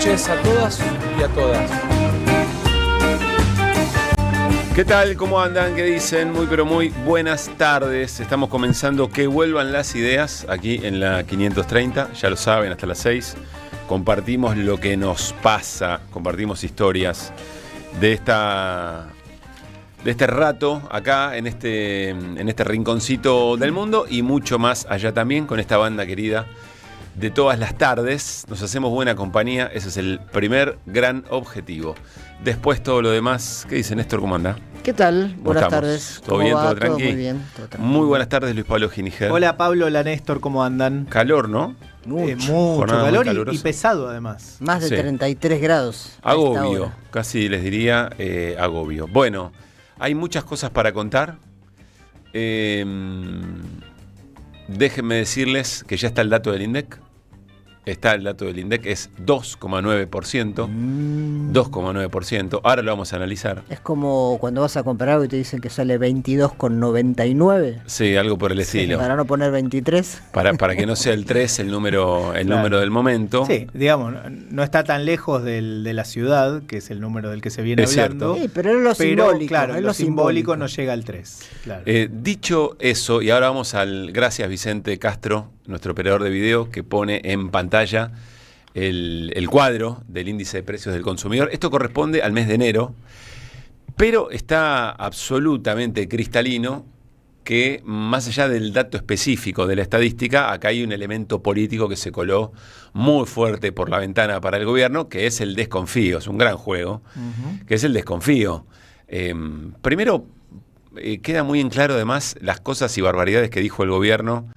noches a todas y a todas. ¿Qué tal? ¿Cómo andan? ¿Qué dicen? Muy pero muy buenas tardes. Estamos comenzando Que Vuelvan las Ideas aquí en la 530. Ya lo saben, hasta las 6. Compartimos lo que nos pasa, compartimos historias de este rato acá en este rinconcito del mundo y mucho más allá también con esta banda querida de todas las tardes. Nos hacemos buena compañía, ese es el primer gran objetivo. Después todo lo demás. ¿Qué dice Néstor? ¿Cómo anda? ¿Qué tal? Buenas tardes. ¿Todo bien? ¿Todo tranquilo? tranqui? Muy bien, todo tranquilo. Muy buenas tardes, Luis Pablo Giniger. Hola Pablo, hola Néstor, ¿cómo andan? Calor, ¿no? Mucho calor y pesado además. Más de Sí. 33 grados. a esta Agobio, hora. casi les diría agobio. Bueno, hay muchas cosas para contar. Déjenme decirles que ya está el dato del INDEC. Está el dato del INDEC, es 2,9%. 2,9%. Ahora lo vamos a analizar. Es como cuando vas a comprar algo y te dicen que sale 22,99. Sí, algo por el estilo. Para no poner 23. Para que no sea el 3 el número del momento. Sí, digamos, no está tan lejos de la ciudad, que es el número del que se viene Es hablando. cierto. Sí, pero es lo simbólico. Claro, es lo simbólico simbólico. no llega al 3. Claro. Dicho eso, y ahora vamos gracias Vicente Castro, nuestro operador de video, que pone en pantalla el cuadro del índice de precios del consumidor. Esto corresponde al mes de enero, pero está absolutamente cristalino que más allá del dato específico de la estadística, acá hay un elemento político que se coló muy fuerte por la ventana para el gobierno, que es el desconfío. Es un gran juego, que es el desconfío. Primero, queda muy en claro además las cosas y barbaridades que dijo el gobierno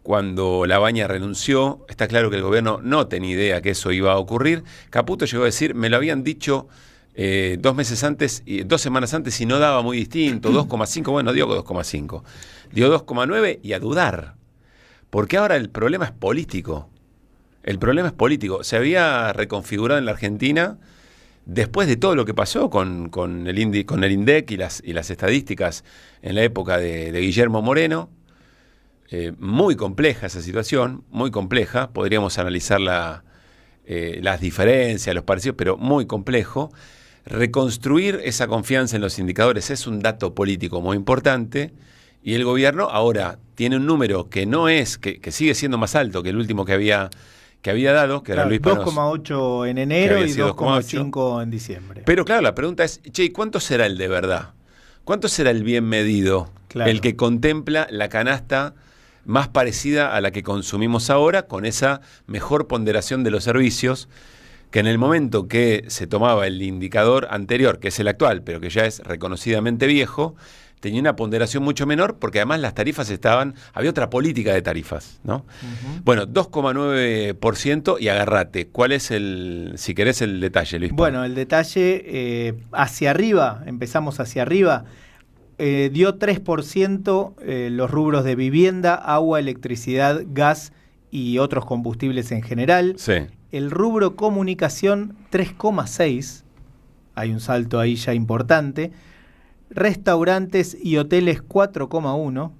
cuando Labaña renunció. Está claro que el gobierno no tenía idea que eso iba a ocurrir. Caputo llegó a decir, me lo habían dicho 2 semanas antes y no daba muy distinto, 2,5, bueno, dio 2,5. Dio 2,9 y a dudar. Porque ahora el problema es político. El problema es político. Se había reconfigurado en la Argentina después de todo lo que pasó con el INDEC y las estadísticas en la época de Guillermo Moreno. Muy compleja esa situación, muy compleja. Podríamos analizar las diferencias, los parecidos, pero muy complejo. Reconstruir esa confianza en los indicadores es un dato político muy importante y el gobierno ahora tiene un número que no es, que sigue siendo más alto que el último que había dado, que era Luis Panos, 2,8 en enero y sido 2,5 en diciembre. Pero claro, la pregunta es, che, ¿cuánto será el de verdad? ¿Cuánto será el bien medido? Claro. El que contempla la canasta más parecida a la que consumimos ahora, con esa mejor ponderación de los servicios, que en el momento que se tomaba el indicador anterior, que es el actual, pero que ya es reconocidamente viejo, tenía una ponderación mucho menor, porque además las tarifas había otra política de tarifas, ¿no? Bueno, 2,9% y agarrate. ¿Cuál es si querés el detalle, Luis? Bueno, el detalle hacia arriba, empezamos hacia arriba. Dio 3% los rubros de vivienda, agua, electricidad, gas y otros combustibles en general. Sí. El rubro comunicación, 3,6%. Hay un salto ahí ya importante. Restaurantes y hoteles, 4,1%.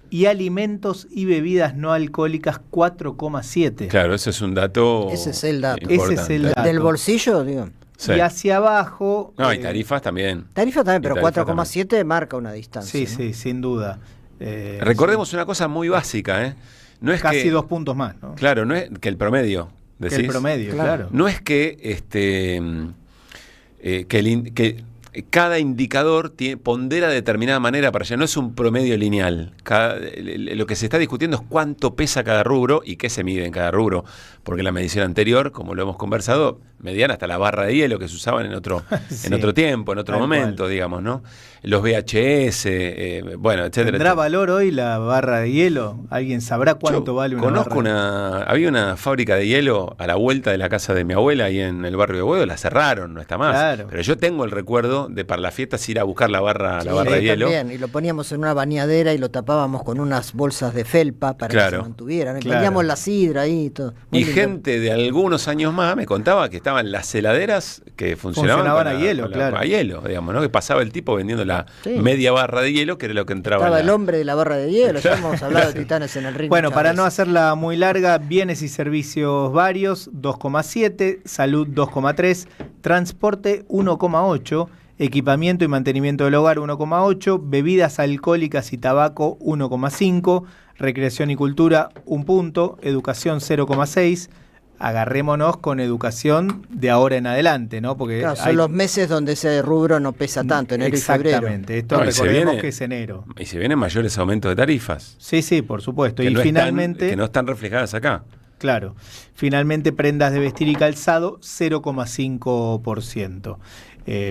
Y alimentos y bebidas no alcohólicas, 4,7%. Claro, ese es un dato. Ese es el dato. importante. Ese es el dato. Del bolsillo, digo. Sí. Y hacia abajo... No, y tarifas también. Tarifa también, pero tarifa 4,7 marca una distancia. Sí, ¿no? sí, sin duda. Recordemos una cosa muy básica, ¿eh? No es casi que, 2 puntos más, ¿no? Claro, no es que el promedio, decís. Que el promedio, claro. No es que cada indicador pondera de determinada manera para allá, no es un promedio lineal. Lo que se está discutiendo es cuánto pesa cada rubro y qué se mide en cada rubro, porque la medición anterior, como lo hemos conversado, medían hasta la barra de hielo que se usaban en otro, Sí, en otro tiempo, en otro tal momento, cual. digamos, ¿no? Los VHS, bueno, etcétera. ¿Tendrá valor hoy la barra de hielo? ¿Alguien sabrá cuánto vale una Conozco barra? había una fábrica de hielo a la vuelta de la casa de mi abuela, ahí en el barrio de Huevo, la cerraron, no está más. Claro. Pero yo tengo el recuerdo recuerdo de para las fiestas ir a buscar la barra de hielo. También, y lo poníamos en una bañadera y lo tapábamos con unas bolsas de felpa para que se mantuvieran. Poníamos la sidra ahí y todo. Y gente de algunos años más me contaba que estaban las heladeras que funcionaban a hielo, claro. A hielo, digamos, ¿no? Que pasaba el tipo vendiendo la media barra de hielo, que era lo que entraba. Estaba el hombre de la barra de hielo, ya hemos hablado de Titanes en el ring. Bueno, para no hacerla muy larga, bienes y servicios varios, 2,7, salud 2,3, transporte 1,8, equipamiento y mantenimiento del hogar 1,8, bebidas alcohólicas y tabaco 1,5, recreación y cultura 1 punto, educación 0,6. Agarrémonos con educación de ahora en adelante, ¿no? Porque son los meses donde ese rubro no pesa tanto, enero y febrero. Exactamente, esto recordemos que es enero. Y se vienen mayores aumentos de tarifas. Sí, por supuesto. Que y no finalmente... que no están reflejadas acá. Claro. Finalmente, prendas de vestir y calzado, 0,5%.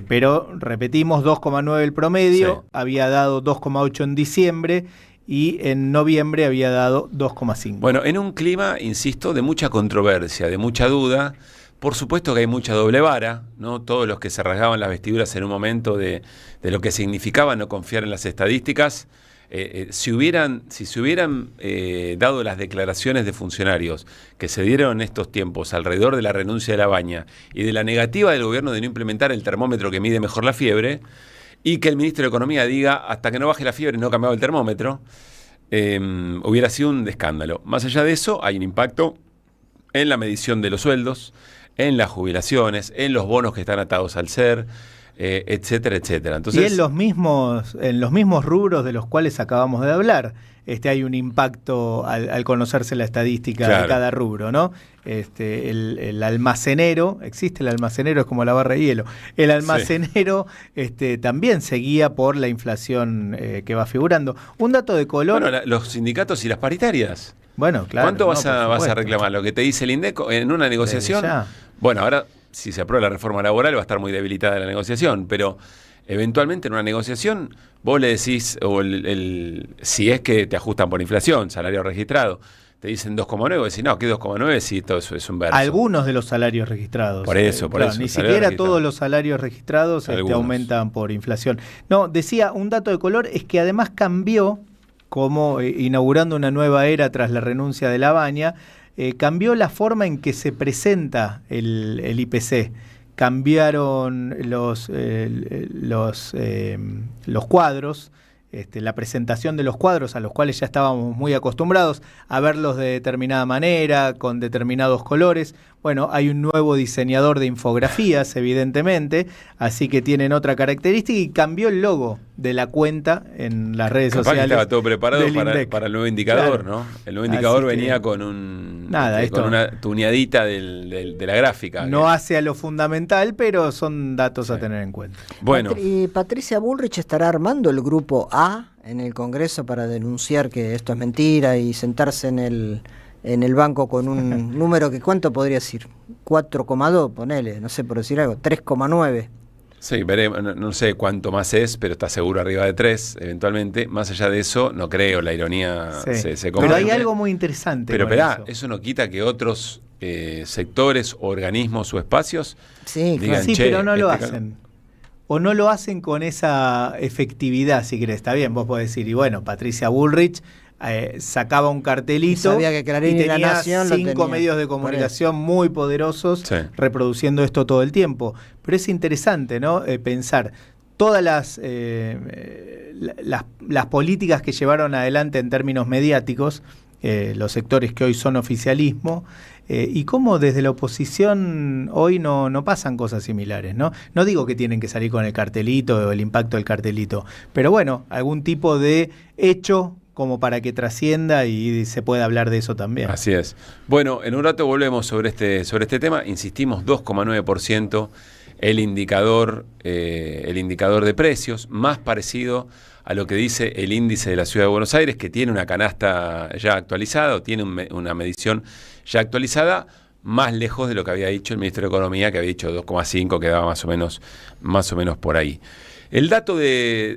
Pero, repetimos, 2,9 el promedio, había dado 2,8 en diciembre, y en noviembre había dado 2,5. Bueno, en un clima, insisto, de mucha controversia, de mucha duda. Por supuesto que hay mucha doble vara, ¿no? Todos los que se rasgaban las vestiduras en un momento de lo que significaba no confiar en las estadísticas, si se hubieran dado las declaraciones de funcionarios que se dieron en estos tiempos alrededor de la renuncia de La Baña y de la negativa del gobierno de no implementar el termómetro que mide mejor la fiebre, y que el ministro de Economía diga, hasta que no baje la fiebre no cambiaba el termómetro, hubiera sido un escándalo. Más allá de eso, hay un impacto en la medición de los sueldos, en las jubilaciones, en los bonos que están atados al SER, etcétera, etcétera. Entonces, y en los mismos rubros de los cuales acabamos de hablar, hay un impacto al conocerse la estadística de cada rubro, ¿no? El almacenero, existe el almacenero, es como la barra de hielo. El almacenero también seguía por la inflación que va figurando. Un dato de color. Bueno, los sindicatos y las paritarias. Bueno, claro. ¿Cuánto vas a reclamar? Lo que te dice el INDEC en una negociación. Bueno, ahora, si se aprueba la reforma laboral, va a estar muy debilitada la negociación, pero eventualmente en una negociación vos le decís, si es que te ajustan por inflación, salario registrado, te dicen 2,9, vos decís, no, ¿qué 2,9? Si todo eso es un verso. Algunos de los salarios registrados. Por eso. Ni siquiera todos los salarios registrados aumentan por inflación. No, decía, un dato de color es que además cambió, como inaugurando una nueva era tras la renuncia de La Baña, cambió la forma en que se presenta el IPC. Cambiaron los cuadros, la presentación de los cuadros a los cuales ya estábamos muy acostumbrados a verlos de determinada manera, con determinados colores. Bueno, hay un nuevo diseñador de infografías, evidentemente, así que tienen otra característica y cambió el logo de la cuenta en las redes sociales. Estaba todo preparado para el nuevo indicador, ¿no? El nuevo indicador venía con con una tuneadita de la gráfica. No hace a lo fundamental, pero son datos a tener en cuenta. Bueno. ¿Y Patricia Bullrich estará armando el grupo A en el Congreso para denunciar que esto es mentira y sentarse en el banco con un número que ¿cuánto podría decir? 4,2, ponele, no sé por decir algo, 3,9. Sí, veremos, no sé cuánto más es, pero está seguro arriba de 3, eventualmente. Más allá de eso, no creo, la ironía se Pero hay algo muy interesante. Pero esperá, eso no quita que otros sectores, organismos o espacios digan, sí, pero no lo hacen. O no lo hacen con esa efectividad, si querés. Está bien, vos podés decir, y bueno, Patricia Bullrich sacaba un cartelito y tenía La Nación 5 medios de comunicación muy poderosos reproduciendo esto todo el tiempo. Pero es interesante, ¿no? Pensar todas las políticas que llevaron adelante en términos mediáticos, los sectores que hoy son oficialismo, y cómo desde la oposición hoy no pasan cosas similares, ¿no? No digo que tienen que salir con el cartelito o el impacto del cartelito, pero bueno, algún tipo de hecho como para que trascienda y se pueda hablar de eso también. Así es. Bueno, en un rato volvemos sobre este tema. Insistimos, 2,9% el indicador de precios, más parecido a lo que dice el índice de la Ciudad de Buenos Aires, que tiene una canasta ya actualizada, o tiene una medición ya actualizada, más lejos de lo que había dicho el ministro de Economía, que había dicho 2,5, quedaba más o menos por ahí.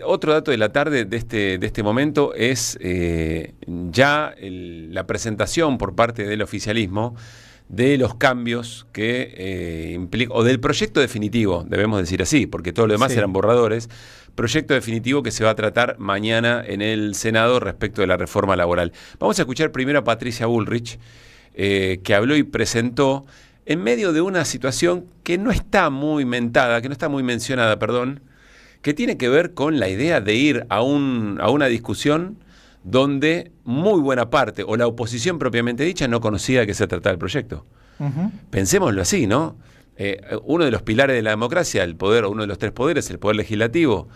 Otro dato de la tarde de este momento es la presentación por parte del oficialismo de los cambios que implica, o del proyecto definitivo, debemos decir así, porque todo lo demás Sí. eran borradores, proyecto definitivo que se va a tratar mañana en el Senado respecto de la reforma laboral. Vamos a escuchar primero a Patricia Bullrich, que habló y presentó en medio de una situación que no está muy mencionada, que tiene que ver con la idea de ir a una discusión donde muy buena parte, o la oposición propiamente dicha, no conocía de qué se trataba el proyecto. Ujú. Pensémoslo así, ¿no? Uno de los pilares de la democracia, el poder, uno de los 3 poderes, el poder legislativo,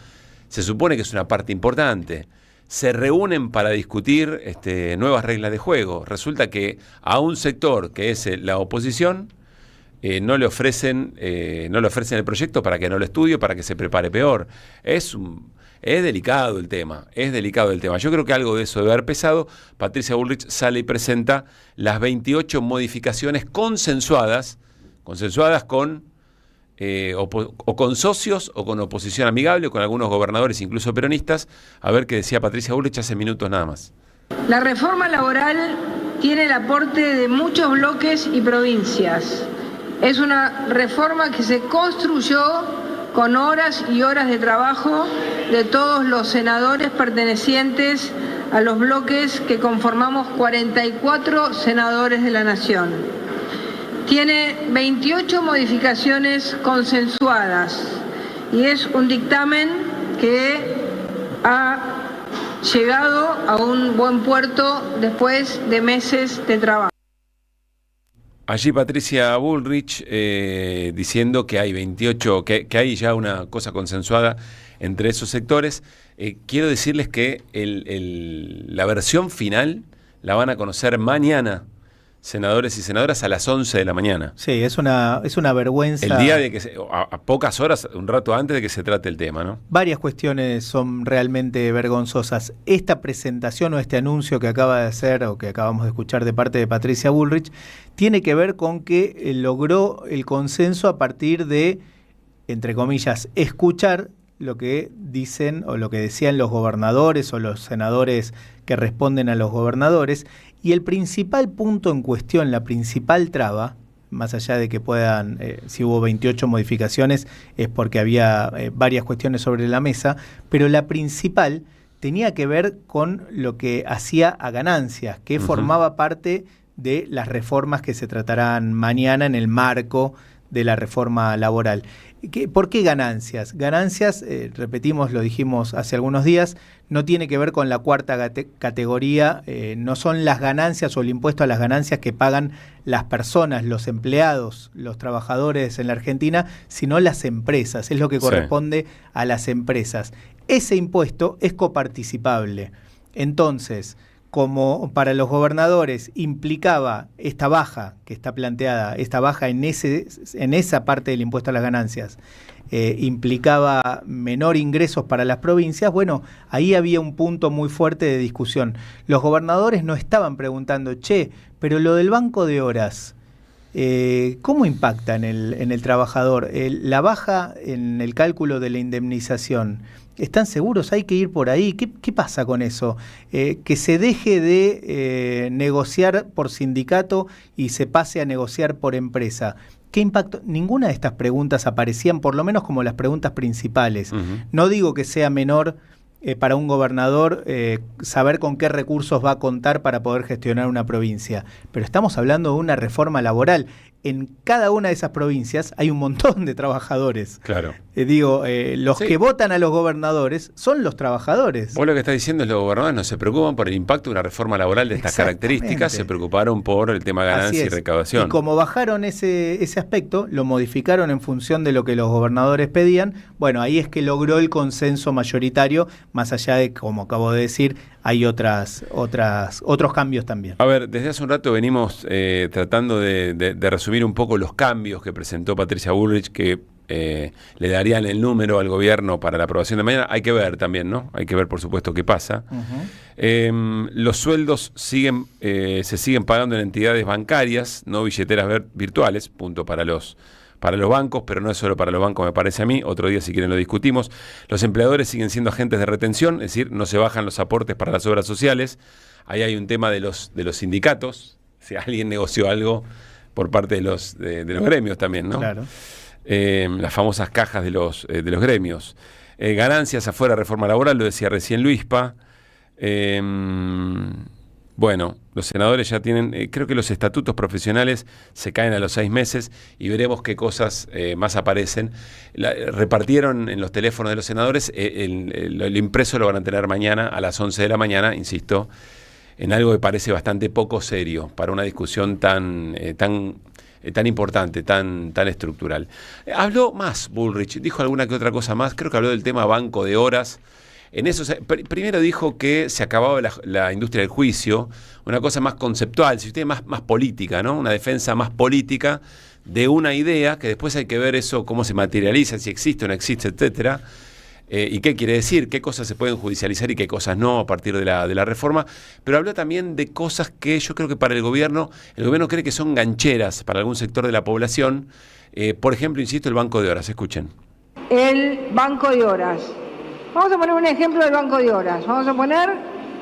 se supone que es una parte importante. Se reúnen para discutir nuevas reglas de juego. Resulta que a un sector que es la oposición no le ofrecen el proyecto para que no lo estudie, para que se prepare peor. Es delicado el tema, Yo creo que algo de eso debe haber pesado. Patricia Bullrich sale y presenta las 28 modificaciones consensuadas con o con socios o con oposición amigable, o con algunos gobernadores, incluso peronistas. A ver qué decía Patricia Bullrich hace minutos nada más. La reforma laboral tiene el aporte de muchos bloques y provincias. Es una reforma que se construyó con horas y horas de trabajo de todos los senadores pertenecientes a los bloques que conformamos 44 senadores de la Nación. Tiene 28 modificaciones consensuadas y es un dictamen que ha llegado a un buen puerto después de meses de trabajo. Allí Patricia Bullrich diciendo que hay 28, que hay ya una cosa consensuada entre esos sectores. Quiero decirles que la versión final la van a conocer mañana, senadores y senadoras, a las 11 de la mañana. Sí, es una vergüenza. El día de que, a pocas horas, un rato antes de que se trate el tema, ¿no? Varias cuestiones son realmente vergonzosas. Esta presentación o este anuncio que acaba de hacer o que acabamos de escuchar de parte de Patricia Bullrich tiene que ver con que logró el consenso a partir de, entre comillas, escuchar lo que dicen o lo que decían los gobernadores o los senadores que responden a los gobernadores. Y el principal punto en cuestión, la principal traba, más allá de que puedan, si hubo 28 modificaciones, es porque había varias cuestiones sobre la mesa, pero la principal tenía que ver con lo que hacía a ganancias, que formaba parte de las reformas que se tratarán mañana en el marco de la reforma laboral. ¿Por qué ganancias? Ganancias, repetimos, lo dijimos hace algunos días, no tiene que ver con la cuarta categoría, no son las ganancias o el impuesto a las ganancias que pagan las personas, los empleados, los trabajadores en la Argentina, sino las empresas, es lo que corresponde a las empresas. Ese impuesto es coparticipable. Entonces, como para los gobernadores implicaba esta baja que está planteada, esta baja en esa parte del impuesto a las ganancias, implicaba menor ingresos para las provincias, bueno, ahí había un punto muy fuerte de discusión. Los gobernadores no estaban preguntando, pero lo del banco de horas, ¿cómo impacta en el trabajador? La baja en el cálculo de la indemnización, ¿están seguros? ¿Hay que ir por ahí? ¿Qué pasa con eso? Que se deje de negociar por sindicato y se pase a negociar por empresa. ¿Qué impacto? Ninguna de estas preguntas aparecían, por lo menos como las preguntas principales. No digo que sea menor para un gobernador saber con qué recursos va a contar para poder gestionar una provincia, pero estamos hablando de una reforma laboral. En cada una de esas provincias hay un montón de trabajadores. Claro. Los que votan a los gobernadores son los trabajadores. Vos lo que estás diciendo es que los gobernadores no se preocupan por el impacto de una reforma laboral de estas características, se preocuparon por el tema ganancia y recaudación. Y como bajaron ese aspecto, lo modificaron en función de lo que los gobernadores pedían, bueno, ahí es que logró el consenso mayoritario, más allá de, como acabo de decir, hay otros cambios también. A ver, desde hace un rato venimos tratando de resumir un poco los cambios que presentó Patricia Bullrich, que le darían el número al gobierno para la aprobación de mañana. Hay que ver también, ¿no? Hay que ver, por supuesto, qué pasa. Los sueldos se siguen pagando en entidades bancarias, no billeteras virtuales, punto para los bancos, pero no es solo para los bancos, me parece a mí. Otro día, si quieren, lo discutimos. Los empleadores siguen siendo agentes de retención, es decir, no se bajan los aportes para las obras sociales. Ahí hay un tema de los sindicatos. Si alguien negoció algo por parte de los gremios también, ¿no? Claro. Las famosas cajas de los gremios. Ganancias afuera, reforma laboral, lo decía recién Luispa. Bueno, los senadores ya tienen, creo que los estatutos profesionales se caen a los 6 meses y veremos qué cosas más aparecen. Repartieron en los teléfonos de los senadores, el impreso lo van a tener mañana a las 11 de la mañana, insisto, en algo que parece bastante poco serio para una discusión tan importante, tan estructural. Habló más Bullrich, dijo alguna que otra cosa más, creo que habló del tema banco de horas. En eso, primero dijo que se acababa la industria del juicio, una cosa más conceptual, si usted más política, ¿no? Una defensa más política de una idea, que después hay que ver eso, cómo se materializa, si existe o no existe, etcétera. Y qué quiere decir, qué cosas se pueden judicializar y qué cosas no a partir de la reforma. Pero habló también de cosas que yo creo que para el gobierno cree que son gancheras para algún sector de la población. Por ejemplo, insisto, el banco de horas. Escuchen. El banco de horas. Vamos a poner un ejemplo del banco de horas. Vamos a poner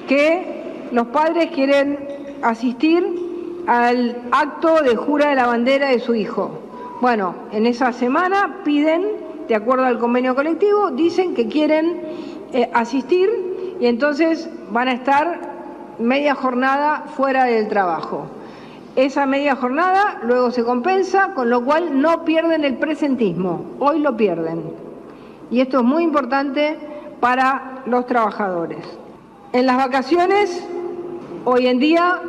que los padres quieren asistir al acto de jura de la bandera de su hijo. Bueno, en esa semana piden, de acuerdo al convenio colectivo, dicen que quieren asistir y entonces van a estar media jornada fuera del trabajo. Esa media jornada luego se compensa, con lo cual no pierden el presentismo. Hoy lo pierden. Y esto es muy importante para los trabajadores. En las vacaciones, hoy en día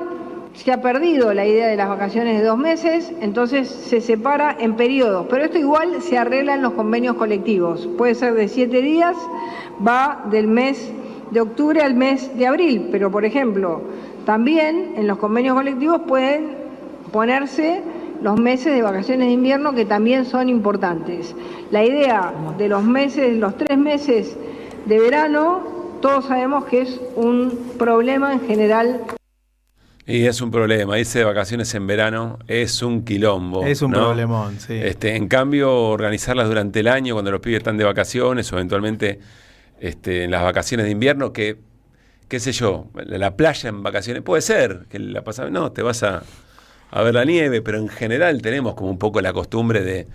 se ha perdido la idea de las vacaciones de 2 meses, entonces se separa en periodos, pero esto igual se arregla en los convenios colectivos. Puede ser de 7 días, va del mes de octubre al mes de abril, pero por ejemplo, también en los convenios colectivos pueden ponerse los meses de vacaciones de invierno, que también son importantes. La idea de los 3 meses de verano, todos sabemos que es un problema en general. Y es un problema, irse de vacaciones en verano es un quilombo. Es un ¿no? problemón, sí. En cambio, organizarlas durante el año, cuando los pibes están de vacaciones, o eventualmente en las vacaciones de invierno, que, qué sé yo, la playa en vacaciones, puede ser, que la pasas, no, te vas a ver la nieve, pero en general tenemos como un poco la costumbre de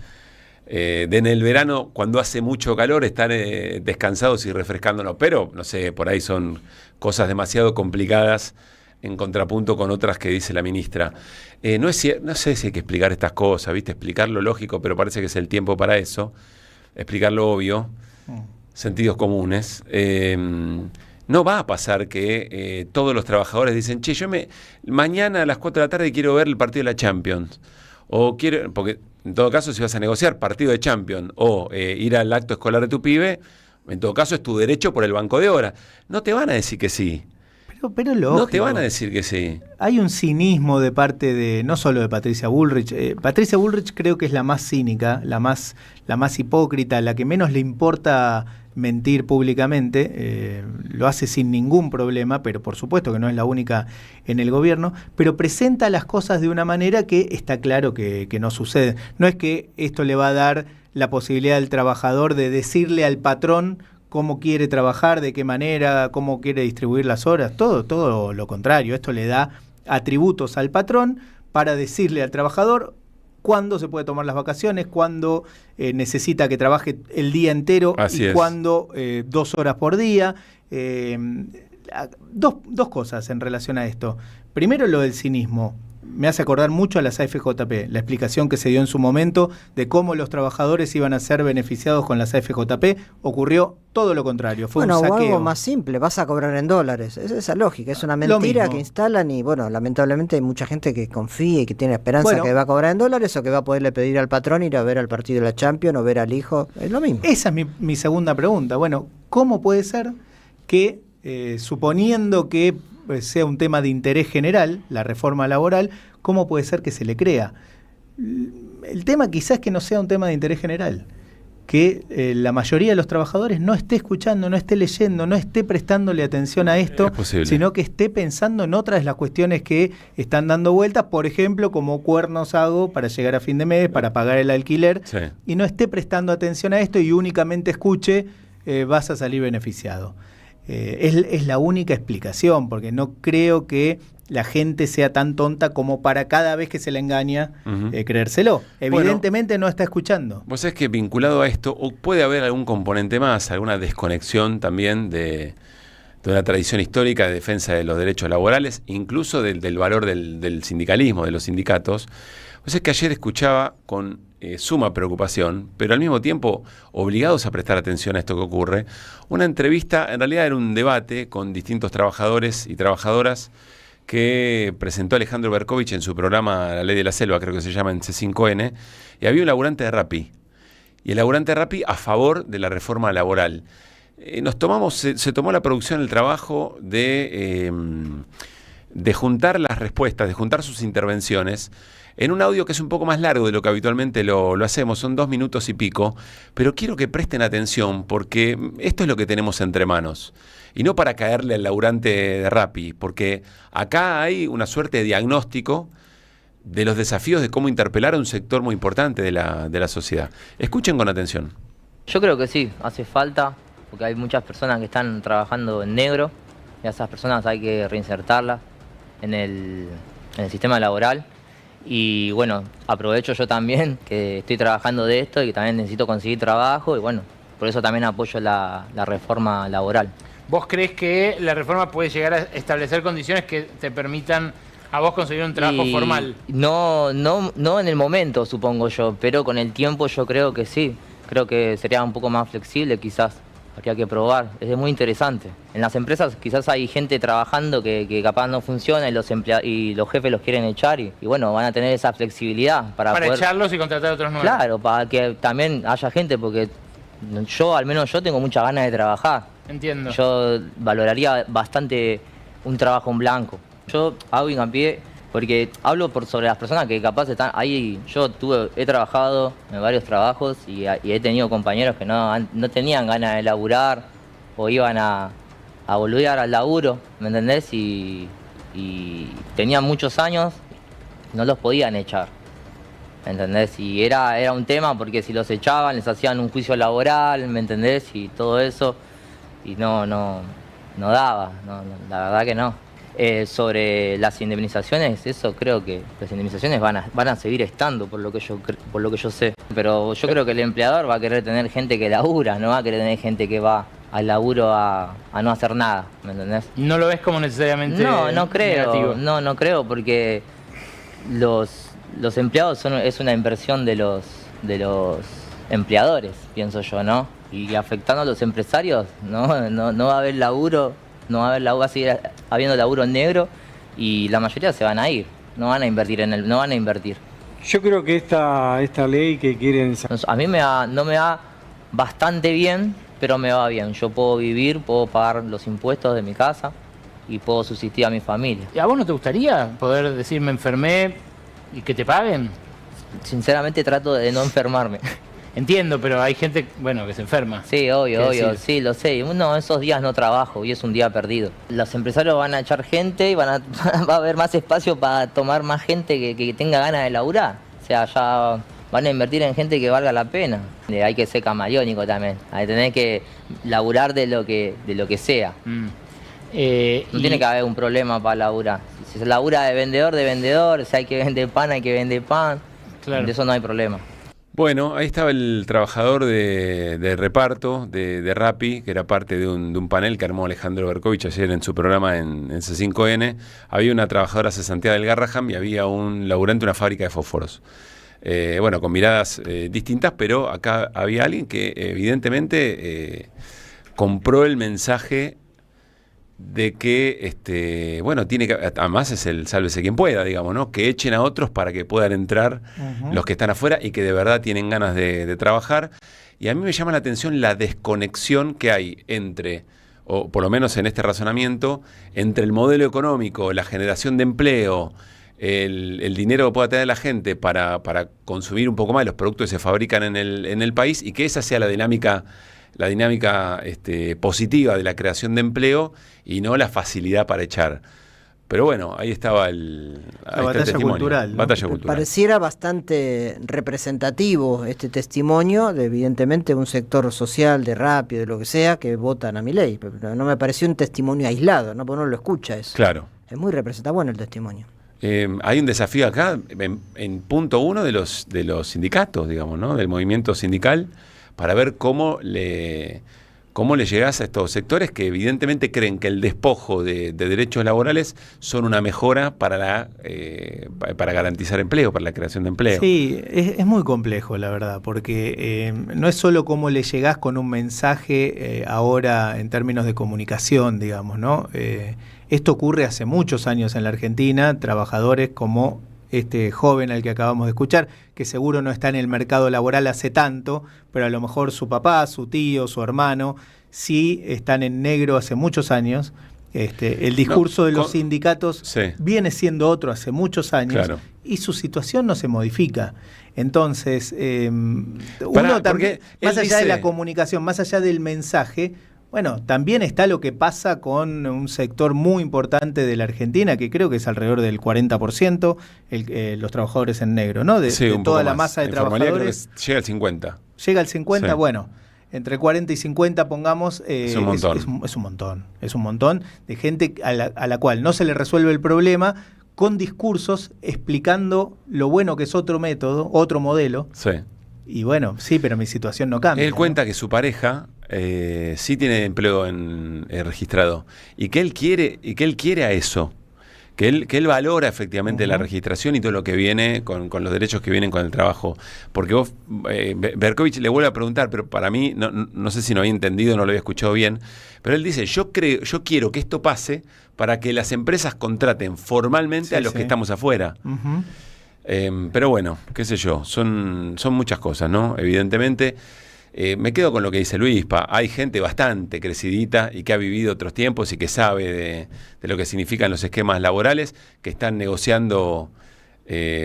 en el verano, cuando hace mucho calor, estar descansados y refrescándonos, pero, no sé, por ahí son cosas demasiado complicadas en contrapunto con otras que dice la ministra. No sé si hay que explicar estas cosas, ¿viste? Explicar lo lógico, pero parece que es el tiempo para eso. Explicar lo obvio, sentidos comunes. No va a pasar que todos los trabajadores dicen, che, mañana a las 4 de la tarde quiero ver el partido de la Champions. O quiero, porque en todo caso, si vas a negociar partido de Champions o ir al acto escolar de tu pibe, en todo caso es tu derecho por el banco de horas. No te van a decir que sí. Pero lógico. No te van a decir que sí. Hay un cinismo de parte de, no solo de Patricia Bullrich. Patricia Bullrich creo que es la más cínica, la más hipócrita, la que menos le importa mentir públicamente. Lo hace sin ningún problema, pero por supuesto que no es la única en el gobierno. Pero presenta las cosas de una manera que está claro que no sucede. No es que esto le va a dar la posibilidad al trabajador de decirle al patrón cómo quiere trabajar, de qué manera, cómo quiere distribuir las horas, todo lo contrario. Esto le da atributos al patrón para decirle al trabajador cuándo se puede tomar las vacaciones, cuándo necesita que trabaje el día entero. Así es. Cuándo 2 horas por día. Dos cosas en relación a esto. Primero, lo del cinismo. Me hace acordar mucho a las AFJP, la explicación que se dio en su momento de cómo los trabajadores iban a ser beneficiados con las AFJP. Ocurrió todo lo contrario, fue un saqueo. O algo más simple, vas a cobrar en dólares. Es esa lógica, es una mentira que instalan y, bueno, lamentablemente hay mucha gente que confía y que tiene esperanza que va a cobrar en dólares o que va a poderle pedir al patrón ir a ver al partido de la Champions o ver al hijo. Es lo mismo. Esa es mi segunda pregunta. Bueno, ¿cómo puede ser que, suponiendo que sea un tema de interés general, la reforma laboral, ¿cómo puede ser que se le crea? El tema quizás que no sea un tema de interés general, que la mayoría de los trabajadores no esté escuchando, no esté leyendo, no esté prestándole atención a esto, sino que esté pensando en otras de las cuestiones que están dando vueltas, por ejemplo, como cuernos hago para llegar a fin de mes, para pagar el alquiler, y no esté prestando atención a esto y únicamente escuche, vas a salir beneficiado. Es la única explicación, porque no creo que la gente sea tan tonta como para cada vez que se le engaña creérselo. Evidentemente no está escuchando. Vos sabés que vinculado a esto, o puede haber algún componente más, alguna desconexión también de una tradición histórica de defensa de los derechos laborales, incluso del valor del sindicalismo, de los sindicatos. Vos sabés que ayer escuchaba con suma preocupación, pero al mismo tiempo obligados a prestar atención a esto que ocurre, una entrevista, en realidad era un debate con distintos trabajadores y trabajadoras que presentó Alejandro Berkovich en su programa La Ley de la Selva, creo que se llama en C5N, y había un laburante de Rappi, y el laburante de Rappi a favor de la reforma laboral. Se tomó la producción el trabajo de juntar las respuestas, de juntar sus intervenciones, en un audio que es un poco más largo de lo que habitualmente lo hacemos, son 2 minutos y pico, pero quiero que presten atención porque esto es lo que tenemos entre manos. Y no para caerle al laburante de Rappi, porque acá hay una suerte de diagnóstico de los desafíos de cómo interpelar a un sector muy importante de la sociedad. Escuchen con atención. Yo creo que sí, hace falta, porque hay muchas personas que están trabajando en negro, y a esas personas hay que reinsertarlas en el sistema laboral. Y bueno, aprovecho yo también que estoy trabajando de esto y que también necesito conseguir trabajo y bueno, por eso también apoyo la reforma laboral. ¿Vos crees que la reforma puede llegar a establecer condiciones que te permitan a vos conseguir un trabajo formal? No en el momento, supongo yo, pero con el tiempo yo creo que sí. Creo que sería un poco más flexible quizás. Habría que probar, es muy interesante. En las empresas quizás hay gente trabajando que capaz no funciona y los jefes los quieren echar y bueno, van a tener esa flexibilidad para poder echarlos y contratar a otros nuevos. Claro, para que también haya gente, porque al menos yo tengo muchas ganas de trabajar. Entiendo. Yo valoraría bastante un trabajo en blanco. Yo hago hincapié porque hablo sobre las personas que capaz están ahí. He trabajado en varios trabajos y he tenido compañeros que no tenían ganas de laburar o iban a boludear al laburo, ¿me entendés? Y tenían muchos años, no los podían echar, ¿me entendés? Y era un tema porque si los echaban les hacían un juicio laboral, ¿me entendés? Y todo eso, y no daba, la verdad que no. Sobre las indemnizaciones, eso creo que las indemnizaciones van a seguir estando por lo que yo sé. Pero yo creo que el empleador va a querer tener gente que labura, no va a querer tener gente que va al laburo a no hacer nada, ¿me entendés? ¿No lo ves como necesariamente no creo, negativo? No creo porque los empleados es una inversión de los empleadores, pienso yo, ¿no? Y afectando a los empresarios, no va a haber laburo. No va a seguir habiendo laburo negro y la mayoría se van a ir, no van a invertir. Yo creo que esta ley que quieren... A mí no me va bastante bien, pero me va bien. Yo puedo vivir, puedo pagar los impuestos de mi casa y puedo subsistir a mi familia. ¿Y a vos no te gustaría poder decir me enfermé y que te paguen? Sinceramente trato de no enfermarme. Entiendo, pero hay gente, que se enferma. Sí, obvio, sí, lo sé. Esos días no trabajo y es un día perdido. Los empresarios van a echar gente y va a haber más espacio para tomar más gente que tenga ganas de laburar. O sea, ya van a invertir en gente que valga la pena. Hay que ser camaleónico también. Hay que tener que laburar de lo que sea. No tiene que haber un problema para laburar. Si se labura de vendedor, si hay que vender pan, hay que vender pan. Claro. De eso no hay problema. Bueno, ahí estaba el trabajador de reparto de Rappi, que era parte de un panel que armó Alejandro Berkovich ayer en su programa en C5N. Había una trabajadora cesanteada del Garraham y había un laburante de una fábrica de fósforos. Con miradas distintas, pero acá había alguien que evidentemente compró el mensaje de que, tiene que, además es el sálvese quien pueda, digamos, ¿no? Que echen a otros para que puedan entrar los que están afuera y que de verdad tienen ganas de trabajar. Y a mí me llama la atención la desconexión que hay entre, o por lo menos en este razonamiento, entre el modelo económico, la generación de empleo, el dinero que pueda tener la gente para consumir un poco más de los productos que se fabrican en el país y que esa sea la dinámica positiva de la creación de empleo y no la facilidad para echar. Pero bueno, ahí estaba la batalla cultural, ¿no? Batalla cultural. Pareciera bastante representativo este testimonio de evidentemente un sector social de Rappi, de lo que sea, que votan a Milei. Pero no me pareció un testimonio aislado, ¿no? Porque uno lo escucha eso. Claro. Es muy representativo, bueno el testimonio. Hay un desafío acá, en punto 1 de los sindicatos, digamos, ¿no? Del movimiento sindical, para ver cómo le llegás a estos sectores que evidentemente creen que el despojo de derechos laborales son una mejora para garantizar empleo, para la creación de empleo. Sí, es muy complejo, la verdad, porque no es solo cómo le llegás con un mensaje ahora en términos de comunicación, digamos, ¿no? Esto ocurre hace muchos años en la Argentina, trabajadores como este joven al que acabamos de escuchar, que seguro no está en el mercado laboral hace tanto, pero a lo mejor su papá, su tío, su hermano, sí están en negro hace muchos años. El discurso de los sindicatos viene siendo otro hace muchos años, claro, y su situación no se modifica. Entonces, uno también, más allá de la comunicación, más allá del mensaje, bueno, también está lo que pasa con un sector muy importante de la Argentina, que creo que es alrededor del 40%, los trabajadores en negro, ¿no? De toda la masa de trabajadores. Creo que llega al 50%. Llega al 50%, sí. Bueno, entre 40 y 50, pongamos, es un montón. Es un montón de gente a la cual no se le resuelve el problema con discursos explicando lo bueno que es otro método, otro modelo. Sí. Y bueno, sí, pero mi situación no cambia. Él cuenta que su pareja sí tiene empleo registrado y que él quiere a eso, que él valora efectivamente la registración y todo lo que viene con los derechos que vienen con el trabajo. Porque vos, Berkovich le vuelve a preguntar, pero para mí, no sé si no había entendido, no lo había escuchado bien, pero él dice, yo quiero que esto pase para que las empresas contraten formalmente a los que estamos afuera. Pero bueno, qué sé yo, son muchas cosas, ¿no? Evidentemente, me quedo con lo que dice Luispa. Hay gente bastante crecidita y que ha vivido otros tiempos y que sabe de lo que significan los esquemas laborales, que están negociando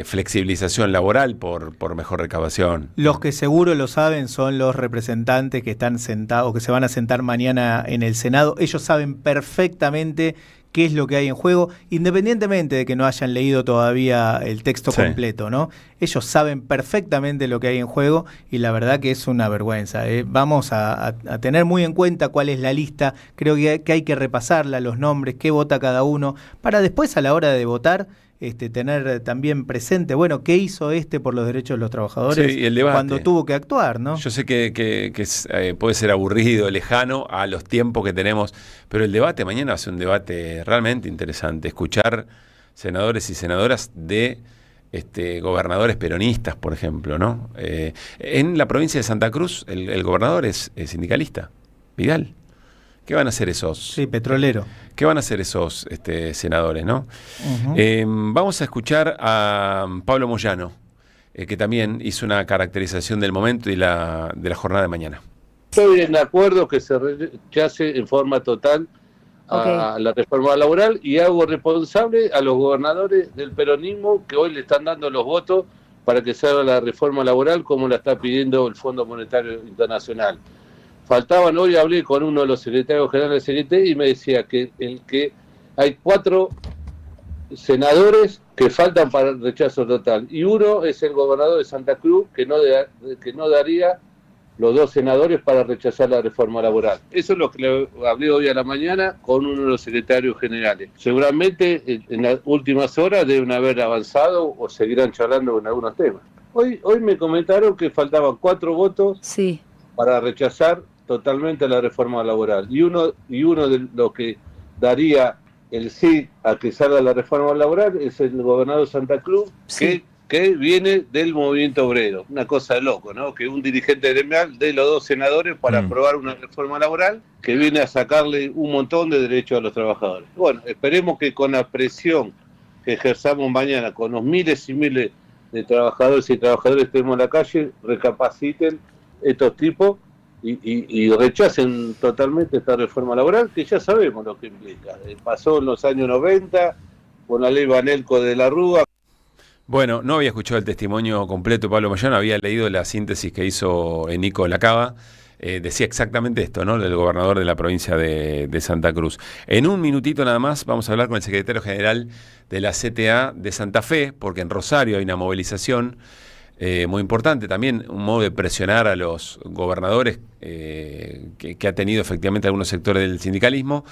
flexibilización laboral por mejor recaudación. Los que seguro lo saben son los representantes que están sentados, que se van a sentar mañana en el Senado. Ellos saben perfectamente qué es lo que hay en juego, independientemente de que no hayan leído todavía el texto completo, ¿no? Ellos saben perfectamente lo que hay en juego y la verdad que es una vergüenza. Vamos a tener muy en cuenta cuál es la lista. Creo que hay que repasarla, los nombres, qué vota cada uno, para después a la hora de votar tener también presente, bueno, qué hizo por los derechos de los trabajadores y el debate, cuando tuvo que actuar, ¿no? Yo sé que puede ser aburrido, lejano a los tiempos que tenemos, pero el debate mañana va a ser un debate realmente interesante. Escuchar senadores y senadoras de gobernadores peronistas, por ejemplo, ¿no? En la provincia de Santa Cruz, el gobernador es sindicalista, Vidal. ¿Qué van a hacer esos? Sí, petrolero. ¿Qué van a hacer esos senadores, no? Vamos a escuchar a Pablo Moyano, que también hizo una caracterización del momento y de la jornada de mañana. Estoy en acuerdo que se rechace en forma total a la reforma laboral y hago responsable a los gobernadores del peronismo que hoy le están dando los votos para que se haga la reforma laboral como la está pidiendo el Fondo Monetario Internacional. Faltaban, hoy hablé con uno de los secretarios generales del CGT y me decía que hay 4 senadores que faltan para el rechazo total. Y uno es el gobernador de Santa Cruz, que no daría los 2 senadores para rechazar la reforma laboral. Eso es lo que le hablé hoy a la mañana con uno de los secretarios generales. Seguramente en las últimas horas deben haber avanzado o seguirán charlando con algunos temas. Hoy me comentaron que faltaban 4 votos para rechazar totalmente la reforma laboral. Y uno de los que daría el sí a que salga la reforma laboral es el gobernador de Santa Cruz, que viene del movimiento obrero. Una cosa de loco, ¿no? Que un dirigente gremial dé los 2 senadores para aprobar una reforma laboral que viene a sacarle un montón de derechos a los trabajadores. Bueno, esperemos que con la presión que ejerzamos mañana, con los miles y miles de trabajadores y trabajadoras que tenemos en la calle, recapaciten estos tipos y rechacen totalmente esta reforma laboral, que ya sabemos lo que implica. Pasó en los años 90 con la ley Banelco de la Rúa. Bueno, no había escuchado el testimonio completo de Pablo Moyano, había leído la síntesis que hizo Nico Lacaba. Decía exactamente esto, ¿no? Del gobernador de la provincia de Santa Cruz. En un minutito nada más vamos a hablar con el secretario general de la CTA de Santa Fe, porque en Rosario hay una movilización muy importante, también un modo de presionar a los gobernadores que ha tenido efectivamente algunos sectores del sindicalismo.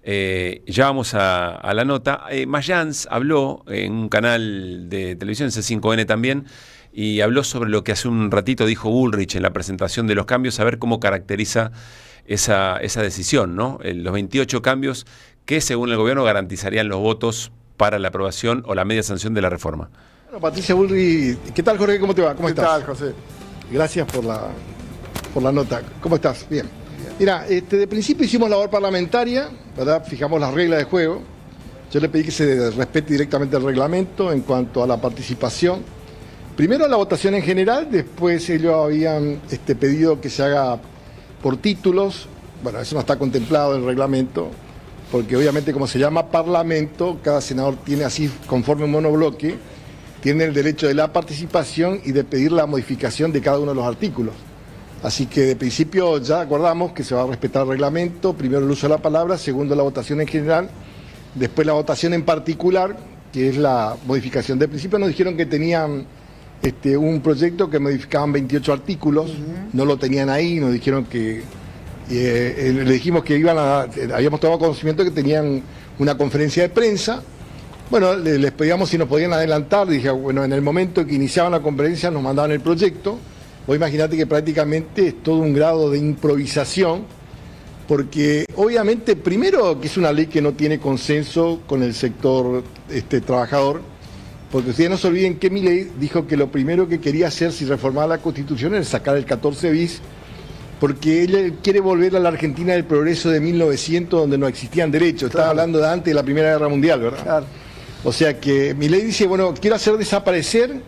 Ya vamos a la nota. Mayans habló en un canal de televisión, C5N también, y habló sobre lo que hace un ratito dijo Bullrich en la presentación de los cambios, a ver cómo caracteriza esa decisión, ¿no? Los 28 cambios que, según el gobierno, garantizarían los votos para la aprobación o la media sanción de la reforma. Bueno, Patricia Bullrich, ¿qué tal, Jorge? ¿Cómo te va? ¿Cómo estás? ¿Qué tal, José? Gracias por la nota. ¿Cómo estás? Bien. Mira, de principio hicimos labor parlamentaria, ¿verdad? Fijamos las reglas de juego. Yo le pedí que se respete directamente el reglamento en cuanto a la participación. Primero la votación en general, después ellos habían pedido que se haga por títulos. Bueno, eso no está contemplado en el reglamento, porque obviamente como se llama parlamento, cada senador tiene así, conforme un monobloque, tiene el derecho de la participación y de pedir la modificación de cada uno de los artículos. Así que de principio ya acordamos que se va a respetar el reglamento, primero el uso de la palabra, segundo la votación en general, después la votación en particular, que es la modificación. De principio nos dijeron que tenían un proyecto que modificaban 28 artículos, no lo tenían ahí, nos dijeron que, le dijimos que habíamos tomado conocimiento que tenían una conferencia de prensa. Bueno, les pedíamos si nos podían adelantar, dije, bueno, en el momento que iniciaban la conferencia nos mandaban el proyecto. Vos imaginate que prácticamente es todo un grado de improvisación, porque obviamente, primero, que es una ley que no tiene consenso con el sector trabajador, porque ustedes no se olviden que Milei dijo que lo primero que quería hacer si reformaba la Constitución era sacar el 14 bis, porque él quiere volver a la Argentina del progreso de 1900, donde no existían derechos. Estaba hablando de antes de la Primera Guerra Mundial, ¿verdad? Claro. O sea que Milei dice, bueno, quiero hacer desaparecer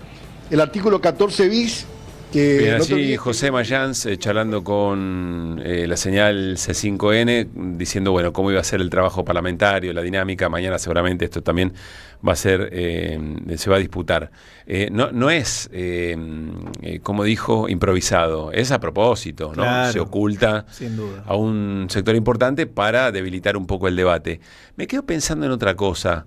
el artículo 14 bis, Bien, allí José Mayans charlando con la señal C5N, diciendo, bueno, cómo iba a ser el trabajo parlamentario, la dinámica. Mañana seguramente esto también va a ser, se va a disputar. No es, como dijo, improvisado, es a propósito, ¿no? Claro, se oculta sin duda a un sector importante para debilitar un poco el debate. Me quedo pensando en otra cosa.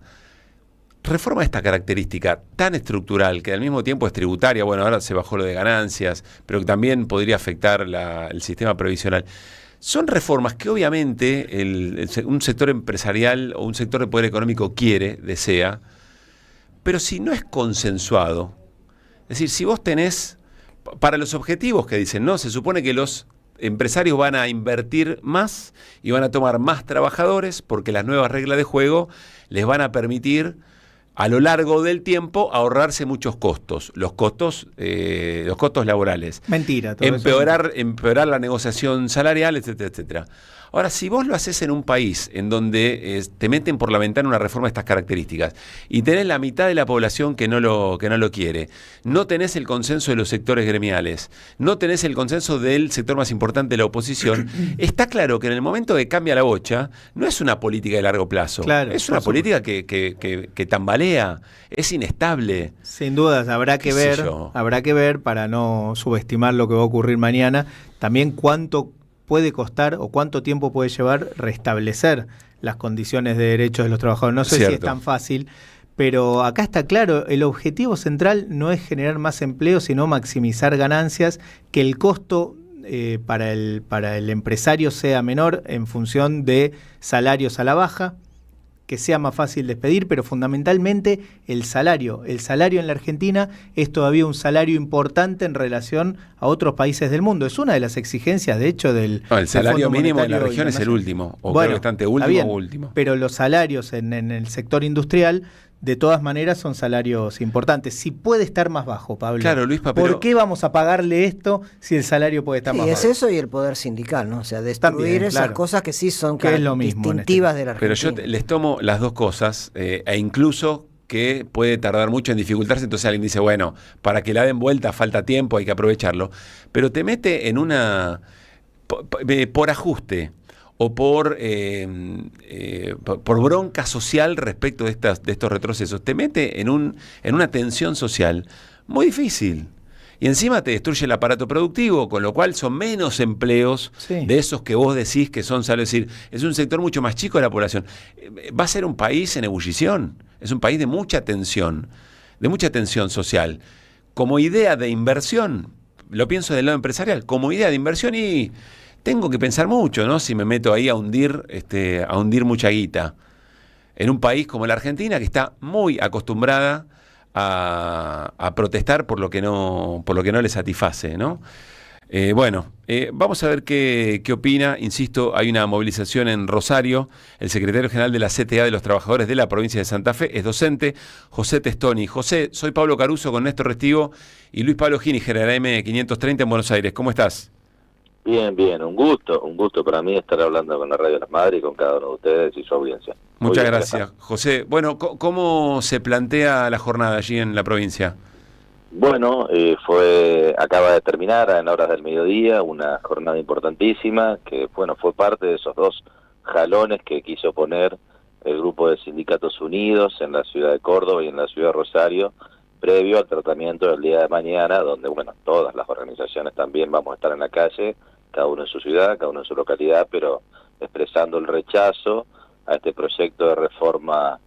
Reforma de esta característica tan estructural, que al mismo tiempo es tributaria, bueno, ahora se bajó lo de ganancias, pero que también podría afectar el sistema previsional. Son reformas que obviamente un sector empresarial o un sector de poder económico quiere, desea, pero si no es consensuado, es decir, si vos tenés, para los objetivos que dicen, ¿no? Se supone que los empresarios van a invertir más y van a tomar más trabajadores porque las nuevas reglas de juego les van a permitir a lo largo del tiempo ahorrarse muchos costos, los costos laborales. Mentira. Todo empeorar la negociación salarial, etcétera, etcétera. Ahora, si vos lo haces en un país en donde te meten por la ventana una reforma de estas características y tenés la mitad de la población que no lo quiere, no tenés el consenso de los sectores gremiales, no tenés el consenso del sector más importante de la oposición, está claro que en el momento que cambia la bocha, no es una política de largo plazo, claro, es una política que tambalea, es inestable. Sin dudas, habrá que ver, para no subestimar lo que va a ocurrir mañana, también cuánto puede costar o cuánto tiempo puede llevar restablecer las condiciones de derechos de los trabajadores. No sé si es tan fácil, pero acá está claro, el objetivo central no es generar más empleo, sino maximizar ganancias, que el costo para el empresario sea menor en función de salarios a la baja, que sea más fácil despedir, pero fundamentalmente el salario. El salario en la Argentina es todavía un salario importante en relación a otros países del mundo. Es una de las exigencias, de hecho, del el salario mínimo en la región es el último, o bueno, creo que está último bien, o último. Pero los salarios en el sector industrial, de todas maneras, son salarios importantes. Si puede estar más bajo, Pablo. Claro, Luispa, ¿por qué vamos a pagarle esto si el salario puede estar más bajo? Y es eso y el poder sindical, ¿no? O sea, destruir esas cosas que sí son distintivas de la Argentina. Pero yo les tomo las dos cosas, e incluso que puede tardar mucho en dificultarse, entonces alguien dice, bueno, para que la den vuelta falta tiempo, hay que aprovecharlo. Pero te mete en una... por ajuste o por bronca social respecto de estos retrocesos, te mete en una tensión social muy difícil. Y encima te destruye el aparato productivo, con lo cual son menos empleos de esos que vos decís que son salarios. Es decir, es un sector mucho más chico de la población. Va a ser un país en ebullición, es un país de mucha tensión social. Como idea de inversión, lo pienso del lado empresarial, como idea de inversión y tengo que pensar mucho, ¿no? Si me meto ahí a hundir mucha guita. En un país como la Argentina, que está muy acostumbrada a protestar por lo que no le satisface, ¿no? Vamos a ver qué opina. Insisto, hay una movilización en Rosario. El secretario general de la CTA de los Trabajadores de la provincia de Santa Fe es docente, José Testoni. José, soy Pablo Caruso con Néstor Restivo y Luis Pablo Giníger, de la M530 en Buenos Aires. ¿Cómo estás? Bien, un gusto para mí estar hablando con la Radio Las Madres y con cada uno de ustedes y su audiencia. Muchas gracias, José. Bueno, ¿cómo se plantea la jornada allí en la provincia? Bueno, acaba de terminar en horas del mediodía una jornada importantísima que, fue parte de esos 2 jalones que quiso poner el grupo de Sindicatos Unidos en la ciudad de Córdoba y en la ciudad de Rosario, previo al tratamiento del día de mañana, donde, todas las organizaciones también vamos a estar en la calle, cada uno en su ciudad, cada uno en su localidad, pero expresando el rechazo a este proyecto de reforma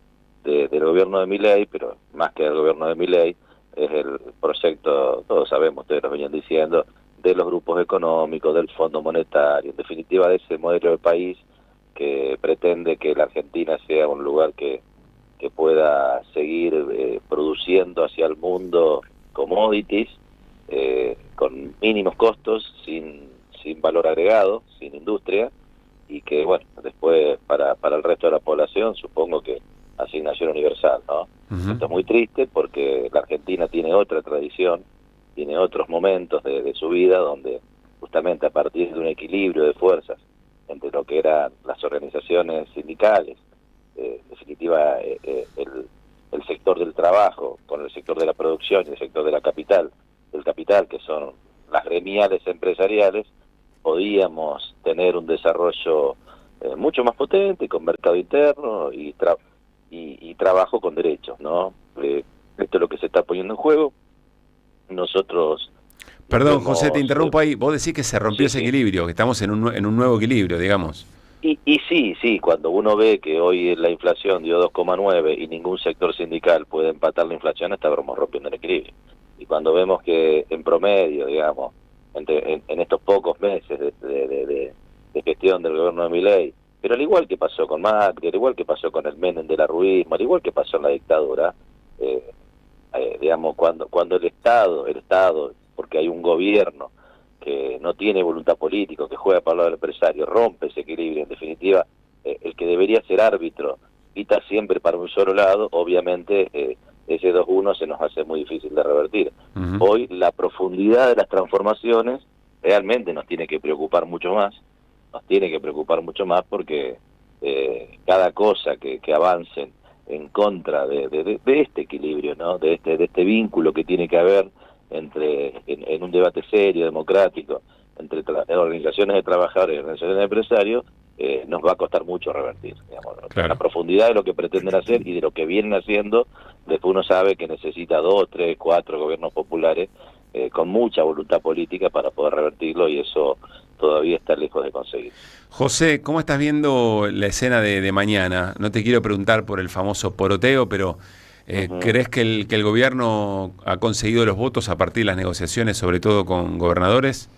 del gobierno de Milei, pero más que del gobierno de Milei, es el proyecto, todos sabemos, ustedes lo venían diciendo, de los grupos económicos, del Fondo Monetario, en definitiva de ese modelo de país que pretende que la Argentina sea un lugar que pueda seguir produciendo hacia el mundo commodities con mínimos costos, sin valor agregado, sin industria, y que, después para el resto de la población, supongo que asignación universal, ¿no? Uh-huh. Esto es muy triste porque la Argentina tiene otra tradición, tiene otros momentos de su vida donde justamente a partir de un equilibrio de fuerzas entre lo que eran las organizaciones sindicales, en definitiva el sector del trabajo con el sector de la producción y el sector del capital, que son las gremiales empresariales, podíamos tener un desarrollo mucho más potente, con mercado interno y trabajo con derechos, ¿no? Esto es lo que se está poniendo en juego. Nosotros... Perdón, José, te interrumpo ahí. Vos decís que se rompió ese equilibrio, que estamos en un nuevo equilibrio, digamos. Y sí, cuando uno ve que hoy la inflación dio 2,9 y ningún sector sindical puede empatar la inflación, estamos rompiendo el equilibrio. Y cuando vemos que en promedio, digamos, en estos pocos meses de gestión del gobierno de Milei, pero al igual que pasó con Macri, al igual que pasó con el Menem del arruismo, al igual que pasó en la dictadura, digamos, cuando el Estado, porque hay un gobierno que no tiene voluntad política, que juega para el lado del empresario, rompe ese equilibrio, en definitiva, el que debería ser árbitro quita siempre para un solo lado, obviamente ese 2-1 se nos hace muy difícil de revertir. Uh-huh. Hoy la profundidad de las transformaciones realmente nos tiene que preocupar mucho más, porque cada cosa que avancen en contra de este equilibrio, ¿no? de este vínculo que tiene que haber en un debate serio, democrático, entre organizaciones de trabajadores y organizaciones de empresarios, nos va a costar mucho revertir, digamos, claro. La profundidad de lo que pretenden hacer y de lo que vienen haciendo. Después uno sabe que necesita 2, 3, 4 gobiernos populares con mucha voluntad política para poder revertirlo, y eso todavía está lejos de conseguir. José, ¿cómo estás viendo la escena de mañana? No te quiero preguntar por el famoso poroteo, pero uh-huh. ¿Crees que el gobierno ha conseguido los votos a partir de las negociaciones, sobre todo con gobernadores?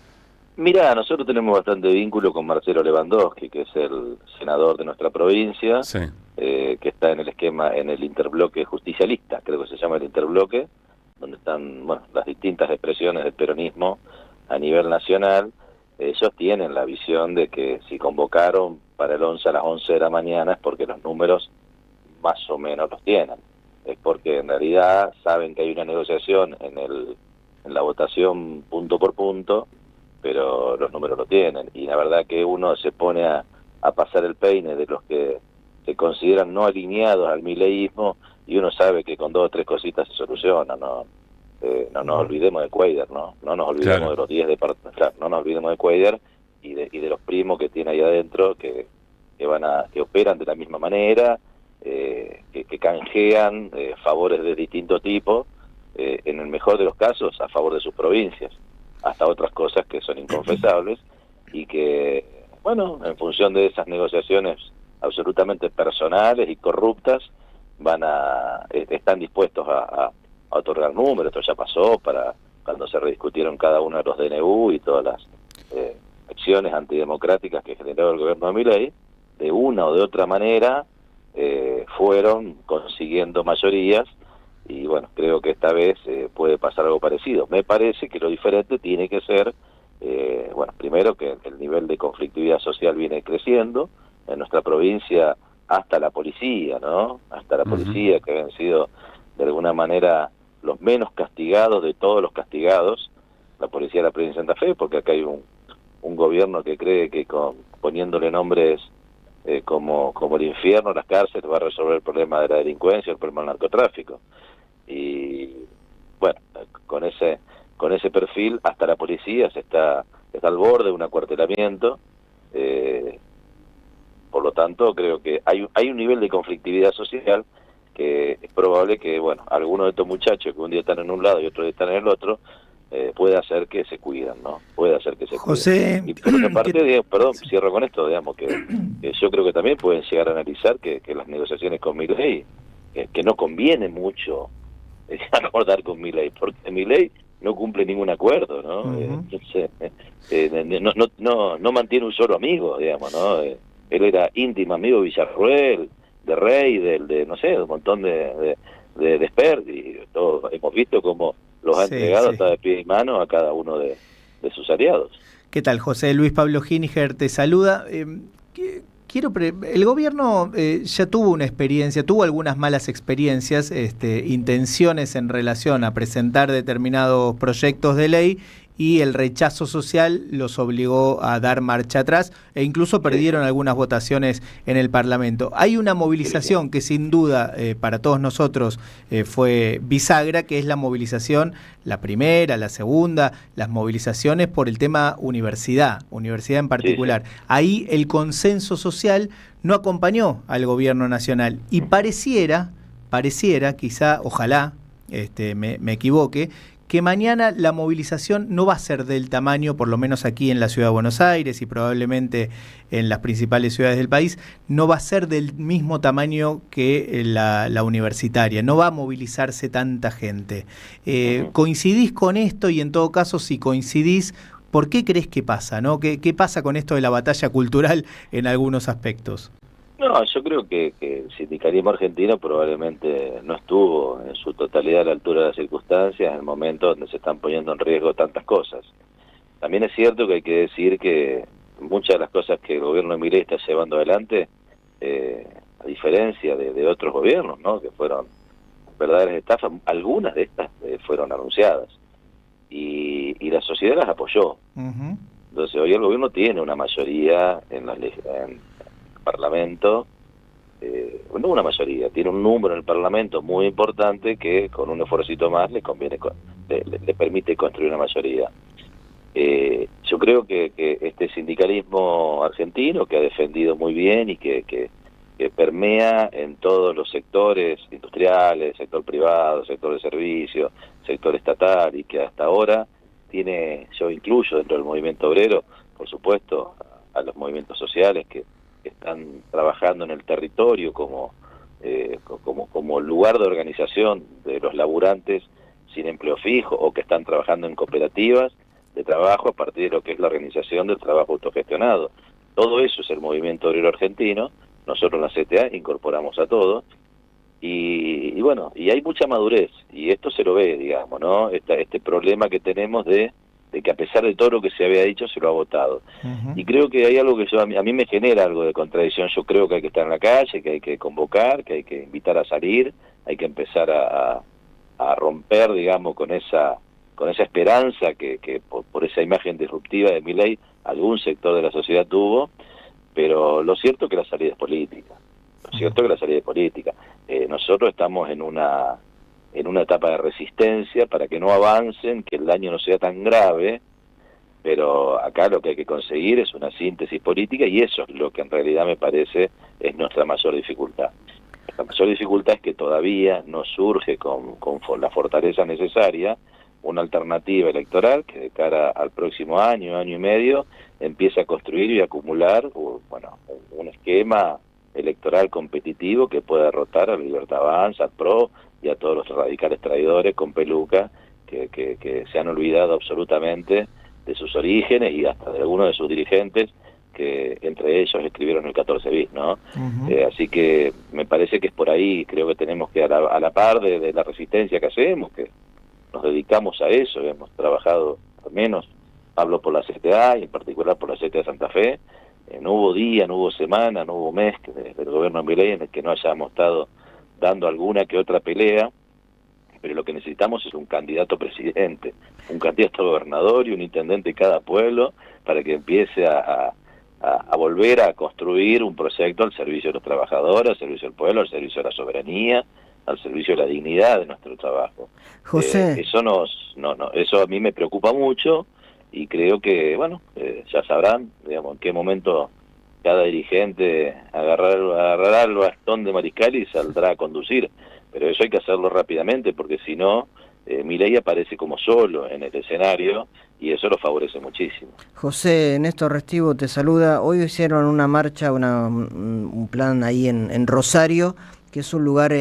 Mirá, nosotros tenemos bastante vínculo con Marcelo Lewandowski, que es el senador de nuestra provincia, sí. Que está en el esquema, en el interbloque justicialista, creo que se llama el interbloque, donde están las distintas expresiones del peronismo a nivel nacional. Ellos tienen la visión de que si convocaron para el 11 a las 11 de la mañana es porque los números más o menos los tienen. Es porque en realidad saben que hay una negociación en la votación punto por punto, pero los números lo tienen. Y la verdad que uno se pone a pasar el peine de los que se consideran no alineados al mileísmo, y uno sabe que con 2 o 3 cositas se soluciona, ¿no? No nos olvidemos de Cuéllar, ¿no? No nos olvidemos claro. De los 10 departamentos, claro, no nos olvidemos de Cuéllar y de los primos que tiene ahí adentro que operan de la misma manera, que canjean favores de distinto tipo, en el mejor de los casos a favor de sus provincias, hasta otras cosas que son inconfesables, y que, en función de esas negociaciones absolutamente personales y corruptas, están dispuestos a otorgar números. Esto ya pasó para cuando se rediscutieron cada uno de los DNU y todas las restricciones antidemocráticas que generó el gobierno de Milei, de una o de otra manera fueron consiguiendo mayorías, y bueno, creo que esta vez puede pasar algo parecido. Me parece que lo diferente tiene que ser, bueno, primero que el nivel de conflictividad social viene creciendo en nuestra provincia, hasta la policía, ¿no? Hasta la policía, que habían sido de alguna manera los menos castigados de todos los castigados, la policía de la provincia de Santa Fe, porque acá hay un gobierno que cree que poniéndole nombres como el infierno, las cárceles, va a resolver el problema de la delincuencia, el problema del narcotráfico. Y bueno, con ese perfil, hasta la policía está al borde de un acuartelamiento. Por lo tanto, creo que hay un nivel de conflictividad social que es probable que, bueno, algunos de estos muchachos que un día están en un lado y otro día están en el otro, puede hacer que se cuidan, ¿no? Puede hacer que se José, cuiden. Y por otra parte, perdón, cierro con esto, digamos, que yo creo que también pueden llegar a analizar que las negociaciones con Milei, que no conviene mucho acordar con Milei, porque Milei no cumple ningún acuerdo, ¿no? Entonces, no mantiene un solo amigo, digamos, ¿no? Él era íntimo amigo de Villarruel, de Rey, de no sé, de un montón de expertos, y todo, hemos visto cómo los ha entregado hasta de pie y mano a cada uno de sus aliados. ¿Qué tal, José? Luis Pablo Giniger te saluda. El gobierno ya tuvo una experiencia, tuvo algunas malas experiencias, intenciones en relación a presentar determinados proyectos de ley, y el rechazo social los obligó a dar marcha atrás e incluso perdieron algunas votaciones en el Parlamento. Hay una movilización que sin duda para todos nosotros fue bisagra, que es la movilización, la primera, la segunda, las movilizaciones por el tema universidad en particular. Ahí el consenso social no acompañó al gobierno nacional y pareciera, quizá, ojalá me equivoque, que mañana la movilización no va a ser del tamaño, por lo menos aquí en la Ciudad de Buenos Aires y probablemente en las principales ciudades del país, no va a ser del mismo tamaño que la universitaria, no va a movilizarse tanta gente. ¿Coincidís con esto? Y en todo caso, si coincidís, ¿por qué crees que pasa, ¿no? ¿Qué pasa con esto de la batalla cultural en algunos aspectos? No, yo creo que el sindicalismo argentino probablemente no estuvo en su totalidad a la altura de las circunstancias en el momento donde se están poniendo en riesgo tantas cosas. También es cierto que hay que decir que muchas de las cosas que el gobierno de Milei está llevando adelante, a diferencia de otros gobiernos, ¿no?, que fueron verdaderas estafas, algunas de estas fueron anunciadas y la sociedad las apoyó. Entonces hoy el gobierno tiene una mayoría en el Parlamento, no una mayoría, tiene un número en el Parlamento muy importante que con un esfuercito más le permite construir una mayoría. Yo creo que este sindicalismo argentino, que ha defendido muy bien y que permea en todos los sectores industriales, sector privado, sector de servicios, sector estatal, y que hasta ahora tiene, yo incluyo dentro del movimiento obrero, por supuesto, a los movimientos sociales que están trabajando en el territorio como lugar de organización de los laburantes sin empleo fijo, o que están trabajando en cooperativas de trabajo a partir de lo que es la organización del trabajo autogestionado. Todo eso es el movimiento obrero argentino. Nosotros en la CTA incorporamos a todos, y bueno, y hay mucha madurez, y esto se lo ve, digamos, ¿no? Este problema que tenemos de que a pesar de todo lo que se había dicho, se lo ha votado. Y creo que hay algo que a mí me genera algo de contradicción. Yo creo que hay que estar en la calle, que hay que convocar, que hay que invitar a salir, hay que empezar a romper, digamos, con esa esperanza que por esa imagen disruptiva de Milei algún sector de la sociedad tuvo, pero lo cierto es que la salida es política. Nosotros estamos en una etapa de resistencia para que no avancen, que el daño no sea tan grave, pero acá lo que hay que conseguir es una síntesis política, y eso es lo que en realidad me parece es nuestra mayor dificultad. La mayor dificultad es que todavía no surge con la fortaleza necesaria una alternativa electoral que de cara al próximo año y medio empiece a construir y acumular un esquema electoral competitivo que pueda derrotar a Libertad Avanza, al PRO y a todos los radicales traidores con peluca que se han olvidado absolutamente sus orígenes y hasta de algunos de sus dirigentes, que entre ellos escribieron el 14 bis, ¿no? Así que me parece que es por ahí, creo que tenemos que a la par de la resistencia que hacemos, que nos dedicamos a eso, hemos trabajado, al menos hablo por la CTA y en particular por la CTA de Santa Fe, no hubo día, no hubo semana, no hubo mes desde el gobierno de Milei en el que no hayamos estado dando alguna que otra pelea, pero lo que necesitamos es un candidato presidente, un candidato gobernador y un intendente de cada pueblo para que empiece a volver a construir un proyecto al servicio de los trabajadores, al servicio del pueblo, al servicio de la soberanía, al servicio de la dignidad de nuestro trabajo. José. Eso a mí me preocupa mucho y creo que, bueno, ya sabrán, digamos, en qué momento cada dirigente agarrará el bastón de mariscal y saldrá a conducir. Pero eso hay que hacerlo rápidamente, porque si no, Milei aparece como solo en el escenario y eso lo favorece muchísimo. José, Néstor Restivo te saluda. Hoy hicieron una marcha, un plan ahí en Rosario, que es un lugar,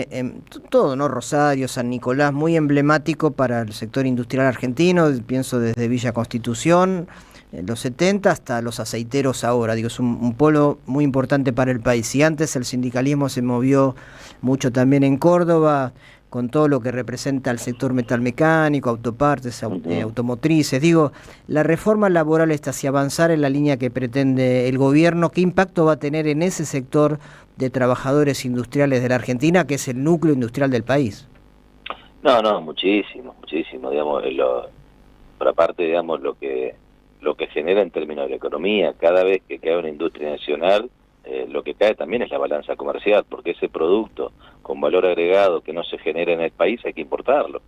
todo, ¿no? Rosario, San Nicolás, muy emblemático para el sector industrial argentino, pienso desde Villa Constitución, en los 70 hasta los aceiteros ahora. Digo, es un polo muy importante para el país. Y antes el sindicalismo se movió mucho también en Córdoba, con todo lo que representa el sector metalmecánico, autopartes, automotrices. Digo, la reforma laboral está hacia avanzar en la línea que pretende el gobierno. ¿Qué impacto va a tener en ese sector de trabajadores industriales de la Argentina, que es el núcleo industrial del país? No, muchísimo, digamos, por aparte, digamos, lo que genera en términos de la economía, cada vez que cae una industria nacional, lo que cae también es la balanza comercial, porque ese producto con valor agregado que no se genera en el país hay que importarlo.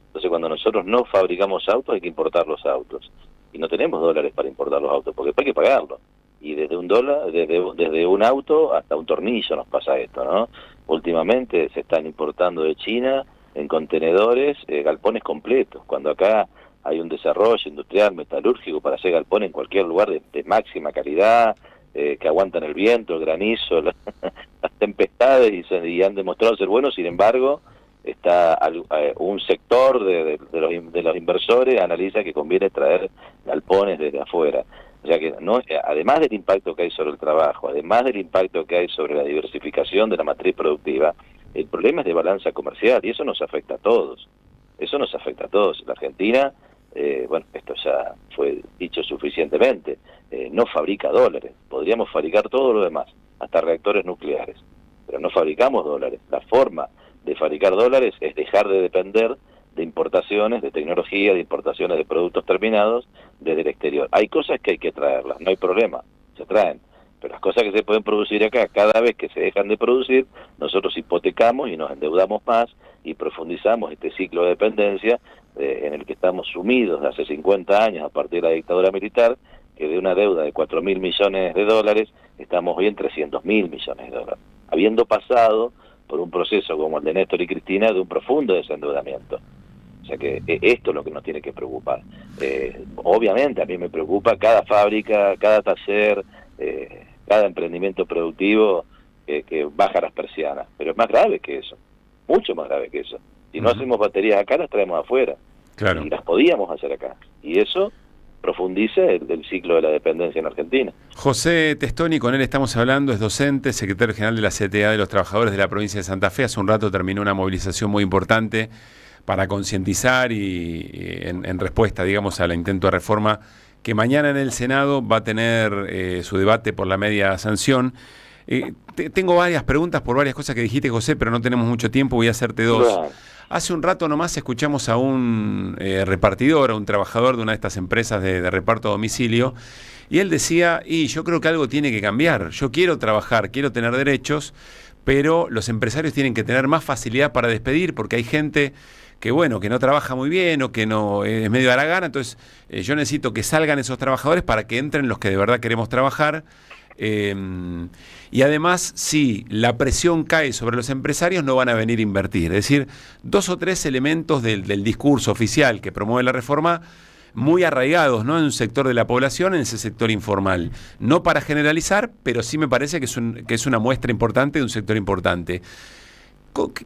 Entonces cuando nosotros no fabricamos autos hay que importar los autos, y no tenemos dólares para importar los autos, porque hay que pagarlo. Y desde desde un auto hasta un tornillo nos pasa esto, ¿no? Últimamente se están importando de China en contenedores galpones completos, cuando acá hay un desarrollo industrial, metalúrgico para hacer galpones en cualquier lugar de máxima calidad, que aguantan el viento, el granizo, las tempestades y han demostrado ser buenos. Sin embargo, está un sector de los inversores analiza que conviene traer galpones desde afuera. O sea que además del impacto que hay sobre el trabajo, además del impacto que hay sobre la diversificación de la matriz productiva, el problema es de balanza comercial y eso nos afecta a todos. La Argentina, bueno, esto ya fue dicho suficientemente, no fabrica dólares. Podríamos fabricar todo lo demás, hasta reactores nucleares, pero no fabricamos dólares. La forma de fabricar dólares es dejar de depender de importaciones de tecnología, de importaciones de productos terminados desde el exterior. Hay cosas que hay que traerlas, no hay problema, se traen, pero las cosas que se pueden producir acá, cada vez que se dejan de producir, nosotros hipotecamos y nos endeudamos más y profundizamos este ciclo de dependencia en el que estamos sumidos de hace 50 años a partir de la dictadura militar, que de una deuda de 4.000 millones de dólares estamos hoy en 300.000 millones de dólares, habiendo pasado por un proceso como el de Néstor y Cristina de un profundo desendeudamiento. O sea que esto es lo que nos tiene que preocupar. Obviamente a mí me preocupa cada fábrica, cada taller, cada emprendimiento productivo que baja las persianas, pero es más grave que eso, mucho más grave que eso. Si no hacemos baterías acá, las traemos afuera. Claro. Y las podíamos hacer acá. Y eso profundiza el ciclo de la dependencia en Argentina. José Testoni, con él estamos hablando, es docente, secretario general de la CTA de los Trabajadores de la provincia de Santa Fe. Hace un rato terminó una movilización muy importante para concientizar y en respuesta, digamos, al intento de reforma que mañana en el Senado va a tener su debate por la media sanción. Tengo varias preguntas por varias cosas que dijiste, José, pero no tenemos mucho tiempo, voy a hacerte dos. Claro. Hace un rato nomás escuchamos a un repartidor, a un trabajador de una de estas empresas de reparto a domicilio, y él decía, yo creo que algo tiene que cambiar, yo quiero trabajar, quiero tener derechos, pero los empresarios tienen que tener más facilidad para despedir, porque hay gente que que no trabaja muy bien o que no es medio a la gana, entonces yo necesito que salgan esos trabajadores para que entren los que de verdad queremos trabajar. Y además, si la presión cae sobre los empresarios, no van a venir a invertir. Es decir, 2 o 3 elementos del discurso oficial que promueve la reforma muy arraigados, ¿no?, en un sector de la población, en ese sector informal. No para generalizar, pero sí me parece que es una muestra importante de un sector importante.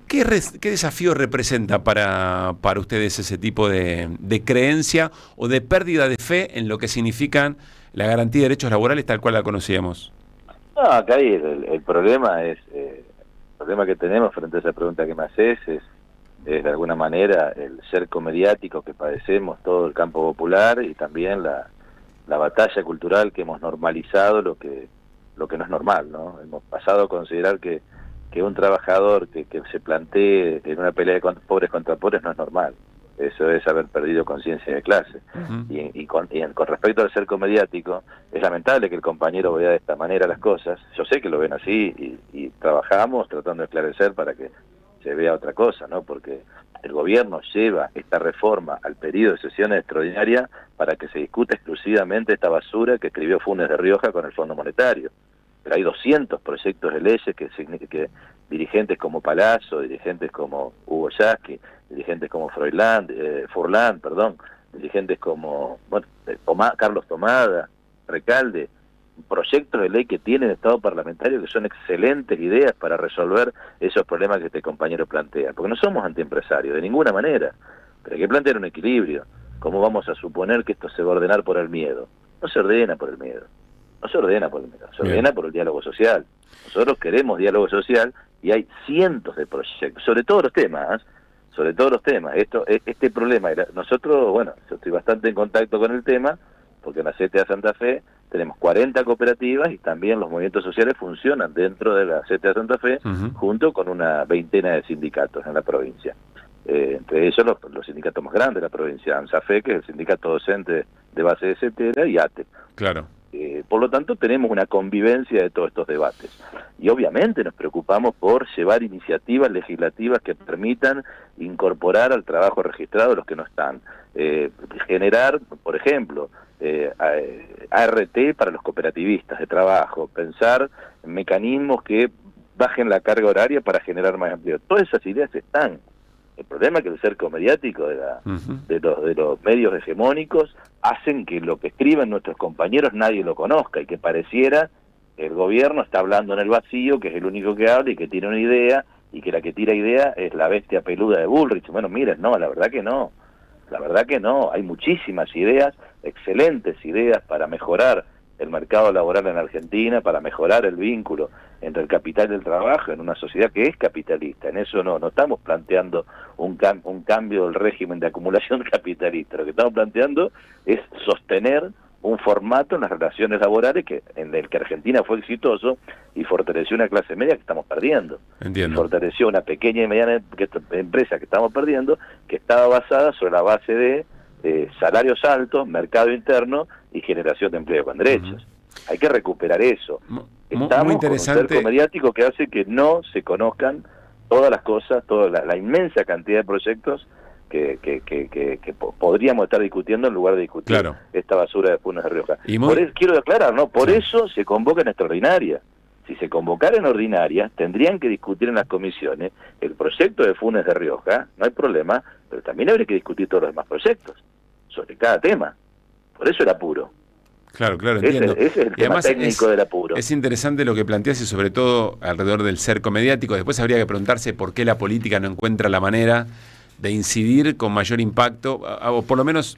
¿Qué desafío representa para ustedes ese tipo de creencia o de pérdida de fe en lo que significan la garantía de derechos laborales tal cual la conocíamos? No, acá el problema es, el problema que tenemos frente a esa pregunta que me haces es de alguna manera el cerco mediático que padecemos todo el campo popular y también la batalla cultural que hemos normalizado lo que no es normal, ¿no? Hemos pasado a considerar que un trabajador que se plantee en una pelea de pobres contra pobres no es normal. Eso es haber perdido conciencia de clase. Y con respecto al cerco mediático, es lamentable que el compañero vea de esta manera las cosas. Yo sé que lo ven así y trabajamos tratando de esclarecer para que se vea otra cosa, ¿no? Porque el gobierno lleva esta reforma al periodo de sesiones extraordinarias para que se discuta exclusivamente esta basura que escribió Funes de Rioja con el Fondo Monetario. Pero hay 200 proyectos de leyes que dirigentes como Palazzo, dirigentes como Hugo Yasky, dirigentes como Furlan, dirigentes como Carlos Tomada, Recalde, proyectos de ley que tienen estado parlamentario que son excelentes ideas para resolver esos problemas que este compañero plantea. Porque no somos antiempresarios, de ninguna manera, pero hay que plantear un equilibrio. ¿Cómo vamos a suponer que esto se va a ordenar por el miedo? No se ordena por el miedo. No se ordena por el miedo, se ordena por el diálogo social. Nosotros queremos diálogo social y hay cientos de proyectos, sobre todos los temas, Este problema, nosotros, bueno, yo estoy bastante en contacto con el tema, porque en la CTA Santa Fe tenemos 40 cooperativas y también los movimientos sociales funcionan dentro de la CTA Santa Fe, junto con una veintena de sindicatos en la provincia. Entre ellos los sindicatos más grandes de la provincia, ANSAFE, que es el sindicato docente de base de CETERA, y ATE. Claro. Por lo tanto, tenemos una convivencia de todos estos debates. Y obviamente nos preocupamos por llevar iniciativas legislativas que permitan incorporar al trabajo registrado los que no están. Generar, por ejemplo, ART para los cooperativistas de trabajo, pensar en mecanismos que bajen la carga horaria para generar más empleo. Todas esas ideas están. El problema es que el cerco mediático de los medios hegemónicos hacen que lo que escriben nuestros compañeros nadie lo conozca y que pareciera que el gobierno está hablando en el vacío, que es el único que habla y que tiene una idea y que la que tira idea es la bestia peluda de Bullrich. Bueno, miren, no, la verdad que no. Hay muchísimas ideas, excelentes ideas para mejorar el mercado laboral en Argentina, para mejorar el vínculo entre el capital y el trabajo en una sociedad que es capitalista. En eso no estamos planteando un cambio del régimen de acumulación capitalista. Lo que estamos planteando es sostener un formato en las relaciones laborales en el que Argentina fue exitoso y fortaleció una clase media que estamos perdiendo. Entiendo. Y fortaleció una pequeña y mediana empresa que estamos perdiendo, que estaba basada sobre la base de salarios altos, mercado interno y generación de empleo con derechos. Hay que recuperar eso. Estamos muy interesante. Con un cerco mediático que hace que no se conozcan todas las cosas, toda la inmensa cantidad de proyectos que podríamos estar discutiendo en lugar de discutir esta basura de Funes de Rioja. Quiero aclarar, por eso se convoca en extraordinaria. Si se convocara en ordinaria, tendrían que discutir en las comisiones el proyecto de Funes de Rioja, no hay problema, pero también habría que discutir todos los demás proyectos sobre cada tema. Por eso el apuro. Claro, entiendo. Ese es el tema técnico del apuro. Es interesante lo que planteas y sobre todo alrededor del cerco mediático. Después habría que preguntarse por qué la política no encuentra la manera de incidir con mayor impacto, o por lo menos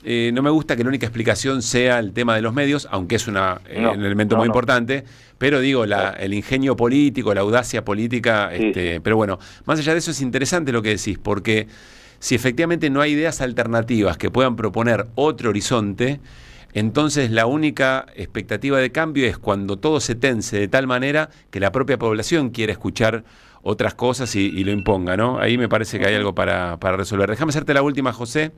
no me gusta que la única explicación sea el tema de los medios, aunque es un elemento muy importante, pero digo, el ingenio político, la audacia política, pero bueno, más allá de eso es interesante lo que decís, porque si efectivamente no hay ideas alternativas que puedan proponer otro horizonte, entonces la única expectativa de cambio es cuando todo se tense de tal manera que la propia población quiera escuchar otras cosas y lo imponga, ¿no? Ahí me parece que hay algo para resolver. Déjame hacerte la última, José.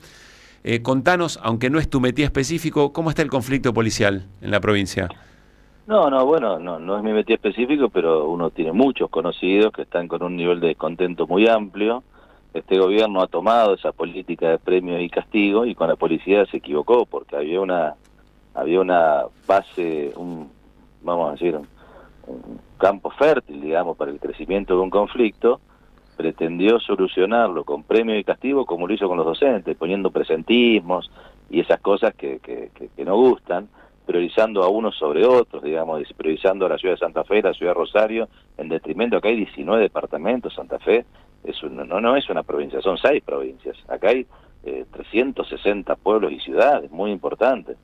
Contanos, aunque no es tu métier específico, ¿cómo está el conflicto policial en la provincia? No es mi métier específico, pero uno tiene muchos conocidos que están con un nivel de descontento muy amplio. Este gobierno ha tomado esa política de premios y castigos y con la policía se equivocó porque había una base, un campo fértil, digamos, para el crecimiento de un conflicto. Pretendió solucionarlo con premios y castigos como lo hizo con los docentes, poniendo presentismos y esas cosas que no gustan. priorizando a unos sobre otros, digamos, priorizando a la ciudad de Santa Fe, la ciudad de Rosario, en detrimento. Acá hay 19 departamentos. Santa Fe no es una provincia, son 6 provincias. Acá hay 360 pueblos y ciudades, muy importantes.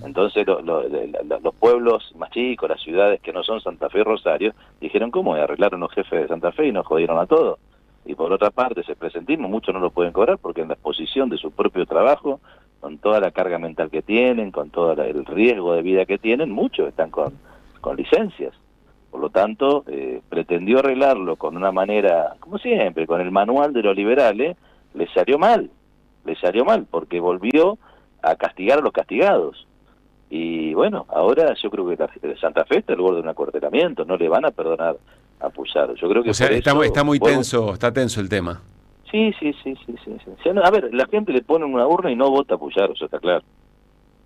Entonces los pueblos más chicos, las ciudades que no son Santa Fe y Rosario, dijeron, ¿cómo? Arreglaron los jefes de Santa Fe y nos jodieron a todos. Y por otra parte, ese presentismo muchos no lo pueden cobrar porque en la exposición de su propio trabajo, con toda la carga mental que tienen, con todo el riesgo de vida que tienen, muchos están con licencias. Por lo tanto, pretendió arreglarlo con una manera, como siempre, con el manual de los liberales, le salió mal, porque volvió a castigar a los castigados. Y bueno, ahora yo creo que Santa Fe está al borde de un acuartelamiento, no le van a perdonar a Puyaro. Yo creo que está muy tenso, está tenso el tema. Sí. A ver, la gente le pone una urna y no vota a Puyaro, eso está claro.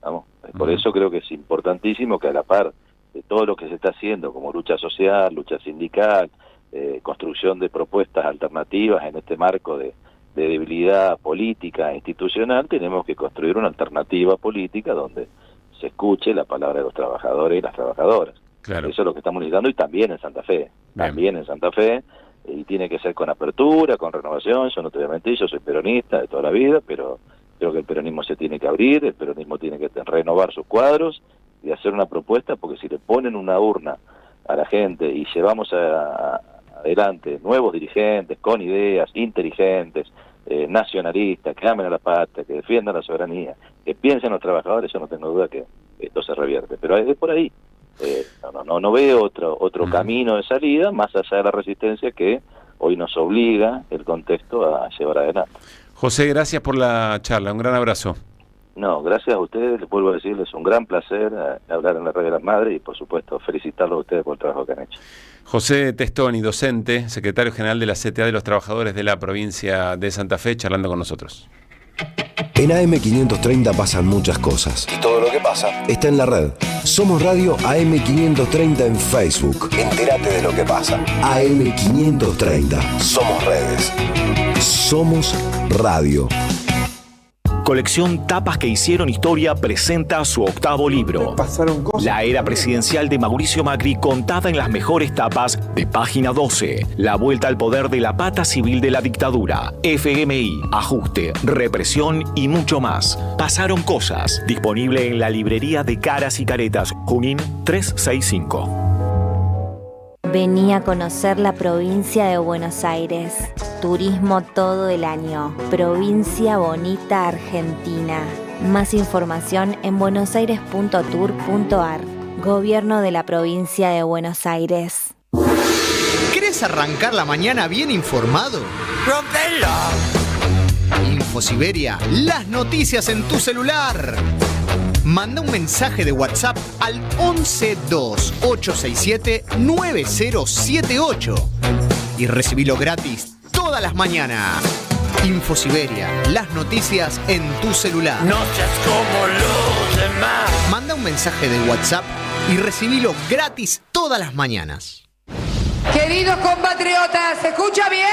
Vamos, por eso creo que es importantísimo que a la par de todo lo que se está haciendo como lucha social, lucha sindical, construcción de propuestas alternativas en este marco de debilidad política e institucional, tenemos que construir una alternativa política donde se escuche la palabra de los trabajadores y las trabajadoras. Claro. Eso es lo que estamos necesitando, y también en Santa Fe. Y tiene que ser con apertura, con renovación. Yo no te voy a mentir, yo soy peronista de toda la vida, pero creo que el peronismo se tiene que abrir, el peronismo tiene que renovar sus cuadros y hacer una propuesta, porque si le ponen una urna a la gente y llevamos adelante nuevos dirigentes con ideas inteligentes, nacionalistas, que amen a la patria, que defiendan la soberanía, que piensen en los trabajadores, yo no tengo duda que esto se revierte. Pero es por ahí. No veo otro camino de salida más allá de la resistencia que hoy nos obliga el contexto a llevar adelante. José, gracias por la charla, un gran abrazo. No, gracias a ustedes, les vuelvo a decirles, un gran placer hablar en la Radio de las Madres y por supuesto felicitarlos a ustedes por el trabajo que han hecho. José Testoni, docente, secretario general de la CTA de los Trabajadores de la provincia de Santa Fe, charlando con nosotros. En AM530 pasan muchas cosas. Y todo lo que pasa está en la red. Somos Radio AM530 en Facebook. Entérate de lo que pasa. AM530. Somos redes. Somos radio. Colección Tapas que hicieron historia presenta su 8º libro. La era presidencial de Mauricio Macri contada en las mejores tapas de Página 12. La vuelta al poder de la pata civil de la dictadura. FMI, ajuste, represión y mucho más. Pasaron cosas. Disponible en la librería de Caras y Caretas, Junín 365. Vení a conocer la provincia de Buenos Aires. Turismo todo el año. Provincia Bonita, Argentina. Más información en buenosaires.tour.ar. Gobierno de la provincia de Buenos Aires. ¿Querés arrancar la mañana bien informado? ¡Rompelo! InfoSiberia, las noticias en tu celular. Manda un mensaje de WhatsApp al 1128679078 y recibilo gratis todas las mañanas. InfoSiberia, las noticias en tu celular. No seas como los demás. Manda un mensaje de WhatsApp y recibilo gratis todas las mañanas. Queridos compatriotas, ¿se escucha bien?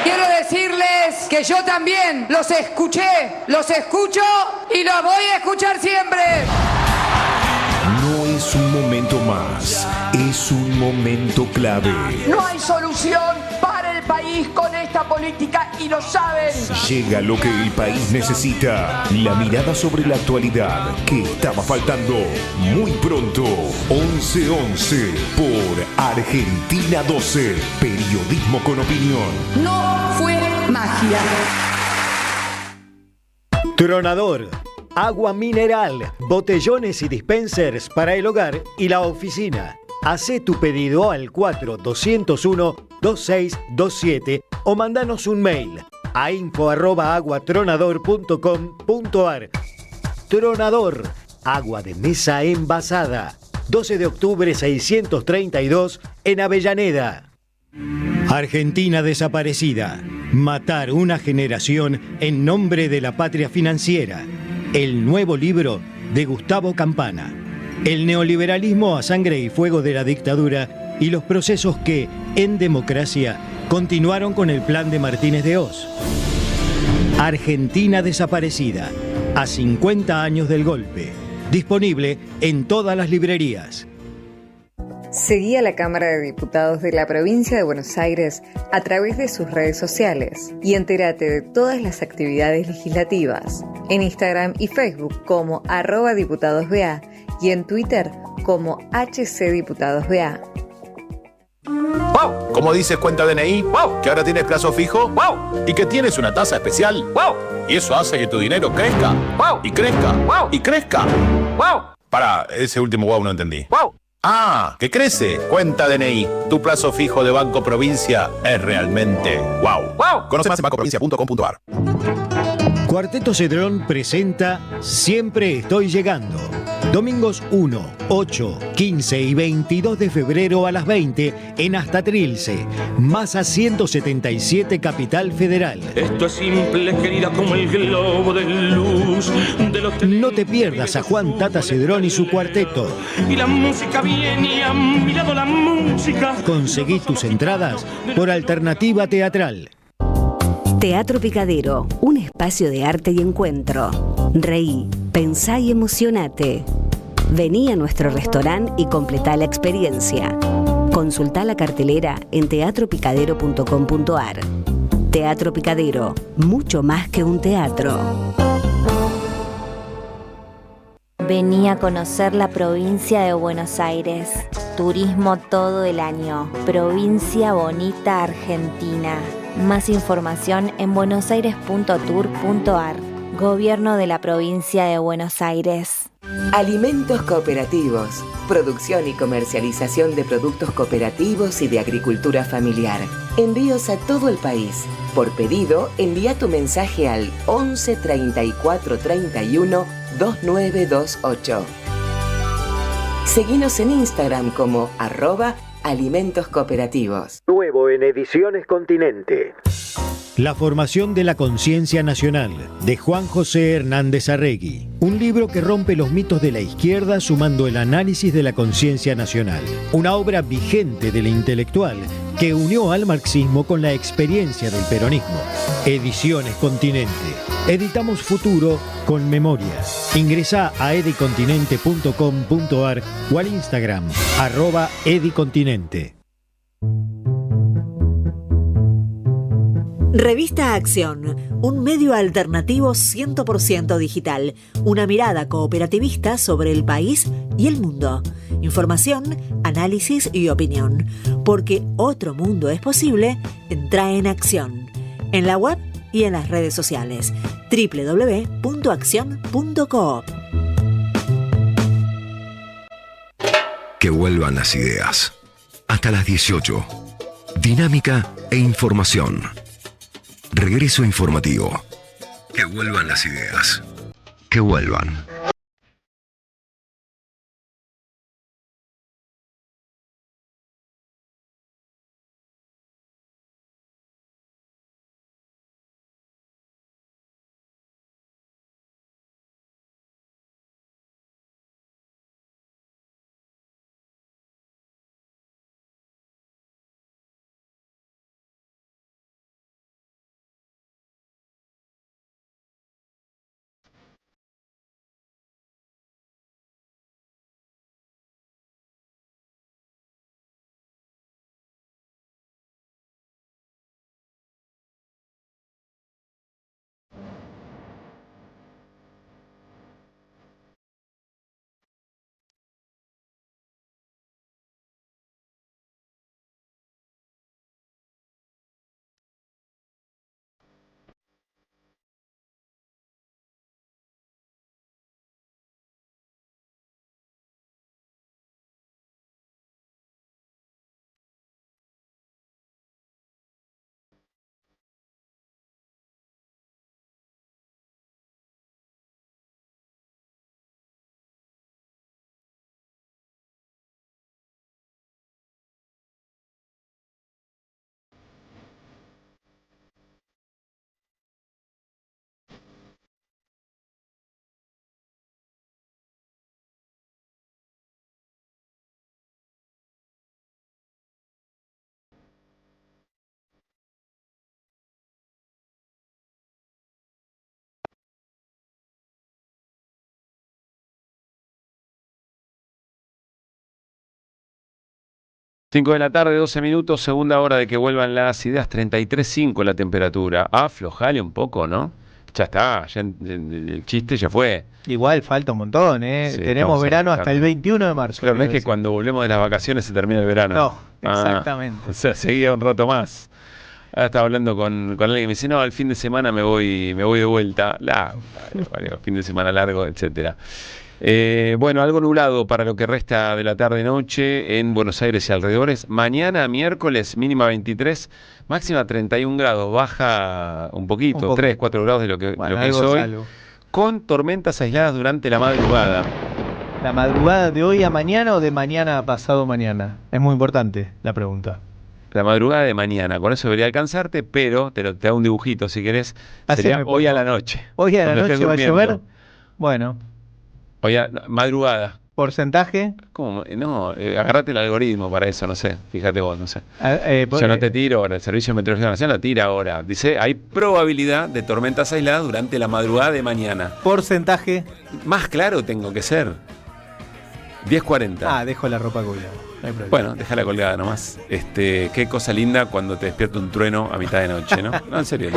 Quiero decirles que yo también los escuché, los escucho y los voy a escuchar siempre. No es un momento más, es un momento clave. No hay solución para el país con esta política y lo saben. Llega lo que el país necesita. La mirada sobre la actualidad que estaba faltando. Muy pronto, 11:11 por Argentina 12. Periodismo con opinión. No fue magia. Tronador. Agua mineral, botellones y dispensers para el hogar y la oficina. Hacé tu pedido al 4201-2627 o mandanos un mail a info@aguatronador.com.ar. Tronador, agua de mesa envasada. 12 de octubre 632 en Avellaneda. Argentina desaparecida. Matar una generación en nombre de la patria financiera. El nuevo libro de Gustavo Campana. El neoliberalismo a sangre y fuego de la dictadura y los procesos que, en democracia, continuaron con el plan de Martínez de Hoz. Argentina desaparecida. a 50 años del golpe. Disponible en todas las librerías. Seguí a la Cámara de Diputados de la Provincia de Buenos Aires a través de sus redes sociales y entérate de todas las actividades legislativas en Instagram y Facebook como @diputadosBA y en Twitter como HCDiputadosBA. ¡Wow! ¿Cómo dices cuenta DNI? ¡Wow! ¿Que ahora tienes plazo fijo? ¡Wow! ¿Y que tienes una tasa especial? ¡Wow! Y eso hace que tu dinero crezca. ¡Wow! Y crezca. ¡Wow! Y crezca. ¡Wow! Pará, ese último wow no entendí. ¡Wow! Ah, que crece. Cuenta DNI. Tu plazo fijo de Banco Provincia es realmente wow. ¡Wow! Conoce más en bancoprovincia.com.ar. Cuarteto Cedrón presenta Siempre estoy llegando. Domingos 1, 8, 15 y 22 de febrero a las 20 en Hasta Trilce, Masa 177, Capital Federal. Esto es simple, querida, como el globo de luz de los... No te pierdas a Juan Tata Cedrón y su cuarteto. Y la música viene y a mi lado la música. Conseguí tus entradas por Alternativa Teatral. Teatro Picadero, un espacio de arte y encuentro. Reí, pensá y emocionate. Vení a nuestro restaurante y completá la experiencia. Consultá la cartelera en teatropicadero.com.ar. Teatro Picadero, mucho más que un teatro. Vení a conocer la provincia de Buenos Aires. Turismo todo el año. Provincia bonita Argentina. Más información en buenosaires.tour.ar. Gobierno de la provincia de Buenos Aires. Alimentos cooperativos. Producción y comercialización de productos cooperativos y de agricultura familiar. Envíos a todo el país. Por pedido, envía tu mensaje al 11 34 31 2928. Seguinos en Instagram como @alimentos cooperativos. Nuevo en Ediciones Continente. La formación de la conciencia nacional, de Juan José Hernández Arregui. Un libro que rompe los mitos de la izquierda sumando el análisis de la conciencia nacional. Una obra vigente de la intelectual que unió al marxismo con la experiencia del peronismo. Ediciones Continente. Editamos futuro con memoria. Ingresá a edicontinente.com.ar o al Instagram @edicontinente. Revista Acción, un medio alternativo 100% digital, una mirada cooperativista sobre el país y el mundo. Información, análisis y opinión. Porque otro mundo es posible, entra en Acción. En la web y en las redes sociales. www.accion.coop. Que vuelvan las ideas. Hasta las 18. Dinámica e información. Regreso informativo. Que vuelvan las ideas. Que vuelvan. 5 de la tarde, 12 minutos, segunda hora de que vuelvan las ideas, 33.5 la temperatura. Aflojale un poco, ¿no? Ya está, ya el chiste ya fue. Igual falta un montón, ¿eh? Sí, tenemos verano hasta el 21 de marzo. Claro, no es que cuando volvemos de las vacaciones se termina el verano. No, exactamente. O sea, seguía un rato más. Ahora estaba hablando con alguien que me dice, no, el fin de semana me voy de vuelta. Fin de semana largo, etcétera. Bueno, algo nublado para lo que resta de la tarde-noche en Buenos Aires y alrededores. Mañana, miércoles, mínima 23, máxima 31 grados. Baja un poquito, 3, 4 grados de lo que es hoy. Con tormentas aisladas durante la madrugada. ¿La madrugada de hoy a mañana o de mañana a pasado mañana? Es muy importante la pregunta. La madrugada de mañana, con eso debería alcanzarte, pero te hago un dibujito si querés. Sería hoy a la noche. ¿Hoy a la noche va a llover? Bueno. Hoy madrugada. ¿Porcentaje? ¿Cómo? No, agarrate el algoritmo para eso, no sé. Fíjate vos, no sé. Yo no te tiro ahora, el Servicio Meteorológico Nacional la tira ahora. Dice, hay probabilidad de tormentas aisladas durante la madrugada de mañana. ¿Porcentaje? Más claro tengo que ser. 10:40. Dejo la ropa colgada. No hay problema. Bueno, déjala colgada nomás. Qué cosa linda cuando te despierta un trueno a mitad de noche, ¿no? No, en serio.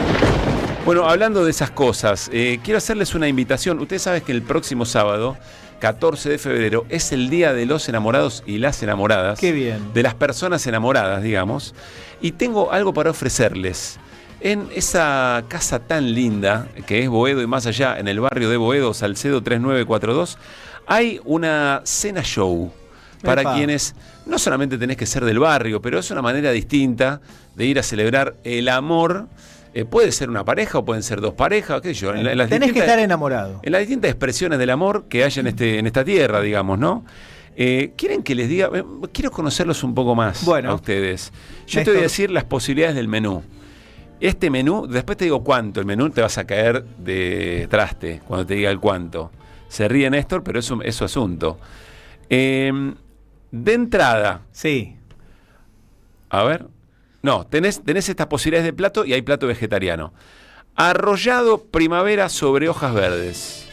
Bueno, hablando de esas cosas, quiero hacerles una invitación. Ustedes saben que el próximo sábado, 14 de febrero, es el Día de los Enamorados y las Enamoradas. Qué bien. De las personas enamoradas, digamos. Y tengo algo para ofrecerles. En esa casa tan linda, que es Boedo y más allá, en el barrio de Boedo, Salcedo 3942, hay una cena show. Para quienes no solamente tenés que ser del barrio, pero es una manera distinta de ir a celebrar el amor. Puede ser una pareja o pueden ser dos parejas, qué sé yo. Tenés que estar enamorado. En las distintas expresiones del amor que hay en esta tierra, digamos, ¿no? ¿Quieren que les diga? Quiero conocerlos un poco más a ustedes. Yo te voy a decir las posibilidades del menú. Este menú, después te digo cuánto. El menú te vas a caer de traste cuando te diga el cuánto. Se ríe Néstor, pero es su asunto. De entrada. Sí. A ver. No, tenés estas posibilidades de plato y hay plato vegetariano. Arrollado primavera sobre hojas verdes.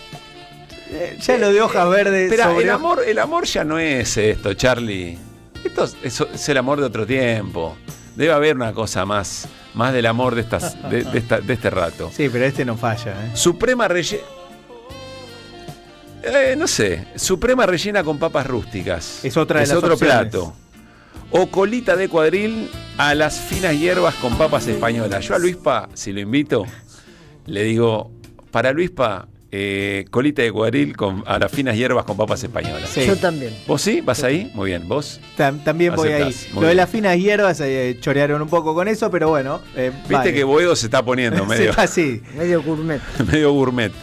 Ya lo de hojas verdes. Espera, el amor ya no es esto, Charlie. Esto es el amor de otro tiempo. Debe haber una cosa más del amor de este rato. Sí, pero este no falla. Suprema rellena. No sé. Suprema rellena con papas rústicas. Es otra de las otro opciones. plato. O colita de cuadril a las finas hierbas con papas españolas. Yo a Luispa, si lo invito, le digo, para Luispa, colita de cuadril a las finas hierbas con papas españolas. Sí. Yo también. ¿Vos sí? ¿Vas ahí? Muy bien. ¿Vos? También voy ahí. Lo de las finas hierbas chorearon un poco con eso, pero bueno. Viste que Boedo se está poniendo medio. así. Medio gourmet. Medio gourmet.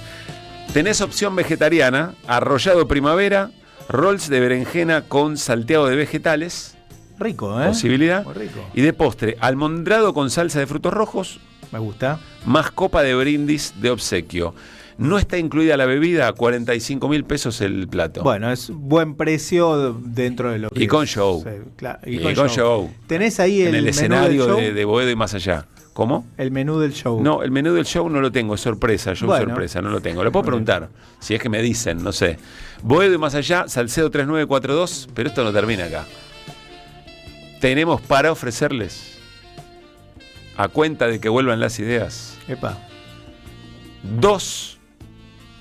Tenés opción vegetariana, arrollado primavera, rolls de berenjena con salteado de vegetales. Rico, ¿eh? Posibilidad. Muy rico. Y de postre, almondrado con salsa de frutos rojos. Me gusta. Más copa de brindis de obsequio. No está incluida la bebida, 45.000 pesos el plato. Bueno, es buen precio dentro de lo que y con show. Sí, claro, y con show. ¿Tenés ahí el menú escenario del show? de Boedo y más allá. ¿Cómo? El menú del show. No, el menú del show no lo tengo, es sorpresa. Sorpresa, no lo tengo. Lo puedo preguntar, si es que me dicen, no sé. Boedo y más allá, Salcedo 3942, pero esto no termina acá. Tenemos para ofrecerles, a cuenta de que vuelvan las ideas, 2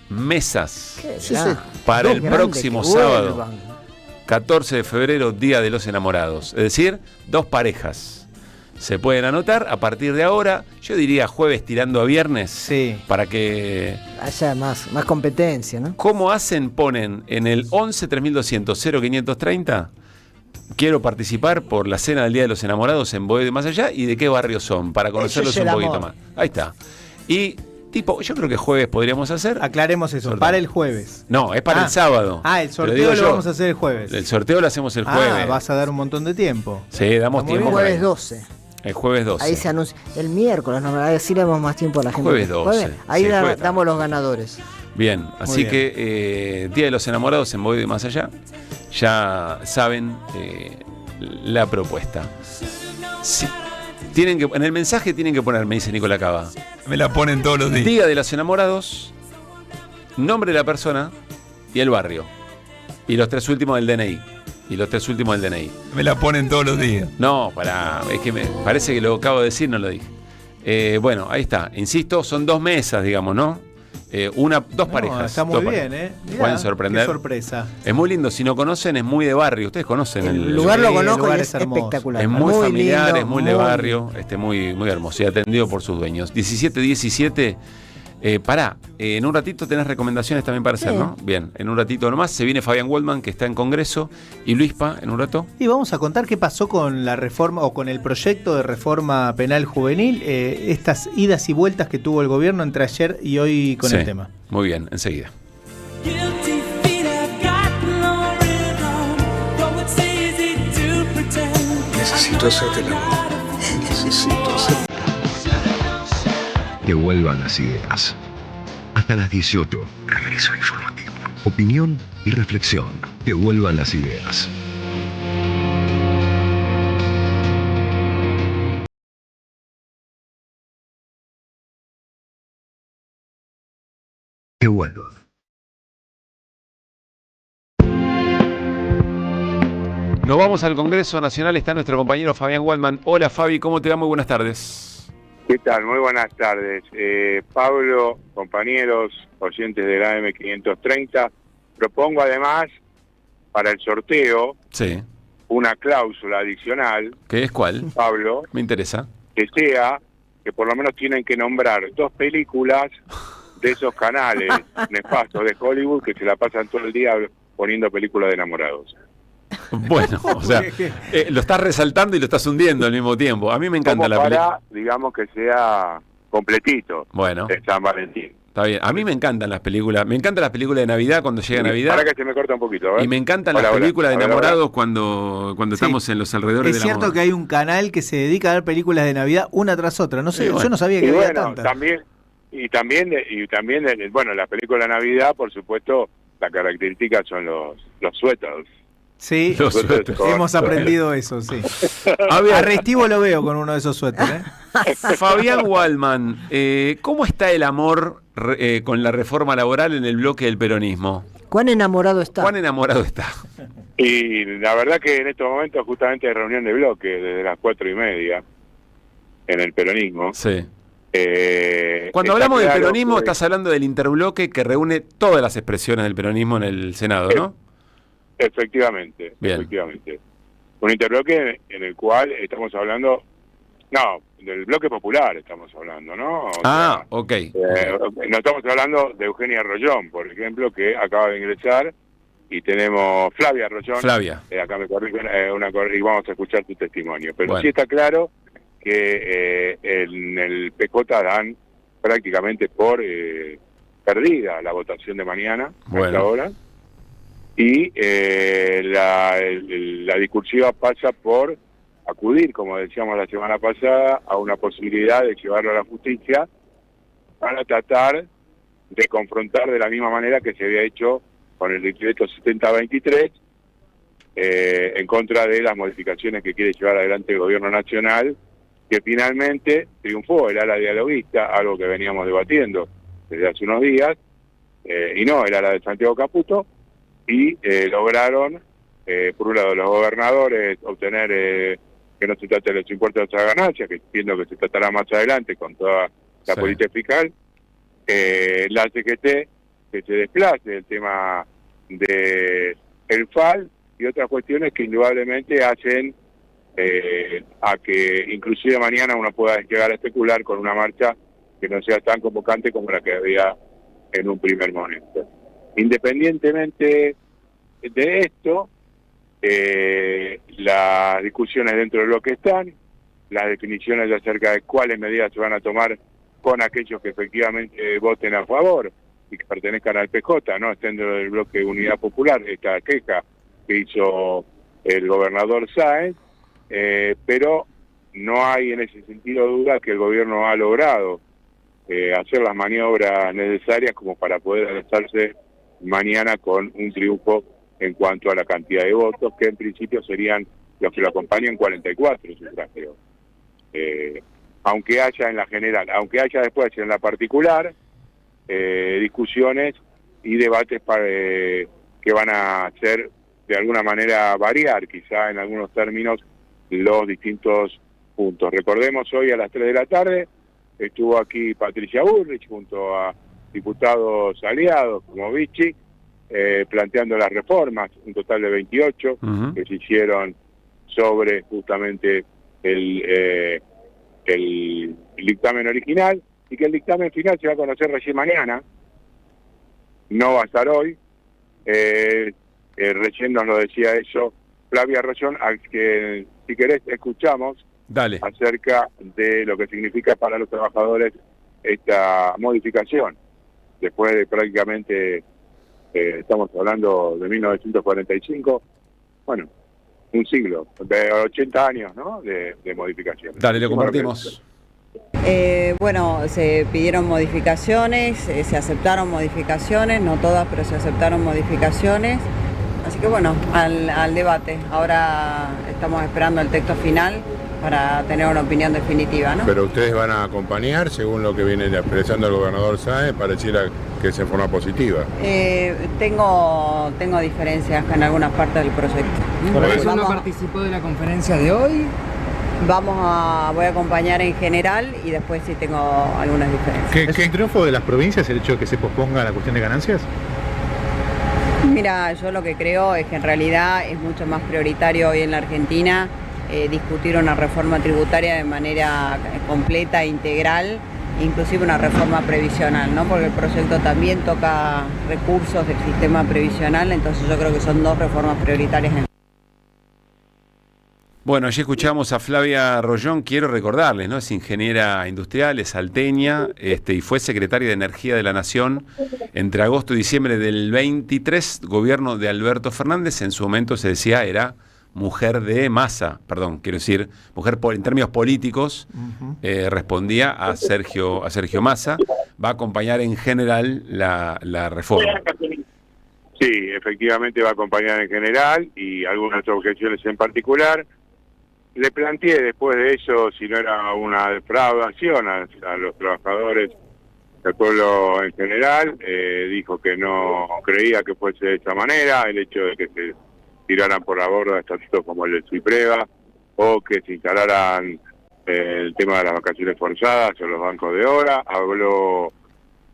mesas para el próximo sábado, 14 de febrero, Día de los Enamorados. Es decir, 2 parejas. Se pueden anotar a partir de ahora, yo diría jueves tirando a viernes, para que haya más competencia, ¿no? ¿Cómo hacen? Ponen en el 11 3200 0530. Quiero participar por la cena del Día de los Enamorados en Boedo y más allá, y de qué barrio son, para conocerlos un poquito más. Ahí está. Y yo creo que jueves podríamos hacer. Aclaremos eso, sorteo. Para el jueves. No, es para el sábado. El sorteo lo vamos a hacer el jueves. El sorteo lo hacemos el jueves. Vas a dar un montón de tiempo. Sí, damos tiempo. El jueves 12. El juedes 12. Ahí se anuncia. El miércoles, no, así le damos más tiempo a la gente. Jueves 12. Ahí damos los ganadores. Bien, así que Día de los Enamorados en Boedo y más allá. Ya saben la propuesta. Sí. En el mensaje tienen que poner, me dice Nicolás Cava. Me la ponen todos los días. Día de los Enamorados, nombre de la persona y el barrio. Y los 3 últimos del DNI. y los 3 últimos del DNI. Me la ponen todos los días. No, es que me parece que lo acabo de decir, no lo dije. Bueno, ahí está. Insisto, son 2 mesas, digamos, ¿no? Dos parejas. Está muy bien, ¿eh? Mirá, pueden sorprender. Qué sorpresa. Es muy lindo. Si no conocen, es muy de barrio. Ustedes conocen el lugar, lo conozco, el lugar y es espectacular. Es muy familiar, lindo, es muy de barrio, muy, muy hermoso y atendido por sus dueños. 17:17. En un ratito tenés recomendaciones también para hacer, ¿no? Bien, en un ratito nomás se viene Fabián Waldman, que está en Congreso, y Luispa en un rato. Y vamos a contar qué pasó con la reforma o con el proyecto de reforma penal juvenil, estas idas y vueltas que tuvo el gobierno entre ayer y hoy con el tema. Muy bien, enseguida. Necesito hacerte el amor. Necesito hacerte. Que vuelvan las ideas. Hasta las 18. Regreso informativo. Opinión y reflexión. Que vuelvan las ideas. Que vuelvan. Nos vamos al Congreso Nacional, está nuestro compañero Fabián Waldman. Hola Fabi, ¿cómo te va? Muy buenas tardes. ¿Qué tal? Muy buenas tardes. Pablo, compañeros, oyentes de la AM530, propongo además para el sorteo una cláusula adicional. ¿Qué es cuál? Pablo. Me interesa. Que sea que por lo menos tienen que nombrar 2 películas de esos canales nefastos de Hollywood que se la pasan todo el día poniendo películas de enamorados. Bueno, o sea, lo estás resaltando y lo estás hundiendo al mismo tiempo. A mí me encanta la película. Digamos que sea completito. Bueno. De San Valentín. Está bien. A mí me encantan las películas. Me encantan las películas de Navidad cuando llega Navidad. Para que se me corta un poquito, ¿verdad? Y me encantan las películas de enamorados cuando estamos en los alrededores del amor. Es cierto que hay un canal que se dedica a ver películas de Navidad una tras otra. No sé, yo no sabía que había tantas. También, bueno, la película de Navidad, por supuesto, la característica son los suéteres. Sí, hemos aprendido eso, sí. A Restivo lo veo con uno de esos suéteres. Fabián Waldman, ¿cómo está el amor con la reforma laboral en el bloque del peronismo? ¿Cuán enamorado está? ¿Cuán enamorado está? Y la verdad que en estos momentos justamente hay reunión de bloque desde las 4:30 en el peronismo. Sí. Cuando hablamos del peronismo, estás hablando del interbloque que reúne todas las expresiones del peronismo en el Senado, ¿no? Efectivamente, bien. Efectivamente. Un interbloque en el cual estamos hablando, del bloque popular estamos hablando, ¿no? Ok. No estamos hablando de Eugenia Rollón, por ejemplo, que acaba de ingresar, y tenemos Flavia Rollón. Flavia. Acá me corrijo, y vamos a escuchar tu testimonio. Pero bueno, sí está claro que en el PJ dan prácticamente por perdida la votación de mañana, a esta hora. Y la discursiva pasa por acudir, como decíamos la semana pasada, a una posibilidad de llevarlo a la justicia para tratar de confrontar de la misma manera que se había hecho con el decreto 7023 en contra de las modificaciones que quiere llevar adelante el gobierno nacional, que finalmente triunfó el ala dialoguista, algo que veníamos debatiendo desde hace unos días, y no el ala de Santiago Caputo, y lograron, por un lado, los gobernadores obtener que no se trate de los impuestos de otras ganancias, que entiendo que se tratará más adelante con toda la política fiscal, la CGT, que se desplace el tema de el FAL y otras cuestiones que indudablemente hacen a que inclusive mañana uno pueda llegar a especular con una marcha que no sea tan convocante como la que había en un primer momento. Independientemente de esto, las discusiones dentro de lo que están, las definiciones acerca de cuáles medidas se van a tomar con aquellos que efectivamente voten a favor y que pertenezcan al PJ, no estén dentro del bloque de Unidad Popular, esta queja que hizo el gobernador Sáenz, pero no hay en ese sentido duda que el gobierno ha logrado hacer las maniobras necesarias como para poder alzarse mañana con un triunfo en cuanto a la cantidad de votos, que en principio serían los que lo acompañan 44 sufragios. Aunque haya en la general, aunque haya después en la particular, discusiones y debates que van a ser de alguna manera variar quizá en algunos términos los distintos puntos. Recordemos, hoy a las 3 de la tarde estuvo aquí Patricia Bullrich junto a diputados aliados como Vichy, planteando las reformas, un total de 28 que se hicieron sobre justamente el dictamen original, y que el dictamen final se va a conocer recién mañana, no va a estar hoy. Recién nos lo decía eso Flavia Rollón, al que si querés escuchamos. Dale. Acerca de lo que significa para los trabajadores esta modificación, después de prácticamente, estamos hablando de 1945, bueno, un siglo, de 80 años, ¿no?, de modificación. Dale, lo compartimos. Bueno, se pidieron modificaciones, se aceptaron modificaciones, no todas, pero se aceptaron modificaciones. Así que bueno, al debate. Ahora estamos esperando el texto final para tener una opinión definitiva, ¿no? Pero ustedes van a acompañar, según lo que viene expresando el gobernador Sáenz, pareciera que es en forma positiva. Tengo diferencias en algunas partes del proyecto. ¿Por eso no participó de la conferencia de hoy? Voy a acompañar en general y después sí tengo algunas diferencias. ¿Qué triunfo de las provincias el hecho de que se posponga la cuestión de ganancias? Mira, yo lo que creo es que en realidad es mucho más prioritario hoy en la Argentina discutir una reforma tributaria de manera completa e integral, inclusive una reforma previsional, ¿no? Porque el proyecto también toca recursos del sistema previsional, entonces yo creo que son dos reformas prioritarias. Bueno, allí escuchamos a Flavia Rollón, quiero recordarles, ¿no? Es ingeniera industrial, es salteña, y fue secretaria de Energía de la Nación entre agosto y diciembre del 23, gobierno de Alberto Fernández. En su momento se decía era mujer de Massa, perdón, quiero decir, mujer en términos políticos, respondía a Sergio Massa. Va a acompañar en general la reforma. Sí, efectivamente va a acompañar en general y algunas objeciones en particular. Le planteé después de eso si no era una defraudación a los trabajadores del pueblo en general. Dijo que no creía que fuese de esa manera, el hecho de que se tiraran por la borda estatutos como el del Suipreva, o que se instalaran el tema de las vacaciones forzadas o los bancos de hora. Habló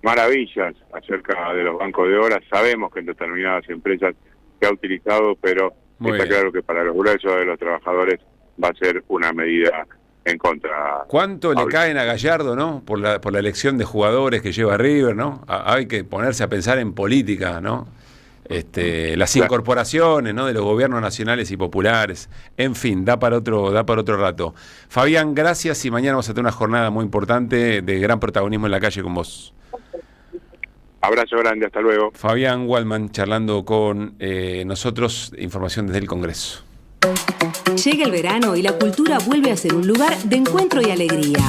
maravillas acerca de los bancos de hora. Sabemos que en determinadas empresas se ha utilizado, pero está claro que para los gruesos de los trabajadores va a ser una medida en contra. ¿Cuánto le caen a Gallardo, no? Por la elección de jugadores que lleva River, ¿no? Hay que ponerse a pensar en política, ¿no? Las incorporaciones, ¿no?, de los gobiernos nacionales y populares. En fin, da para otro rato. Fabián, gracias, y mañana vamos a tener una jornada muy importante de gran protagonismo en la calle con vos. Abrazo grande, hasta luego. Fabián Waldman charlando con nosotros, información desde el Congreso. Llega el verano y la cultura vuelve a ser un lugar de encuentro y alegría.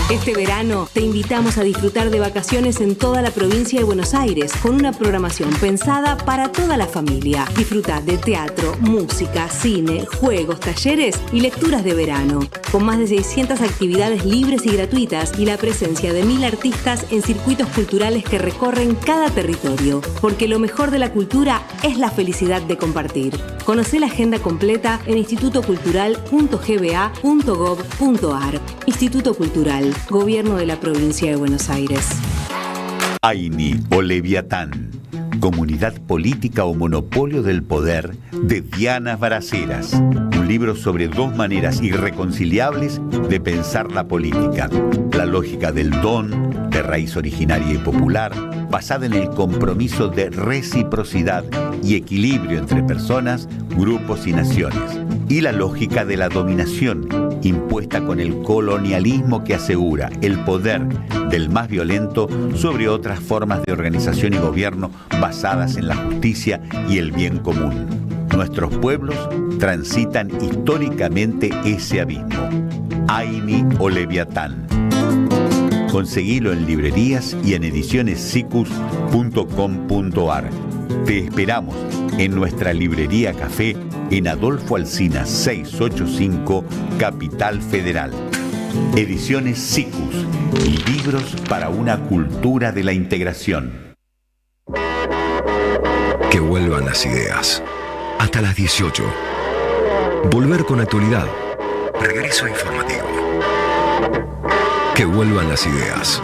Este verano te invitamos a disfrutar de vacaciones en toda la provincia de Buenos Aires con una programación pensada para toda la familia. Disfruta de teatro, música, cine, juegos, talleres y lecturas de verano. Con más de 600 actividades libres y gratuitas y la presencia de 1000 artistas en circuitos culturales que recorren cada territorio. Porque lo mejor de la cultura es la felicidad de compartir. Conocé la agenda completa en institutocultural.gba.gov.ar. Instituto Cultural, Gobierno de la Provincia de Buenos Aires. Aini o Leviatán, Comunidad Política o Monopolio del Poder, de Diana Baraceras. Un libro sobre dos maneras irreconciliables de pensar la política. La lógica del don, de raíz originaria y popular, basada en el compromiso de reciprocidad y equilibrio entre personas, grupos y naciones. Y la lógica de la dominación, impuesta con el colonialismo que asegura el poder del más violento sobre otras formas de organización y gobierno basadas en la justicia y el bien común. Nuestros pueblos transitan históricamente ese abismo. Aini o Leviatán. Conseguilo en librerías y en edicionessicus.com.ar. Te esperamos en nuestra librería café en Adolfo Alsina 685, Capital Federal. Ediciones Sicus, libros para una cultura de la integración. Que vuelvan las ideas a hasta las 18. Volver con actualidad. Regreso informativo. Que vuelvan las ideas.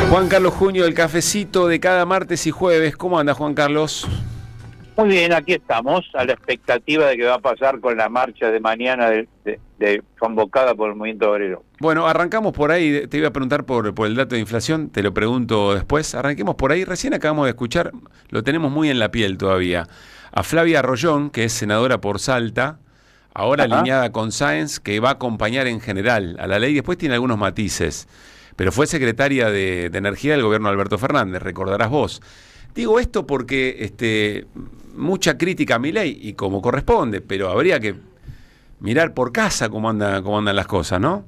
Juan Carlos Junio, del cafecito de cada martes y jueves. ¿Cómo anda, Juan Carlos? Muy bien, aquí estamos, a la expectativa de qué va a pasar con la marcha de mañana convocada por el Movimiento Obrero. Bueno, arrancamos por ahí. Te iba a preguntar por el dato de inflación, te lo pregunto después. Arranquemos por ahí. Recién acabamos de escuchar, lo tenemos muy en la piel todavía, a Flavia Arroyón, que es senadora por Salta, ahora alineada con Sáenz, que va a acompañar en general a la ley. Después tiene algunos matices, pero fue secretaria de Energía del gobierno de Alberto Fernández, recordarás vos. Digo esto porque mucha crítica a Milei, y como corresponde, pero habría que mirar por casa cómo andan las cosas, ¿no?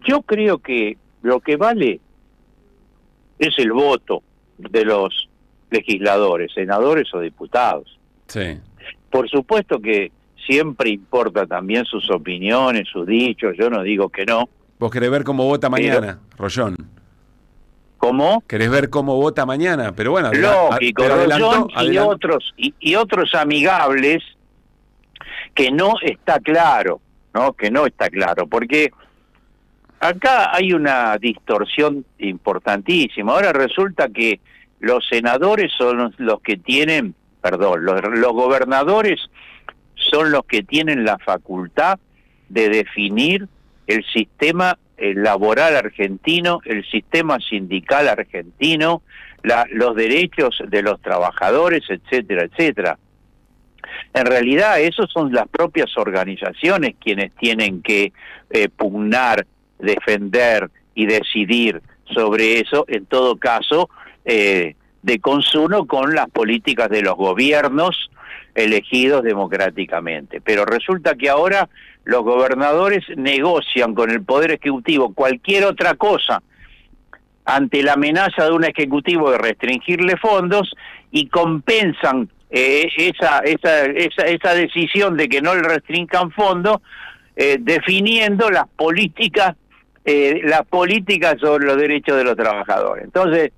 Yo creo que lo que vale es el voto de los legisladores, senadores o diputados. Sí. Por supuesto que siempre importa también sus opiniones, sus dichos, yo no digo que no. Vos querés ver cómo vota mañana, Rollón. ¿Cómo? Querés ver cómo vota mañana, pero bueno. Lógico, Rollón y otros amigables que no está claro, ¿no? Que no está claro, porque acá hay una distorsión importantísima. Ahora resulta que los senadores son los que tienen, los gobernadores son los que tienen la facultad de definir el sistema laboral argentino, el sistema sindical argentino, los derechos de los trabajadores, etcétera, etcétera. En realidad, esos son las propias organizaciones quienes tienen que pugnar, defender y decidir sobre eso, en todo caso, de consumo con las políticas de los gobiernos elegidos democráticamente. Pero resulta que ahora los gobernadores negocian con el Poder Ejecutivo cualquier otra cosa ante la amenaza de un Ejecutivo de restringirle fondos y compensan esa decisión de que no le restrinjan fondos definiendo las políticas sobre los derechos de los trabajadores. Entonces,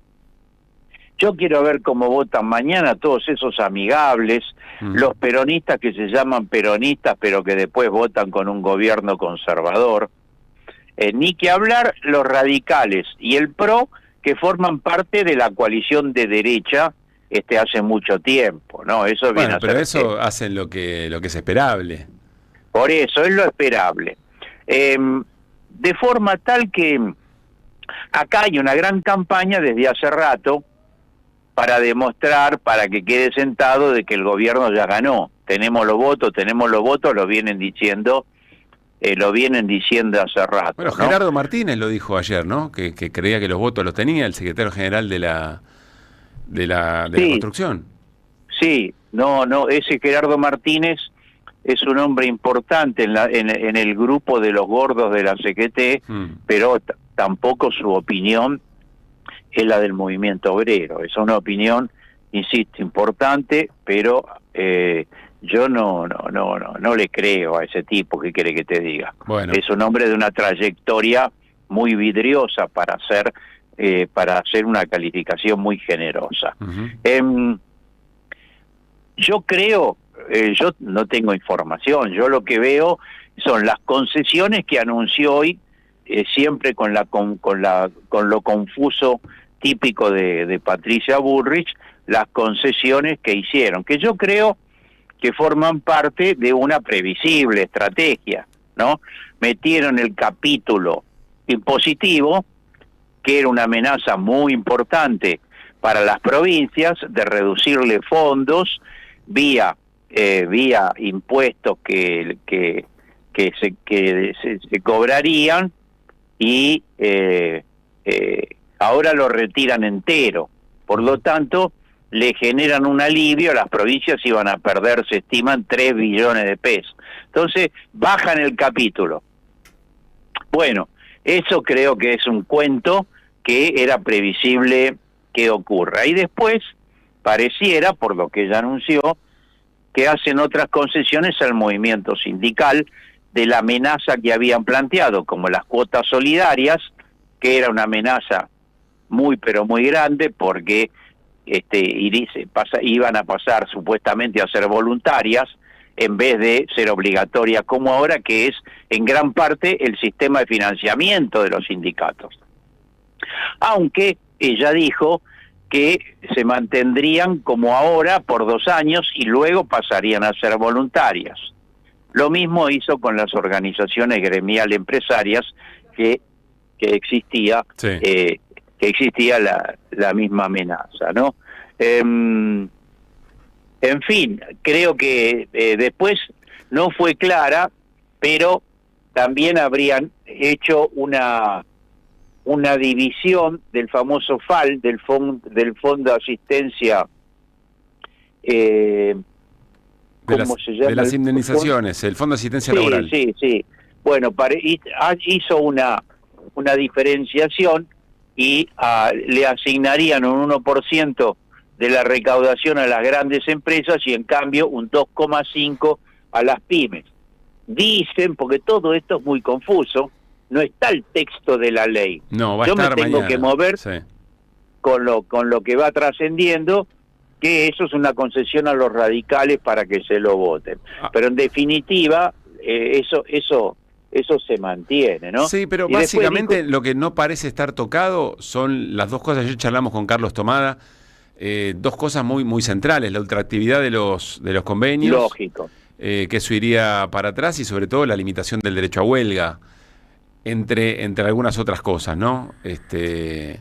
yo quiero ver cómo votan mañana todos esos amigables, los peronistas que se llaman peronistas pero que después votan con un gobierno conservador, ni que hablar los radicales y el PRO que forman parte de la coalición de derecha hace mucho tiempo, ¿no? Eso viene a ser. Pero eso hacen lo que es esperable. Por eso, es lo esperable. De forma tal que acá hay una gran campaña desde hace rato para demostrar, para que quede sentado de que el gobierno ya ganó. Tenemos los votos, lo vienen diciendo hace rato. Bueno, ¿no? Gerardo Martínez lo dijo ayer, ¿no? Que creía que los votos los tenía el secretario general de la construcción. Sí, no, ese Gerardo Martínez es un hombre importante en el grupo de los gordos de la CGT, pero tampoco su opinión es la del movimiento obrero. Es una opinión, insisto, importante, pero yo no le creo a ese tipo. ¿Qué quiere que te diga? Bueno. Es un hombre de una trayectoria muy vidriosa para hacer una calificación muy generosa. Yo creo, yo no tengo información, yo lo que veo son las concesiones que anunció hoy, siempre con lo confuso típico de Patricia Bullrich, las concesiones que hicieron, que yo creo que forman parte de una previsible estrategia, ¿no? Metieron el capítulo impositivo, que era una amenaza muy importante para las provincias, de reducirle fondos vía impuestos que se cobrarían, y ahora lo retiran entero. Por lo tanto, le generan un alivio, las provincias iban a perder, se estiman, 3 billones de pesos. Entonces, bajan el capítulo. Bueno, eso creo que es un cuento que era previsible que ocurra. Y después, pareciera, por lo que ella anunció, que hacen otras concesiones al movimiento sindical de la amenaza que habían planteado, como las cuotas solidarias, que era una amenaza muy pero muy grande, porque iban a pasar supuestamente a ser voluntarias en vez de ser obligatorias como ahora, que es en gran parte el sistema de financiamiento de los sindicatos. Aunque ella dijo que se mantendrían como ahora por 2 años y luego pasarían a ser voluntarias. Lo mismo hizo con las organizaciones gremiales empresarias que existía, sí, que existía la misma amenaza, ¿no? En fin, creo que después no fue clara, pero también habrían hecho una división del famoso FAL, del Fondo de Asistencia, ¿cómo se llama? De las indemnizaciones, el Fondo de Asistencia Laboral. Sí. Bueno, hizo una diferenciación y le asignarían un 1% de la recaudación a las grandes empresas y en cambio un 2,5% a las pymes. Dicen, porque todo esto es muy confuso, no está el texto de la ley. No, va a Yo estar me tengo mañana, que mover sí, con lo que va trascendiendo, que eso es una concesión a los radicales para que se lo voten. Pero en definitiva, eso se mantiene, ¿no? Sí, pero y básicamente lo que no parece estar tocado son las dos cosas. Ayer charlamos con Carlos Tomada, dos cosas muy, muy centrales: la ultraactividad de los convenios. Lógico. Que eso iría para atrás, y sobre todo la limitación del derecho a huelga, entre algunas otras cosas, ¿no? Que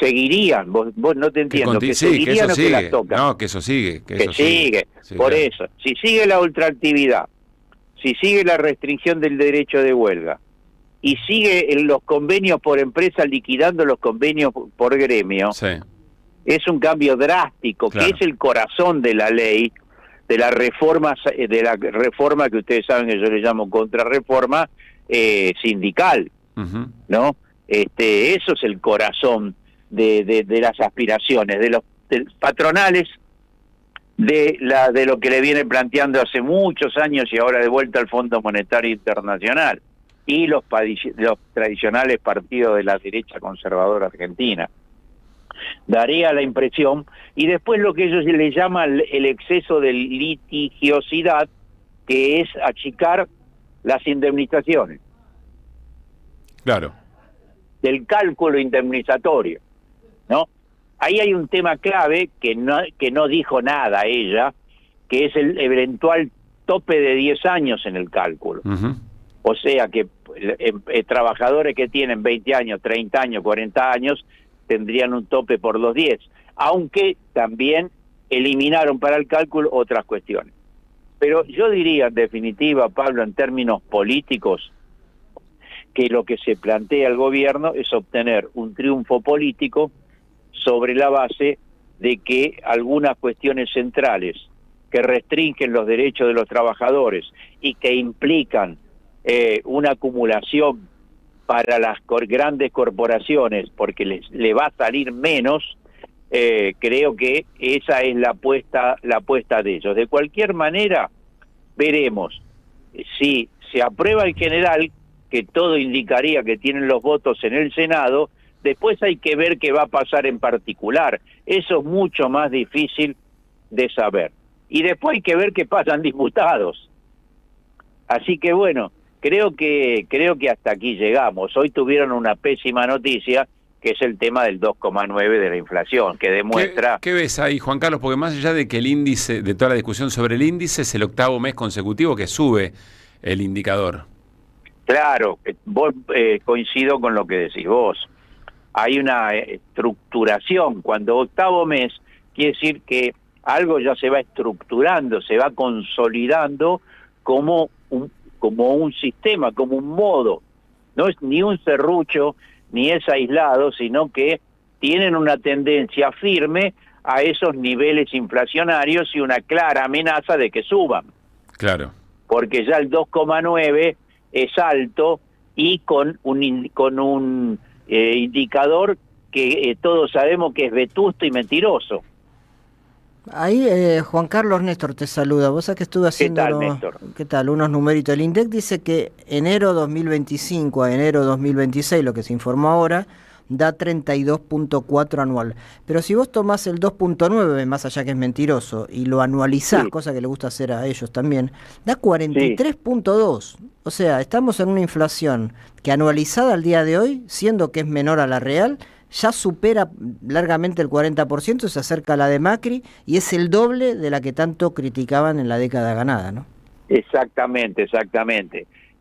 seguirían, vos no te entiendo, que seguirían o que las tocan. No, que eso sigue. Que sigue, sí, por claro. Eso, si sigue la ultraactividad, si sigue la restricción del derecho de huelga, y sigue los convenios por empresa liquidando los convenios por gremio, sí, es un cambio drástico, claro, que es el corazón de la ley, de la reforma que ustedes saben que yo le llamo contrarreforma sindical, ¿no? Eso es el corazón de las aspiraciones de los patronales, de lo que le viene planteando hace muchos años y ahora de vuelta al Fondo Monetario Internacional y los tradicionales partidos de la derecha conservadora argentina. Daría la impresión, y después lo que ellos le llaman el exceso de litigiosidad, que es achicar las indemnizaciones. Claro. Del cálculo indemnizatorio, ¿no? Ahí hay un tema clave que no dijo nada ella, que es el eventual tope de 10 años en el cálculo. O sea que trabajadores que tienen 20 años, 30 años, 40 años, tendrían un tope por los 10, aunque también eliminaron para el cálculo otras cuestiones. Pero yo diría, en definitiva, Pablo, en términos políticos, que lo que se plantea el gobierno es obtener un triunfo político sobre la base de que algunas cuestiones centrales que restringen los derechos de los trabajadores y que implican una acumulación para las grandes corporaciones porque le va a salir menos, creo que esa es la apuesta de ellos. De cualquier manera, veremos si se aprueba el general, que todo indicaría que tienen los votos en el Senado. Después hay que ver qué va a pasar en particular. Eso es mucho más difícil de saber. Y después hay que ver qué pasan diputados. Así que bueno, creo que hasta aquí llegamos. Hoy tuvieron una pésima noticia, que es el tema del 2,9 de la inflación, que demuestra... ¿Qué ves ahí, Juan Carlos? Porque más allá de que el índice, de toda la discusión sobre el índice, es el 8º mes consecutivo que sube el indicador. Claro, coincido con lo que decís vos. Hay una estructuración. Cuando 8º mes, quiere decir que algo ya se va estructurando, se va consolidando como un sistema, como un modo. No es ni un serrucho, ni es aislado, sino que tienen una tendencia firme a esos niveles inflacionarios y una clara amenaza de que suban. Claro. Porque ya el 2,9 es alto y con un indicador que todos sabemos que es vetusto y mentiroso. Ahí Juan Carlos Néstor te saluda. Vos sabés que estuve haciendo ¿Qué tal? Unos numeritos. El INDEC dice que enero 2025 a enero 2026, lo que se informó ahora, da 32.4 anual. Pero si vos tomás el 2.9, más allá que es mentiroso, y lo anualizás, cosa que le gusta hacer a ellos también, da 43.2. O sea, estamos en una inflación que anualizada al día de hoy, siendo que es menor a la real, ya supera largamente el 40%, se acerca a la de Macri, y es el doble de la que tanto criticaban en la década ganada, ¿no? Exactamente.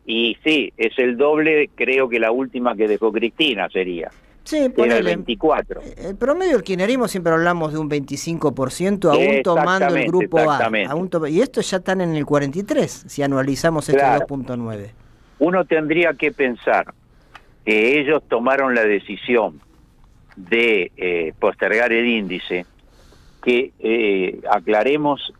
Y sí, es el doble, creo que la última que dejó Cristina sería. Sí, ponele. Era el 24. El promedio del kirchnerismo siempre hablamos de un 25%, aún tomando el grupo A. Y estos ya están en el 43%, si anualizamos este 2.9. Uno tendría que pensar que ellos tomaron la decisión de postergar el índice, que aclaremos,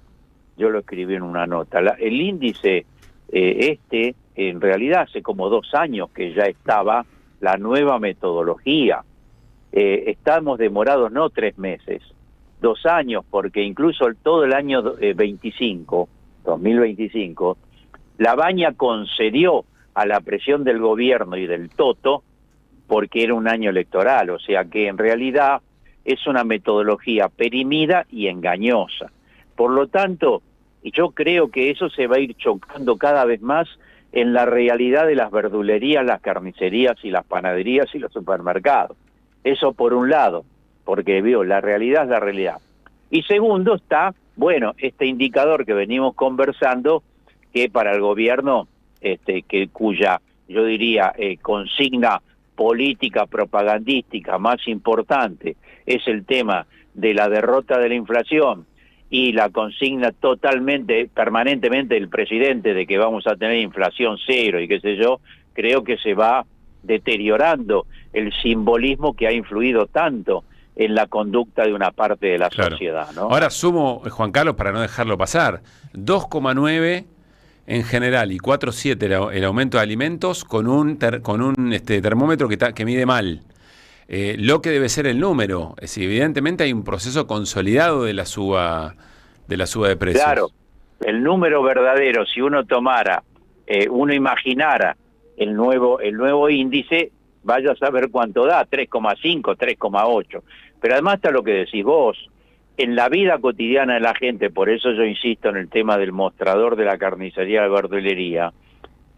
yo lo escribí en una nota, el índice en realidad hace como 2 años que ya estaba la nueva metodología. Estamos demorados no 3 meses, 2 años, porque incluso todo el año 2025, la Baña concedió a la presión del gobierno y del Toto porque era un año electoral, o sea que en realidad es una metodología perimida y engañosa. Por lo tanto, yo creo que eso se va a ir chocando cada vez más en la realidad de las verdulerías, las carnicerías y las panaderías y los supermercados. Eso por un lado, porque la realidad es la realidad. Y segundo está, este indicador que venimos conversando, que para el gobierno, cuya, yo diría, consigna política propagandística más importante es el tema de la derrota de la inflación y la consigna permanentemente del presidente de que vamos a tener inflación cero y qué sé yo, creo que se va deteriorando el simbolismo que ha influido tanto en la conducta de una parte de la sociedad, ¿no? Ahora sumo, Juan Carlos, para no dejarlo pasar, 2,9 en general y 4,7 el aumento de alimentos con un termómetro que mide mal. Lo que debe ser el número. Es decir, evidentemente hay un proceso consolidado de la suba de precios. Claro, el número verdadero, si uno imaginara el nuevo índice, vaya a saber cuánto da, 3,5, 3,8. Pero además está lo que decís vos, en la vida cotidiana de la gente, por eso yo insisto en el tema del mostrador de la carnicería de la verdulería,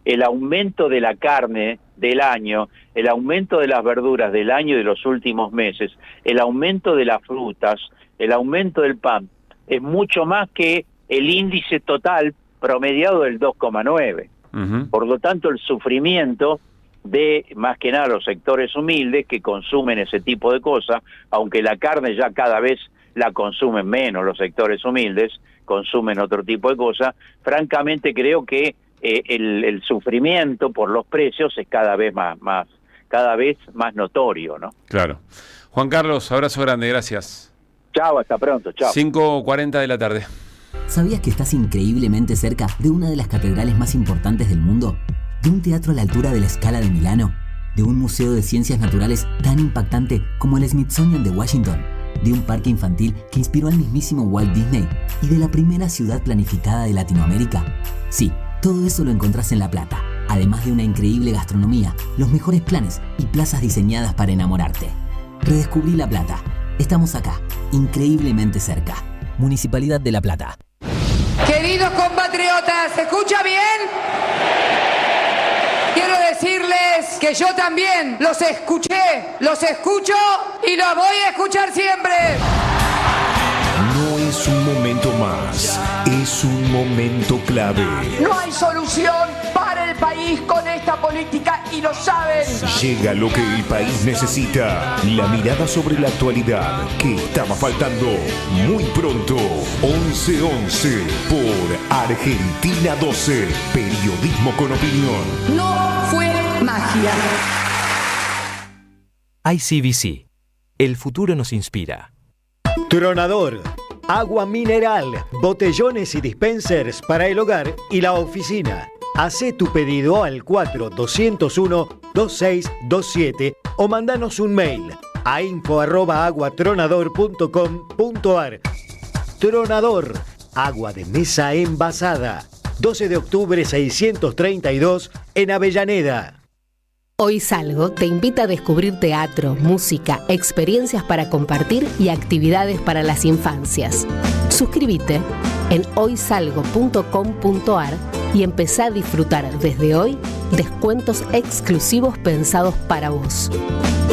el aumento de la carne del año, el aumento de las verduras del año y de los últimos meses, el aumento de las frutas, el aumento del pan, es mucho más que el índice total promediado del 2,9. Uh-huh. Por lo tanto, el sufrimiento de, más que nada, los sectores humildes que consumen ese tipo de cosas, aunque la carne ya cada vez la consumen menos, los sectores humildes consumen otro tipo de cosas, francamente creo que el sufrimiento por los precios es cada vez más notorio, ¿no? Claro. Juan Carlos, abrazo grande, gracias. Chao, hasta pronto, chao. 5:40 de la tarde. ¿Sabías que estás increíblemente cerca de una de las catedrales más importantes del mundo? ¿De un teatro a la altura de la Scala de Milano? ¿De un museo de ciencias naturales tan impactante como el Smithsonian de Washington? ¿De un parque infantil que inspiró al mismísimo Walt Disney? ¿Y de la primera ciudad planificada de Latinoamérica? Sí, todo eso lo encontrás en La Plata, además de una increíble gastronomía, los mejores planes y plazas diseñadas para enamorarte. Redescubrí La Plata. Estamos acá, increíblemente cerca. Municipalidad de La Plata. Queridos compatriotas, ¿se escucha bien? Quiero decirles que yo también los escuché, los escucho y los voy a escuchar siempre. No es un momento más, es un momento clave. No hay solución para el país con esta política y lo saben. Llega lo que el país necesita, la mirada sobre la actualidad que estaba faltando. Muy pronto, 11:11 por Argentina 12, periodismo con opinión. No fue magia. ICBC. El futuro nos inspira. Tronador. Agua mineral, botellones y dispensers para el hogar y la oficina. Hacé tu pedido al 4201-2627 o mandanos un mail a info@aguatronador.com.ar. Tronador, agua de mesa envasada. 12 de octubre 632 en Avellaneda. Hoy Salgo te invita a descubrir teatro, música, experiencias para compartir y actividades para las infancias. Suscríbete en hoysalgo.com.ar y empezá a disfrutar desde hoy descuentos exclusivos pensados para vos.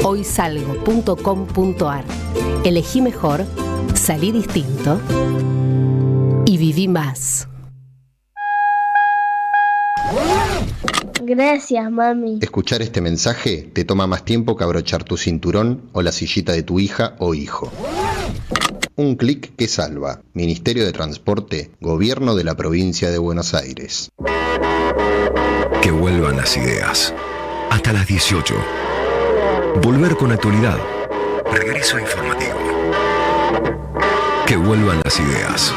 hoysalgo.com.ar. Elegí mejor, salí distinto y viví más. Gracias, mami. Escuchar este mensaje te toma más tiempo que abrochar tu cinturón o la sillita de tu hija o hijo. Un clic que salva. Ministerio de Transporte, Gobierno de la Provincia de Buenos Aires. Que vuelvan las ideas. Hasta las 18. Volver con actualidad. Regreso informativo. Que vuelvan las ideas.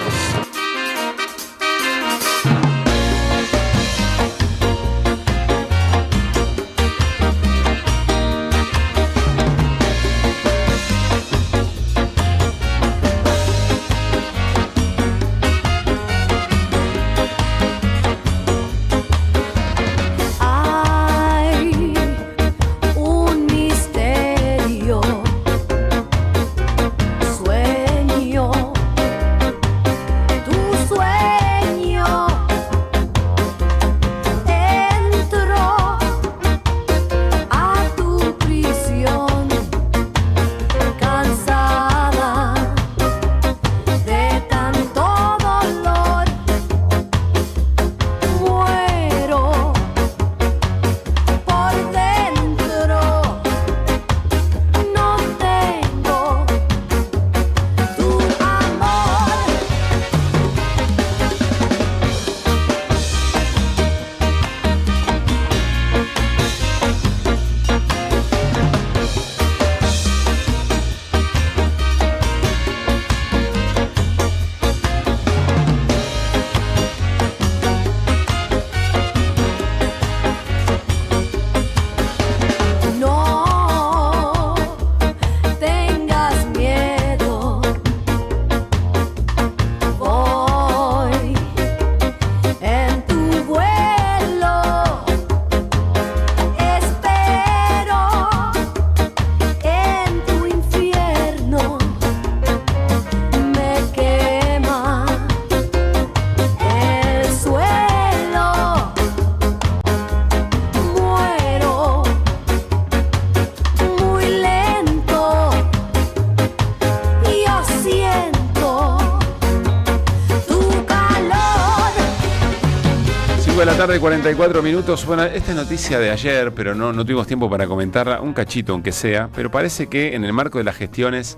Tarde, 44 minutos. Bueno, esta es noticia de ayer, pero no tuvimos tiempo para comentarla, un cachito aunque sea, pero parece que en el marco de las gestiones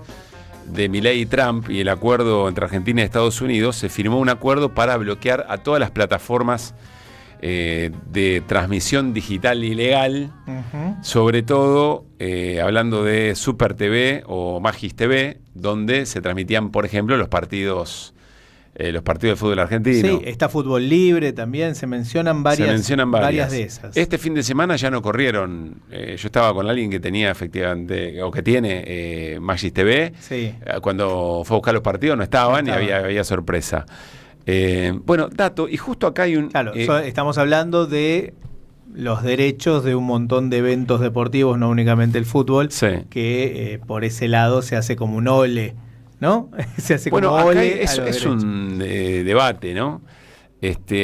de Milei y Trump y el acuerdo entre Argentina y Estados Unidos, se firmó un acuerdo para bloquear a todas las plataformas de transmisión digital ilegal, sobre todo hablando de Super TV o Magis TV, donde se transmitían, por ejemplo, los partidos de fútbol argentino. Sí, está Fútbol Libre también, se mencionan varias de esas. Este fin de semana ya no corrieron. Yo estaba con alguien que tenía efectivamente, o que tiene Magis TV. Sí. Cuando fue a buscar los partidos no estaban y había sorpresa. Bueno, dato, y justo acá hay un... Claro, estamos hablando de los derechos de un montón de eventos deportivos, no únicamente el fútbol, que por ese lado se hace como un ole, ¿no? Se hace como ole. Es un debate, ¿no?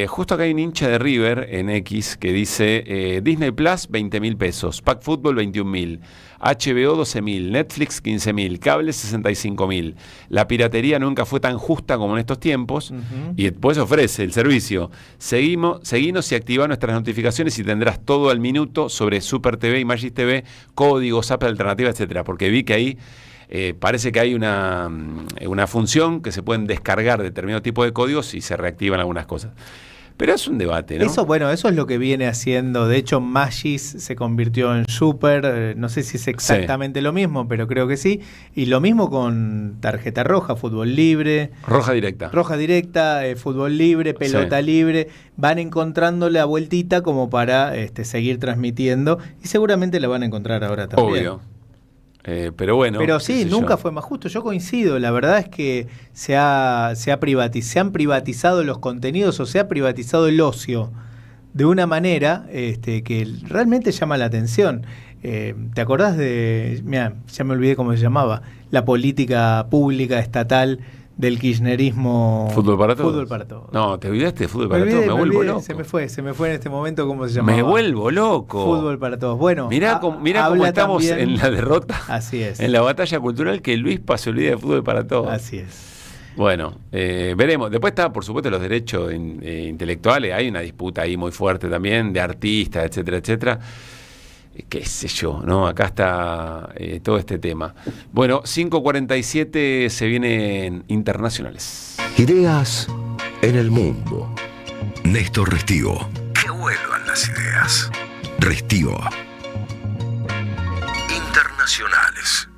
Justo acá hay un hincha de River en X que dice Disney Plus 20.000 pesos, Pack Fútbol 21.000, HBO 12.000, Netflix 15.000, cable 65.000. La piratería nunca fue tan justa como en estos tiempos y después ofrece el servicio. Seguinos y activa nuestras notificaciones y tendrás todo al minuto sobre Super TV y Magis TV, códigos, apps alternativas, etcétera. Porque vi que ahí parece que hay una función que se pueden descargar determinado tipo de códigos y se reactivan algunas cosas. Pero es un debate, ¿no? Eso es lo que viene haciendo. De hecho, Magis se convirtió en Super. No sé si es exactamente lo mismo, pero creo que sí. Y lo mismo con tarjeta roja, Fútbol Libre. Roja directa, Fútbol Libre, Pelota Libre. Van encontrando la vueltita como para seguir transmitiendo. Y seguramente la van a encontrar ahora también. Obvio. Pero bueno. Pero sí, nunca fue más justo. Yo coincido. La verdad es que se han privatizado los contenidos o se ha privatizado el ocio de una manera que realmente llama la atención. ¿Te acordás de...? Mira, ya me olvidé cómo se llamaba. La política pública estatal del kirchnerismo. ¿Fútbol para todos? Fútbol para todos. No, ¿te olvidaste de Fútbol para todos? Me vuelvo loco. Se me fue en este momento cómo se llamaba. Me vuelvo loco. Fútbol para todos. Bueno, mirá cómo estamos también en la derrota. Así es. En la batalla cultural que Luis se olvida de Fútbol para todos. Así es. Bueno, veremos. Después está, por supuesto, los derechos intelectuales. Hay una disputa ahí muy fuerte también de artistas, etcétera, etcétera. Qué sé yo, ¿no? Acá está todo este tema. Bueno, 5:47 se vienen internacionales. Ideas en el mundo. Néstor Restivo. Que vuelvan las ideas. Restivo. Internacionales.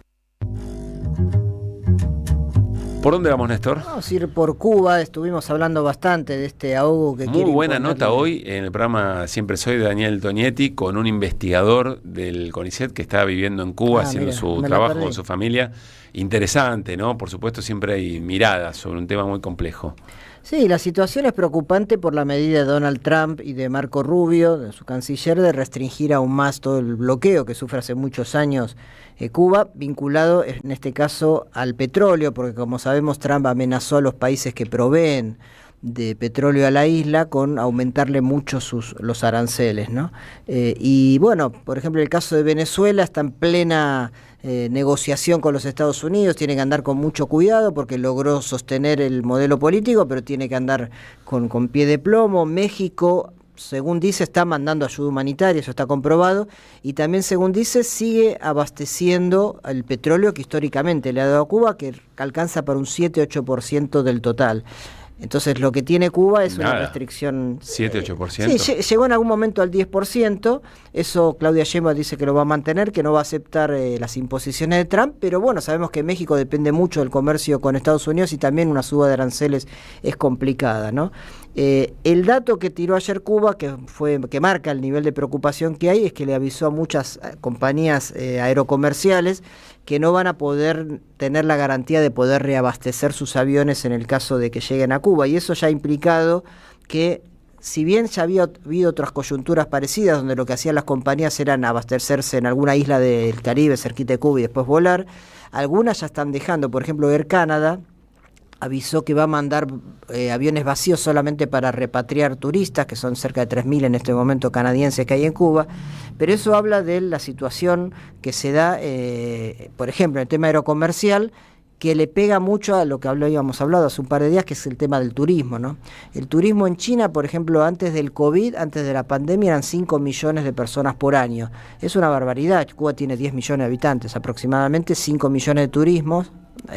¿Por dónde vamos, Néstor? Vamos a ir por Cuba. Estuvimos hablando bastante de este ahogo que muy buena nota hoy en el programa Siempre Soy de Daniel Tonietti con un investigador del CONICET que está viviendo en Cuba haciendo su trabajo con su familia. Interesante, ¿no? Por supuesto siempre hay miradas sobre un tema muy complejo. Sí, la situación es preocupante por la medida de Donald Trump y de Marco Rubio, de su canciller, de restringir aún más todo el bloqueo que sufre hace muchos años Cuba, vinculado en este caso al petróleo, porque como sabemos Trump amenazó a los países que proveen de petróleo a la isla con aumentarle mucho los aranceles, ¿no? Y bueno, por ejemplo, el caso de Venezuela está en plena negociación con los Estados Unidos, tiene que andar con mucho cuidado porque logró sostener el modelo político, pero tiene que andar con pie de plomo. México, según dice, está mandando ayuda humanitaria, eso está comprobado, y también, según dice, sigue abasteciendo el petróleo que históricamente le ha dado a Cuba, que alcanza para un 7-8% del total. Entonces lo que tiene Cuba es una restricción... 7-8%. Sí, llegó en algún momento al 10%, eso Claudia Sheinbaum dice que lo va a mantener, que no va a aceptar las imposiciones de Trump, pero bueno, sabemos que México depende mucho del comercio con Estados Unidos y también una suba de aranceles es complicada, ¿no? El dato que tiró ayer Cuba, que marca el nivel de preocupación que hay, es que le avisó a muchas compañías aerocomerciales que no van a poder tener la garantía de poder reabastecer sus aviones en el caso de que lleguen a Cuba. Y eso ya ha implicado que, si bien ya había habido otras coyunturas parecidas, donde lo que hacían las compañías eran abastecerse en alguna isla del Caribe, cerquita de Cuba, y después volar, algunas ya están dejando. Por ejemplo, Air Canada avisó que va a mandar aviones vacíos solamente para repatriar turistas, que son cerca de 3.000 en este momento canadienses que hay en Cuba, pero eso habla de la situación que se da, por ejemplo, en el tema aerocomercial, que le pega mucho a lo que habíamos hablado hace un par de días, que es el tema del turismo, ¿no? El turismo en China, por ejemplo, antes del COVID, antes de la pandemia, eran 5 millones de personas por año. Es una barbaridad. Cuba tiene 10 millones de habitantes, aproximadamente 5 millones de turismos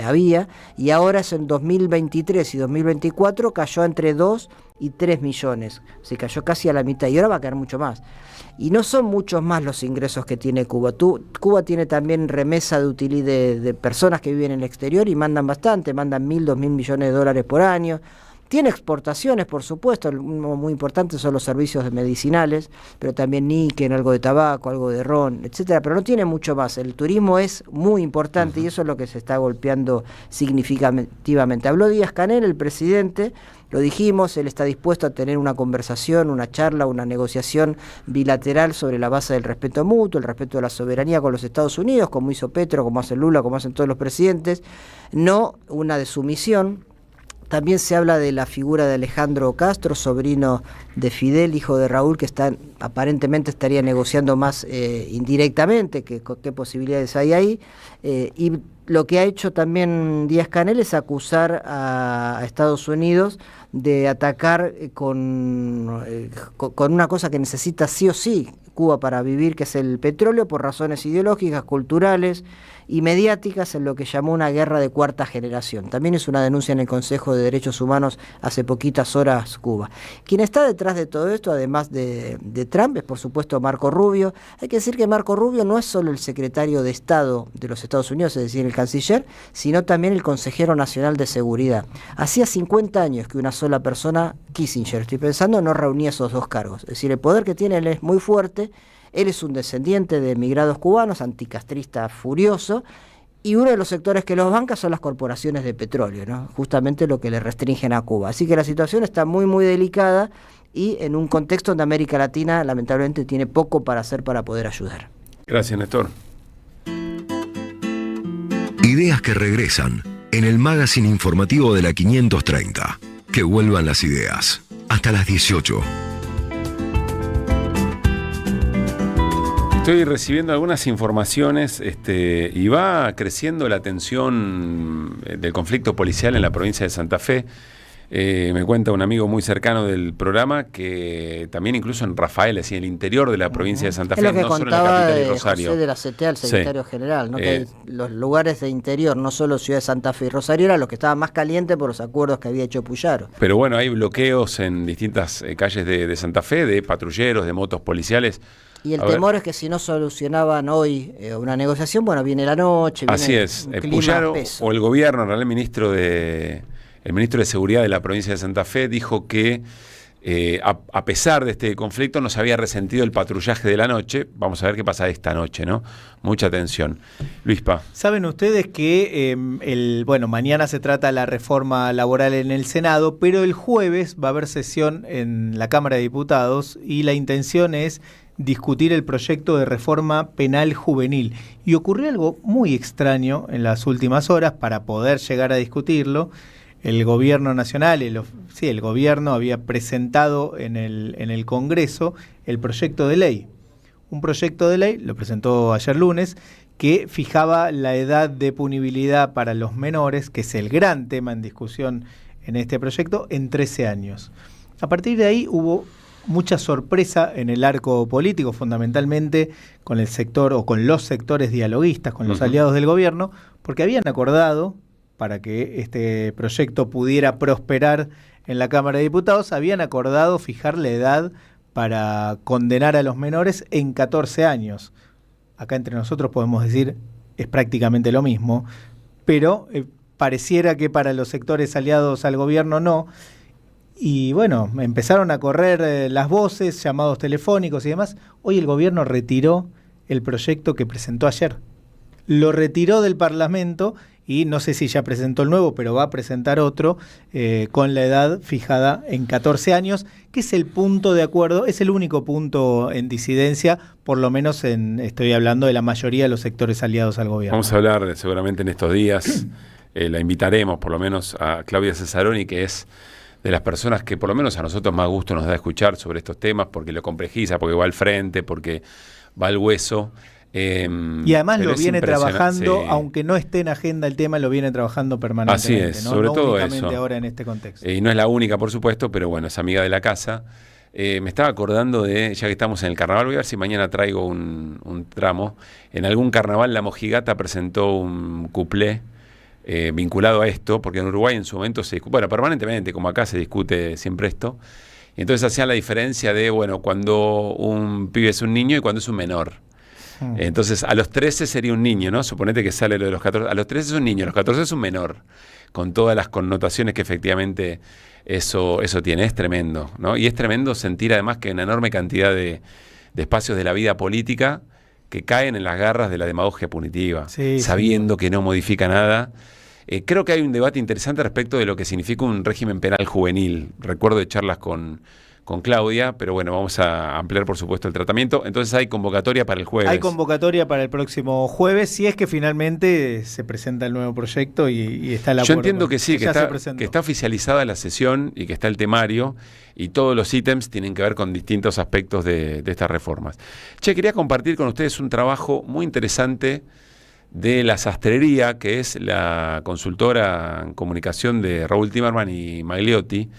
había, y ahora es en 2023 y 2024 cayó entre 2 y 3 millones, se cayó casi a la mitad y ahora va a caer mucho más. Y no son muchos más los ingresos que tiene Cuba. Cuba tiene también remesa de personas que viven en el exterior y mandan bastante, mandan 1.000, 2.000 millones de dólares por año. Tiene exportaciones, por supuesto, uno muy importante son los servicios medicinales, pero también níquel, algo de tabaco, algo de ron, etcétera, pero no tiene mucho más. El turismo es muy importante y eso es lo que se está golpeando significativamente. Habló Díaz-Canel, el presidente, lo dijimos, él está dispuesto a tener una conversación, una charla, una negociación bilateral sobre la base del respeto mutuo, el respeto de la soberanía con los Estados Unidos, como hizo Petro, como hace Lula, como hacen todos los presidentes, no una de sumisión. También se habla de la figura de Alejandro Castro, sobrino de Fidel, hijo de Raúl, que aparentemente estaría negociando más indirectamente, qué posibilidades hay ahí. Y lo que ha hecho también Díaz-Canel es acusar a Estados Unidos de atacar con una cosa que necesita sí o sí Cuba para vivir, que es el petróleo, por razones ideológicas, culturales y mediáticas, en lo que llamó una guerra de cuarta generación. También es una denuncia en el Consejo de Derechos Humanos hace poquitas horas Cuba. Quien está detrás de todo esto, además de Trump, es por supuesto Marco Rubio. Hay que decir que Marco Rubio no es solo el secretario de Estado de los Estados Unidos, es decir, el canciller, sino también el consejero nacional de seguridad. Hacía 50 años que una sola persona, Kissinger, estoy pensando, no reunía esos dos cargos. Es decir, el poder que tiene él es muy fuerte. Él es un descendiente de emigrados cubanos, anticastrista furioso, y uno de los sectores que los banca son las corporaciones de petróleo, ¿no? Justamente lo que le restringen a Cuba. Así que la situación está muy, muy delicada y en un contexto donde América Latina lamentablemente tiene poco para hacer para poder ayudar. Gracias, Néstor. Ideas que regresan en el magazine informativo de la 530. Que vuelvan las ideas. Hasta las 18. Estoy recibiendo algunas informaciones y va creciendo la tensión del conflicto policial en la provincia de Santa Fe. Me cuenta un amigo muy cercano del programa que también incluso en Rafael, así en el interior de la provincia de Santa Fe, es lo que no solo en la contaba capital y Rosario. José de la CTA, el secretario general, ¿no? Que los lugares de interior, no solo Ciudad de Santa Fe y Rosario, eran los que estaban más calientes por los acuerdos que había hecho Puyaro. Pero bueno, hay bloqueos en distintas calles de Santa Fe, de patrulleros, de motos policiales. Y el temor es que si no solucionaban hoy una negociación, bueno, viene la noche, viene así es, un clima Puyaro espeso. o el gobierno, en realidad el ministro de Seguridad de la provincia de Santa Fe dijo que a pesar de este conflicto no se había resentido el patrullaje de la noche. Vamos a ver qué pasa esta noche, ¿no? Mucha atención. Luispa. Saben ustedes que mañana se trata la reforma laboral en el Senado, pero el jueves va a haber sesión en la Cámara de Diputados y la intención es discutir el proyecto de reforma penal juvenil. Y ocurrió algo muy extraño en las últimas horas para poder llegar a discutirlo. El gobierno nacional, el gobierno había presentado en el Congreso el proyecto de ley. Un proyecto de ley, lo presentó ayer lunes, que fijaba la edad de punibilidad para los menores, que es el gran tema en discusión en este proyecto, en 13 años. A partir de ahí hubo mucha sorpresa en el arco político, fundamentalmente con el sector o con los sectores dialoguistas, con los aliados del gobierno, porque habían acordado, para que este proyecto pudiera prosperar en la Cámara de Diputados, habían acordado fijar la edad para condenar a los menores en 14 años. Acá entre nosotros podemos decir, es prácticamente lo mismo, pero pareciera que para los sectores aliados al gobierno no. Y bueno, empezaron a correr las voces, llamados telefónicos y demás. Hoy el gobierno retiró el proyecto que presentó ayer. Lo retiró del Parlamento y no sé si ya presentó el nuevo, pero va a presentar otro con la edad fijada en 14 años, que es el punto de acuerdo, es el único punto en disidencia, por lo menos estoy hablando de la mayoría de los sectores aliados al gobierno. Vamos a hablar seguramente en estos días, la invitaremos por lo menos a Claudia Cesaroni, que es de las personas que por lo menos a nosotros más gusto nos da escuchar sobre estos temas, porque lo complejiza, porque va al frente, porque va al hueso. Y además lo viene trabajando, sí, aunque no esté en agenda el tema, lo viene trabajando permanentemente. Así es, ¿no? Sobre todo eso. Ahora en este contexto. Y no es la única, por supuesto, pero bueno, es amiga de la casa. Me estaba acordando de, ya que estamos en el carnaval, voy a ver si mañana traigo un tramo. En algún carnaval La Mojigata presentó un cuplé vinculado a esto, porque en Uruguay en su momento se discute, bueno, permanentemente, como acá se discute siempre esto. Y entonces hacían la diferencia de, bueno, cuando un pibe es un niño y cuando es un menor. Entonces, a los 13 sería un niño, ¿no? Suponete que sale lo de los 14. A los 13 es un niño, a los 14 es un menor. Con todas las connotaciones que efectivamente eso tiene. Es tremendo, ¿no? Y es tremendo sentir además que una enorme cantidad de espacios de la vida política que caen en las garras de la demagogia punitiva, sabiendo que no modifica nada. Creo que hay un debate interesante respecto de lo que significa un régimen penal juvenil. Recuerdo de charlas con Claudia, pero bueno, vamos a ampliar por supuesto el tratamiento. Entonces hay convocatoria para el jueves. Hay convocatoria para el próximo jueves, si es que finalmente se presenta el nuevo proyecto y está el acuerdo. Yo entiendo que sí, que está oficializada la sesión y que está el temario y todos los ítems tienen que ver con distintos aspectos de estas reformas. Quería compartir con ustedes un trabajo muy interesante de La Sastrería, que es la consultora en comunicación de Raúl Timerman y Magliotti,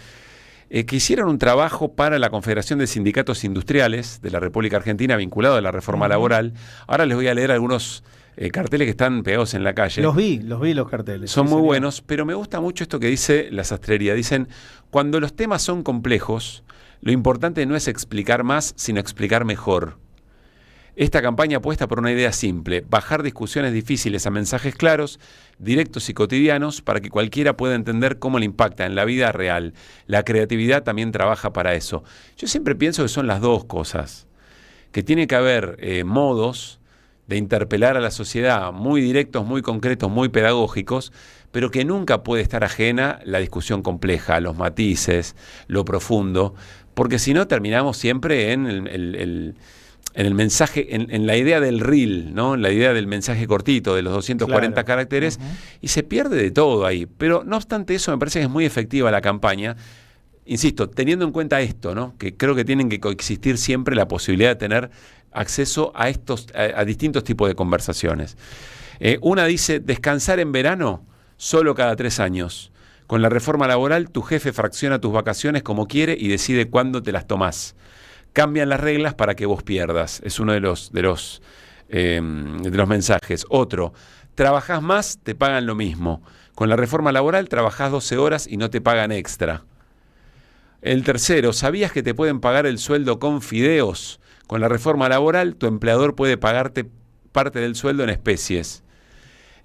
que hicieron un trabajo para la Confederación de Sindicatos Industriales de la República Argentina vinculado a la reforma laboral. Ahora les voy a leer algunos carteles que están pegados en la calle. Los vi los carteles. Son muy buenos, pero me gusta mucho esto que dice La Sastrería. Dicen, cuando los temas son complejos, lo importante no es explicar más, sino explicar mejor. Esta campaña apuesta por una idea simple, bajar discusiones difíciles a mensajes claros, directos y cotidianos para que cualquiera pueda entender cómo le impacta en la vida real. La creatividad también trabaja para eso. Yo siempre pienso que son las dos cosas, que tiene que haber modos de interpelar a la sociedad muy directos, muy concretos, muy pedagógicos, pero que nunca puede estar ajena la discusión compleja, los matices, lo profundo, porque si no terminamos siempre en el mensaje, en la idea del reel, ¿no? La idea del mensaje cortito, de los 240 caracteres, y se pierde de todo ahí. Pero no obstante eso, me parece que es muy efectiva la campaña, insisto, teniendo en cuenta esto, ¿no? Que creo que tienen que coexistir siempre la posibilidad de tener acceso a distintos tipos de conversaciones. Una dice, descansar en verano solo cada 3 años. Con la reforma laboral, tu jefe fracciona tus vacaciones como quiere y decide cuándo te las tomás. Cambian las reglas para que vos pierdas. Es uno de los mensajes. Otro, trabajás más, te pagan lo mismo. Con la reforma laboral, trabajás 12 horas y no te pagan extra. El tercero, ¿sabías que te pueden pagar el sueldo con fideos? Con la reforma laboral, tu empleador puede pagarte parte del sueldo en especies.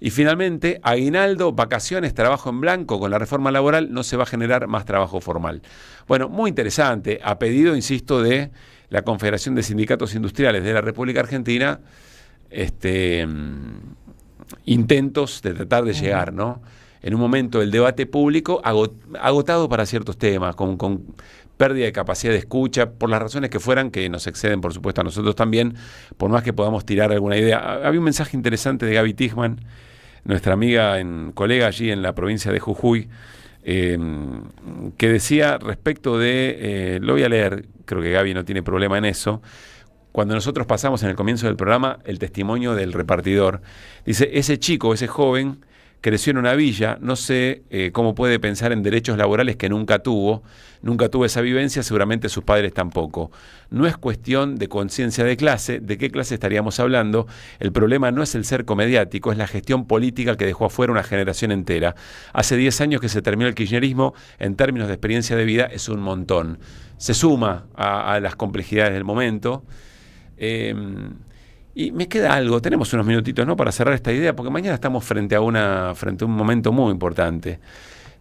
Y finalmente, aguinaldo, vacaciones, trabajo en blanco. Con la reforma laboral no se va a generar más trabajo formal. Bueno, muy interesante. A pedido, insisto, de la Confederación de Sindicatos Industriales de la República Argentina, intentos de tratar de llegar, ¿no? En un momento del debate público agotado para ciertos temas, con pérdida de capacidad de escucha, por las razones que fueran, que nos exceden, por supuesto, a nosotros también, por más que podamos tirar alguna idea. Había un mensaje interesante de Gaby Tichmann, nuestra amiga, colega allí en la provincia de Jujuy, que decía respecto de, lo voy a leer, creo que Gaby no tiene problema en eso, cuando nosotros pasamos en el comienzo del programa el testimonio del repartidor, dice, ese chico, ese joven, creció en una villa, no sé cómo puede pensar en derechos laborales que nunca tuvo esa vivencia, seguramente sus padres tampoco. No es cuestión de conciencia de clase, ¿de qué clase estaríamos hablando? El problema no es el cerco mediático, es la gestión política que dejó afuera una generación entera. Hace 10 años que se terminó el kirchnerismo, en términos de experiencia de vida es un montón. Se suma a las complejidades del momento. Y me queda algo, tenemos unos minutitos, ¿no?, para cerrar esta idea, porque mañana estamos frente a un momento muy importante.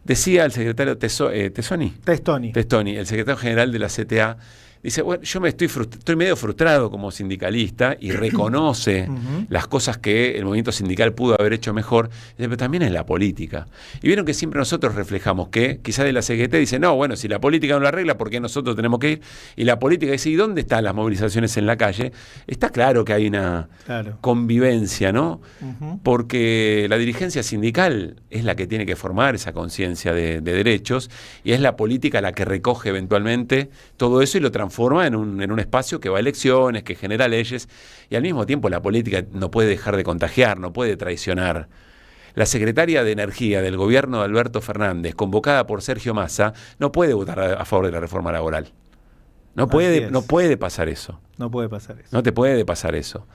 Decía el secretario Testoni, el secretario general de la CTA, dice, bueno, yo estoy medio frustrado como sindicalista y reconoce las cosas que el movimiento sindical pudo haber hecho mejor, pero también es la política. Y vieron que siempre nosotros reflejamos que quizás de la CGT dice, no, bueno, si la política no la arregla, ¿por qué nosotros tenemos que ir? Y la política dice, ¿y dónde están las movilizaciones en la calle? Está claro que hay una convivencia, ¿no? Porque la dirigencia sindical es la que tiene que formar esa conciencia de derechos y es la política la que recoge eventualmente todo eso y lo transforma en un espacio que va a elecciones, que genera leyes, y al mismo tiempo la política no puede dejar de contagiar, no puede traicionar. La secretaria de Energía del gobierno de Alberto Fernández, convocada por Sergio Massa, no puede votar a favor de la reforma laboral. No puede pasar eso. No puede pasar eso. No te puede pasar eso.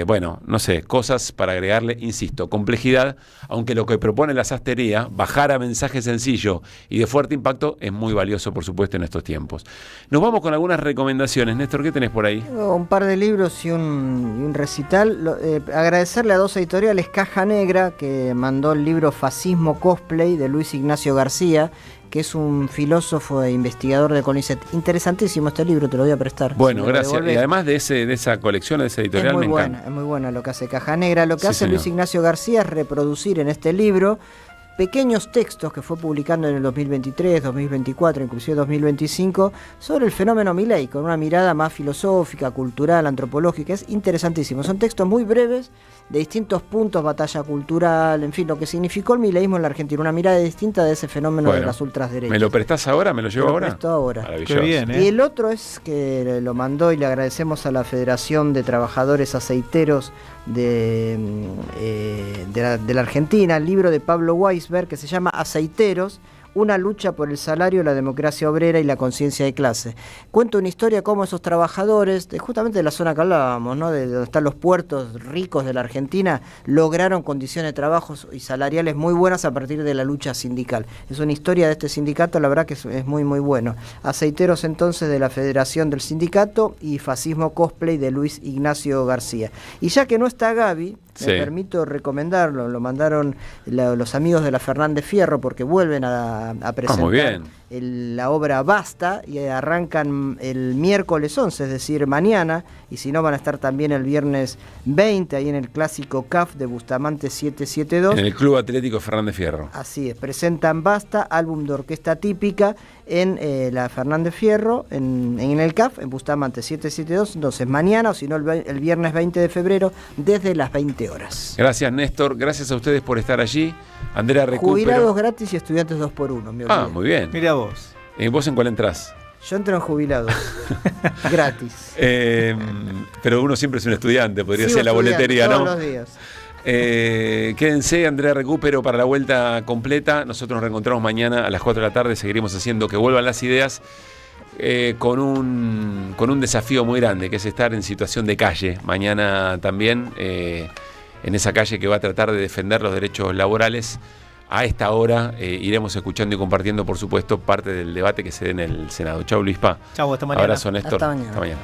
Bueno, no sé, cosas para agregarle, insisto, complejidad, aunque lo que propone la sastería, bajar a mensaje sencillo y de fuerte impacto, es muy valioso, por supuesto, en estos tiempos. Nos vamos con algunas recomendaciones. Néstor, ¿qué tenés por ahí? Un par de libros y un recital. Agradecerle a 2 editoriales, Caja Negra, que mandó el libro Fascismo Cosplay, de Luis Ignacio García, que es un filósofo e investigador de CONICET. Interesantísimo este libro, te lo voy a prestar. Bueno, gracias. Y además de esa colección, de esa editorial, me encanta. Es muy buena lo que hace Caja Negra. Lo que hace Luis Ignacio García es reproducir en este libro pequeños textos que fue publicando en el 2023, 2024, inclusive 2025, sobre el fenómeno Milei, con una mirada más filosófica, cultural, antropológica. Es interesantísimo. Son textos muy breves, de distintos puntos, batalla cultural, en fin, lo que significó el mileísmo en la Argentina, una mirada distinta de ese fenómeno de las ultraderechas. ¿Me lo prestás ahora? ¿Me lo llevo ahora? Me lo presto ahora. Maravilloso. Qué bien, Y el otro es que lo mandó y le agradecemos a la Federación de Trabajadores Aceiteros de la Argentina, el libro de Pablo Weisberg, que se llama Aceiteros, una lucha por el salario, la democracia obrera y la conciencia de clase. Cuenta una historia cómo esos trabajadores, justamente de la zona que hablábamos, ¿no?, de donde están los puertos ricos de la Argentina, lograron condiciones de trabajo y salariales muy buenas a partir de la lucha sindical. Es una historia de este sindicato, la verdad que es muy muy bueno. Aceiteros entonces de la Federación del Sindicato y Fascismo Cosplay de Luis Ignacio García. Y ya que no está Gaby, me permito recomendarlo, lo mandaron los amigos de la Fernández Fierro porque vuelven a presentar la obra Basta, y arrancan el miércoles 11, es decir, mañana, y si no van a estar también el viernes 20, ahí en el clásico CAF de Bustamante 772. En el Club Atlético Fernández Fierro. Así es, presentan Basta, álbum de orquesta típica, en la Fernández Fierro, en el CAF, en Bustamante 772, entonces mañana, o si no el viernes 20 de febrero, desde las 20 horas. Gracias, Néstor, gracias a ustedes por estar allí. Andrea Recupero. Jubilados gratis y estudiantes 2x1. Muy bien. Mira vos. ¿Vos en cuál entrás? Yo entro en jubilados. Gratis. Pero uno siempre es un estudiante, podría Sigo ser la boletería, todos ¿no? Los días. Quédense, Andrea Recupero, para la vuelta completa. Nosotros nos reencontramos mañana a las 4 de la tarde. Seguiremos haciendo que vuelvan las ideas con un desafío muy grande, que es estar en situación de calle. Mañana también, en esa calle que va a tratar de defender los derechos laborales. A esta hora iremos escuchando y compartiendo, por supuesto, parte del debate que se dé en el Senado. Chau, Luispa. Chau, hasta mañana. Abrazo, Néstor. Hasta mañana. Hasta mañana.